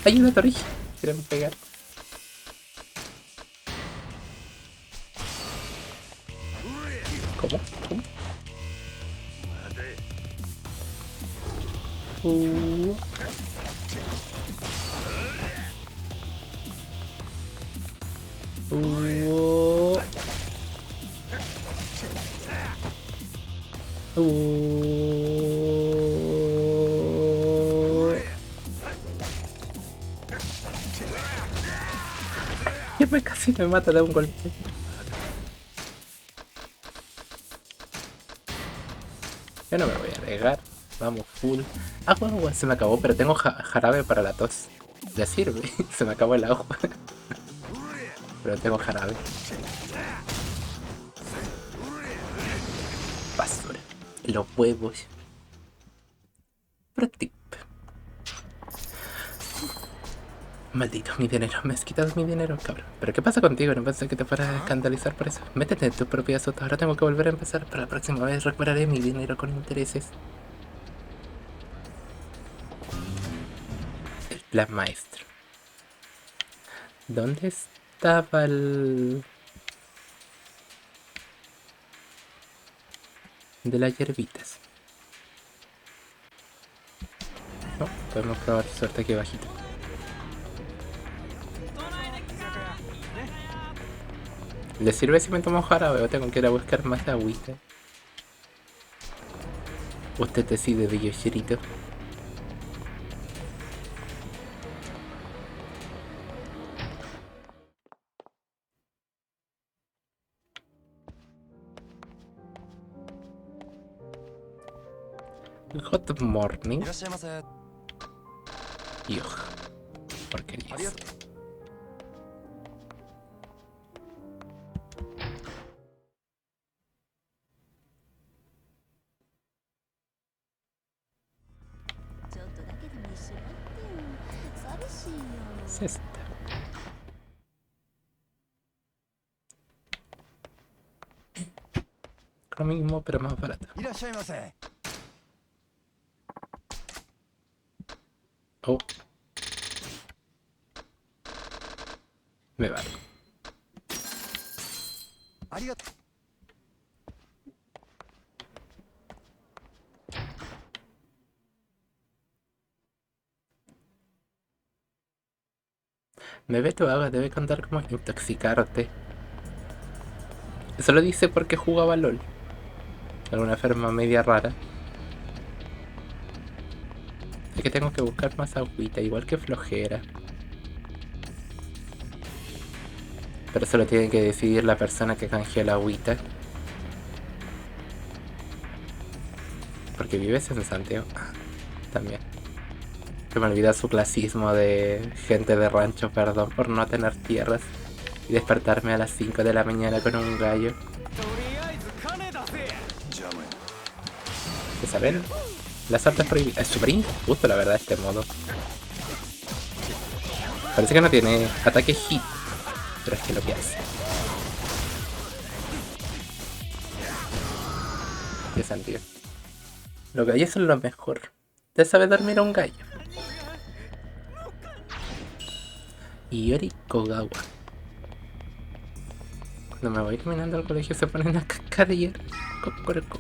Hay una torre. Quieren pegar. ¿Cómo? ¿Cómo? Casi me mata de un golpe. Yo no me voy a arriesgar. Vamos, full. Agua, se me acabó, pero tengo jarabe para la tos. Ya sirve. Se me acabó el agua. Pero tengo jarabe. Basura. Los huevos. Pro tip. Maldito, mi dinero. Me has quitado mi dinero, cabrón. ¿Pero qué pasa contigo? No pensé que te fueras a escandalizar por eso. Métete en tu propia sota. Ahora tengo que volver a empezar. Para la próxima vez recuperaré mi dinero con intereses. El plan maestro. ¿Dónde estaba el... de las hierbitas? No, podemos probar suerte aquí bajito. ¿Le sirve si me tomo jarabe o tengo que ir a buscar más agüita? Usted decide, bello chirito. Hot morning. Yuj. Porquerías. Es esta. Lo mismo, pero más barata. Oh. Me vale. Bebe tu agua, debe contar como intoxicarte. Eso lo dice porque jugaba LOL. Alguna forma media rara. Es que tengo que buscar más agüita, igual que flojera. Pero eso lo tiene que decidir la persona que canjeó la agüita. Porque vives en Santiago. Ah, también. Que me olvida su clasismo de gente de rancho, perdón por no tener tierras. Y despertarme a las 5 de la mañana con un gallo. とりあえず金出せ。 邪魔や ¿Se saben? Las artes prohibidas. Es súper injusto la verdad este modo. Parece que no tiene ataque hit. Pero es que lo que hace. Qué sentido. Los gallos son lo mejor. Te sabe dormir a un gallo. Iori Kogawa. Cuando me voy caminando al colegio se ponen a cascadear. Cocoroco.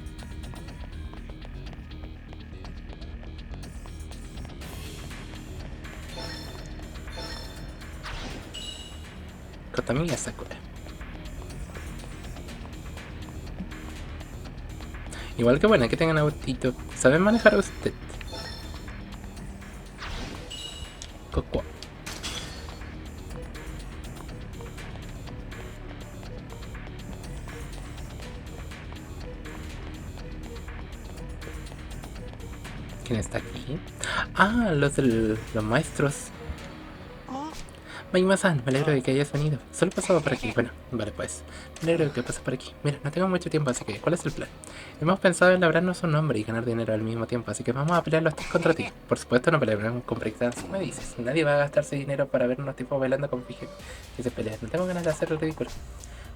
Kotamiya Sakura. Igual que bueno que tengan autito. ¿Saben manejar a usted? Coco. ¿Quién está aquí? Ah, los maestros. Maima-san, me alegro de que hayas venido. Solo pasaba por aquí. Bueno, vale pues. Me alegro de que pases por aquí. Mira, no tengo mucho tiempo, así que ¿cuál es el plan? Hemos pensado en labrarnos un nombre y ganar dinero al mismo tiempo, así que vamos a pelear los tres contra ti. Por supuesto no pelearemos con breakdance, me dices. Nadie va a gastarse dinero para ver unos tipos bailando con fije y se pelean. No tengo ganas de hacer el ridículo.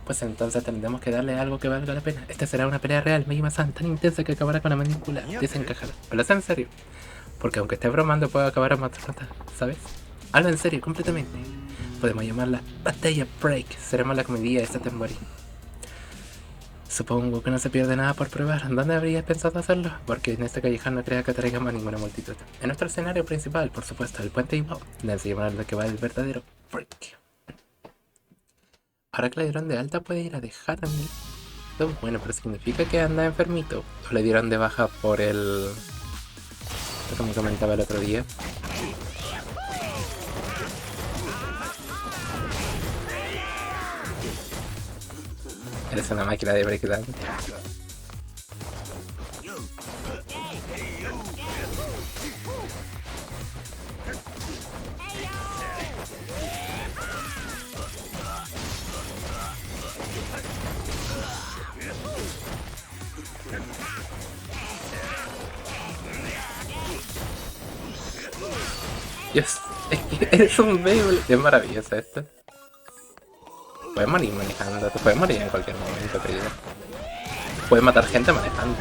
Pues entonces tendremos que darle algo que valga la pena. Esta será una pelea real, Maima-san, tan intensa que acabará con la mandíbula desencajada. ¿Hablas en serio? Porque aunque esté bromando puedo acabar a matar, ¿sabes? Hablo en serio, completamente. Podemos llamarla Batalla Break. Seremos la comedia de esta temporada. Supongo que no se pierde nada por probar. ¿Dónde habrías pensado hacerlo? Porque en este callejón no creo que traigamos ninguna multitud. En nuestro escenario principal, por supuesto, el puente Ibao. De enseñar lo que va el verdadero break. Ahora que le dieron de alta puede ir a dejarme. Bueno, pero significa que anda enfermito. O le dieron de baja por el... como comentaba el otro día. Eres una máquina de breakdance. Dios, es que eres un Beyblade. Es maravilloso esto. Puedes morir manejando, te puedes morir en cualquier momento, querido. Puedes matar gente manejando.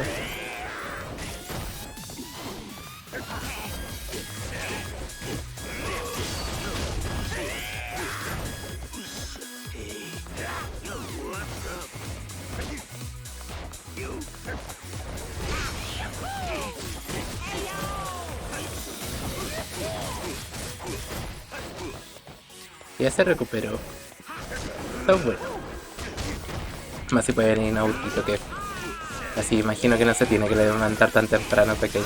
Ya se recuperó. Está bueno. Más si puede venir en autito que... Así imagino que no se tiene que levantar tan temprano pequeño.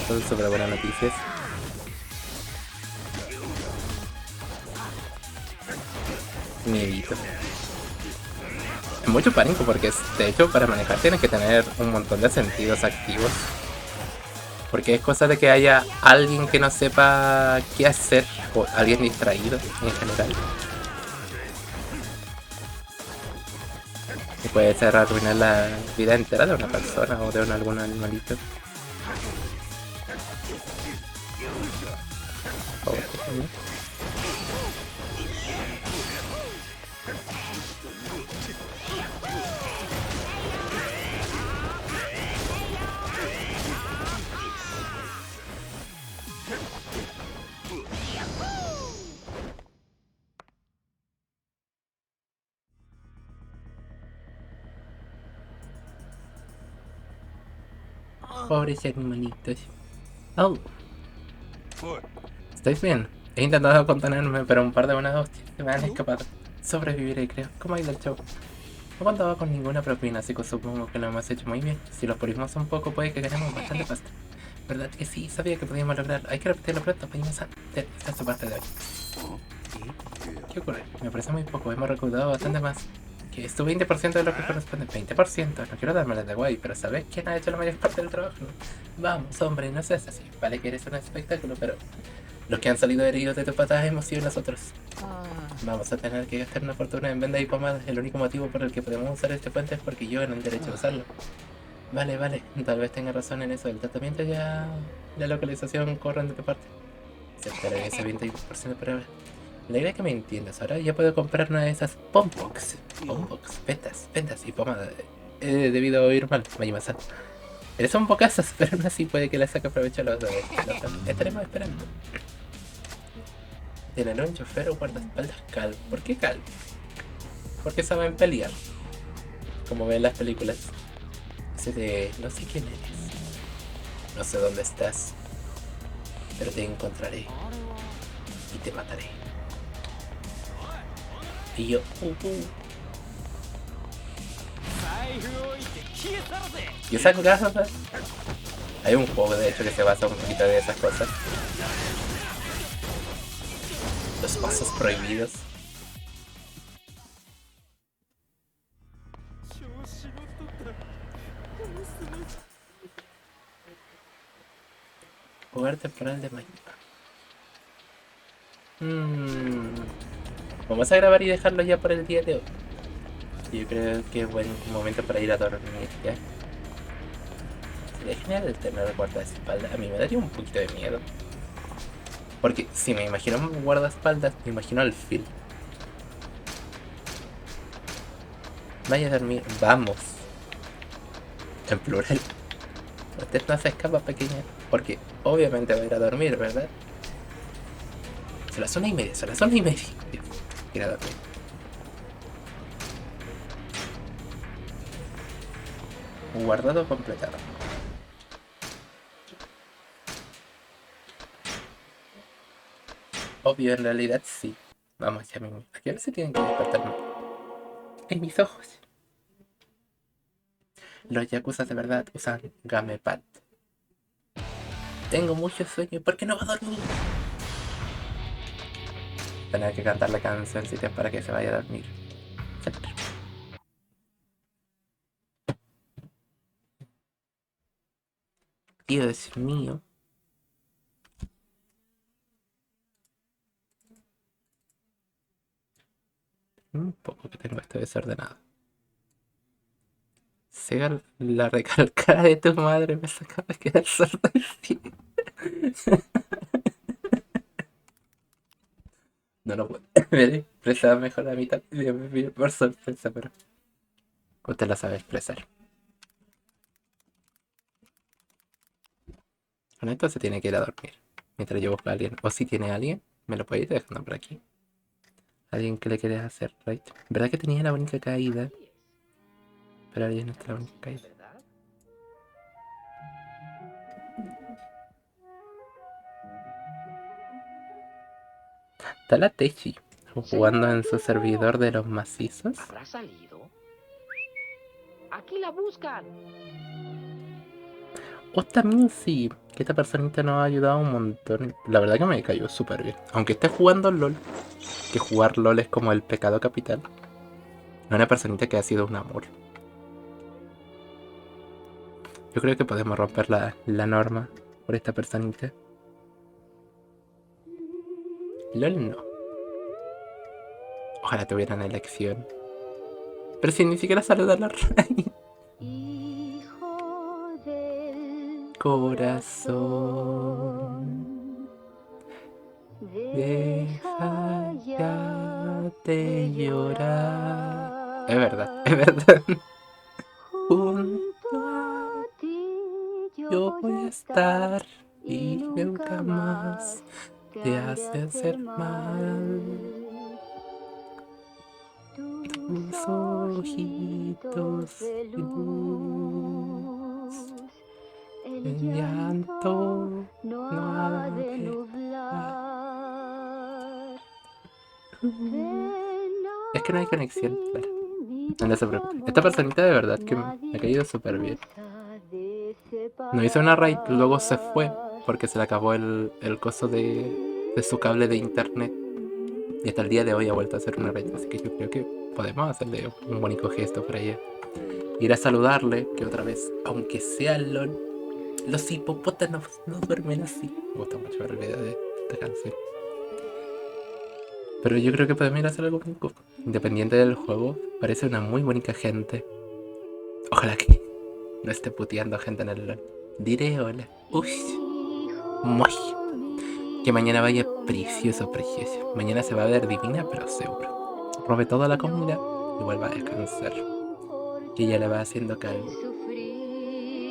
Son súper buenas noticias. Miedito. Es mucho pánico porque de hecho para manejar tienes que tener un montón de sentidos activos. Porque es cosa de que haya alguien que no sepa qué hacer o alguien distraído en general. Y puede ser arruinar la vida entera de una persona o de algún animalito. Pobres animalitos. Oh, Oye, ¿estáis bien? He intentado contenerme, pero un par de buenas hostias se me han escapado. Sobreviviré, creo. ¿Cómo ha ido el show? No contaba con ninguna propina, así que supongo que lo hemos hecho muy bien. Si los pulimos un poco, puede que ganemos bastante pasta. ¿Verdad que sí? Sabía que podíamos lograr. Hay que repetirlo pronto, Maima-san. Esta es su parte de hoy. ¿Qué ocurre? Me parece muy poco. Hemos recaudado bastante más. Que esto 20% de lo que corresponde. 20%. No quiero dármelas de guay, pero ¿sabes quién ha hecho la mayor parte del trabajo? Vamos, hombre, no seas así. Vale que eres un espectáculo, pero Los que han salido heridos de tus patadas hemos sido nosotros. Vamos a tener que gastar una fortuna en vendas y pomadas. El único motivo por el que podemos usar este puente es porque yo en el derecho a usarlo. Vale, tal vez tenga razón en eso. El tratamiento ya... La localización corren de tu parte. Aceptaré ese 20% por ahora. La idea es que me entiendas. Ahora ya puedo comprar una de esas pombox, vendas y pomadas. He debido oír mal, Majima-san. Son pocas, pero aún así puede que le saque provecho a los de estaremos esperando. ¿Tienen un chofer o guardaespaldas calvo? ¿Por qué calvo? Porque saben pelear. Como ven en las películas. Ese de... no sé quién eres. No sé dónde estás. Pero te encontraré. Y te mataré. Y yo... Yo saco gafas. Hay un juego de hecho que se basa un poquito de esas cosas. Los pasos prohibidos. Jugar temporal de Majima. Vamos a grabar y dejarlo ya por el día de hoy. Yo creo que es buen momento para ir a dormir ya. Sería genial el tener guardaespaldas. A mí me daría un poquito de miedo. Porque si me imagino un guardaespaldas, me imagino al Phil. Vaya a dormir, vamos. En plural. Usted no se escapa, pequeña. Porque obviamente va a ir a dormir, ¿verdad? Son las 1:30, son las 1:30. Dios, ir a dormir. Guardado completado. Obvio, en realidad sí. Vamos, ya mismo. Aquí ahora se tienen que despertarme. En mis ojos. Los yakuza de verdad usan gamepad. Tengo mucho sueño. ¿Por qué no va a dormir? Tener que cantar la cancioncita para que se vaya a dormir. Dios mío. Un poco que tengo esto desordenado. Sega, la recalcada de tu madre me saca de quedar sordo el pie. No lo puedo. Me expresaba mejor la mitad por sorpresa, pero usted la sabe expresar. Con esto se tiene que ir a dormir. Mientras yo busco a alguien. O si tiene a alguien, me lo puede ir dejando por aquí. Alguien que le quieres hacer, right? ¿Verdad que tenía la única caída? Pero alguien no está la única caída. Está la Techi jugando en su servidor de los macizos. ¿Habrá salido? Aquí la buscan. O también sí, que esta personita nos ha ayudado un montón. La verdad que me cayó súper bien. Aunque esté jugando LOL, que jugar LOL es como el pecado capital. No, una personita que ha sido un amor. Yo creo que podemos romper la norma por esta personita. LOL no. Ojalá tuvieran elección. Pero si ni siquiera saluda a la reina. Corazón, deja ya de llorar. Es verdad, es verdad. Junto a ti yo voy a estar y nunca más te hace hacer mal. Tus ojitos de luz. El llanto no ha de nublar. Es que no hay conexión. Vale. No se preocupe. Esta personita de verdad que me ha caído súper bien. No hizo una raid, luego se fue porque se le acabó el coso de su cable de internet. Y hasta el día de hoy ha vuelto a hacer una raid. Así que yo creo que podemos hacerle un bonito gesto para ella. Ir a saludarle, que otra vez, aunque sea LOL. Los hipopótamos no duermen así. Me gusta mucho ver el video esta canción. Pero yo creo que podemos ir a hacer algo bonito. Independiente del juego, parece una muy bonita gente. Ojalá que no esté puteando gente en el LOL. Diré hola. Uy. Muy. Que mañana vaya precioso, precioso. Mañana se va a ver divina, pero seguro. Robe toda la comida y vuelva a descansar. Que ya le va haciendo calma.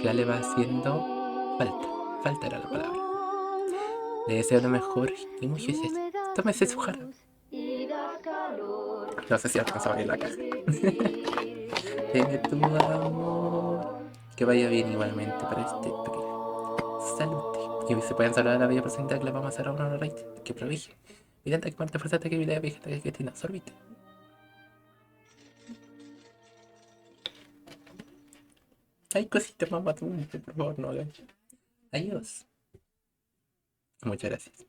Ya le va haciendo falta. Falta era la palabra. Le deseo lo mejor y muchos besos. Tómese su jarabe. No sé si alcanza a abrir la caja. Tiene tu amor. Que vaya bien igualmente para este pequeño. Salud. Y se pueden saludar a la bella presenta que le vamos a hacer a una raíz. Que proveje. Miren que parte presente que vida vieja que tiene sorbite. Ay, cosita mamá, por favor, no hagan. Adiós. Muchas gracias.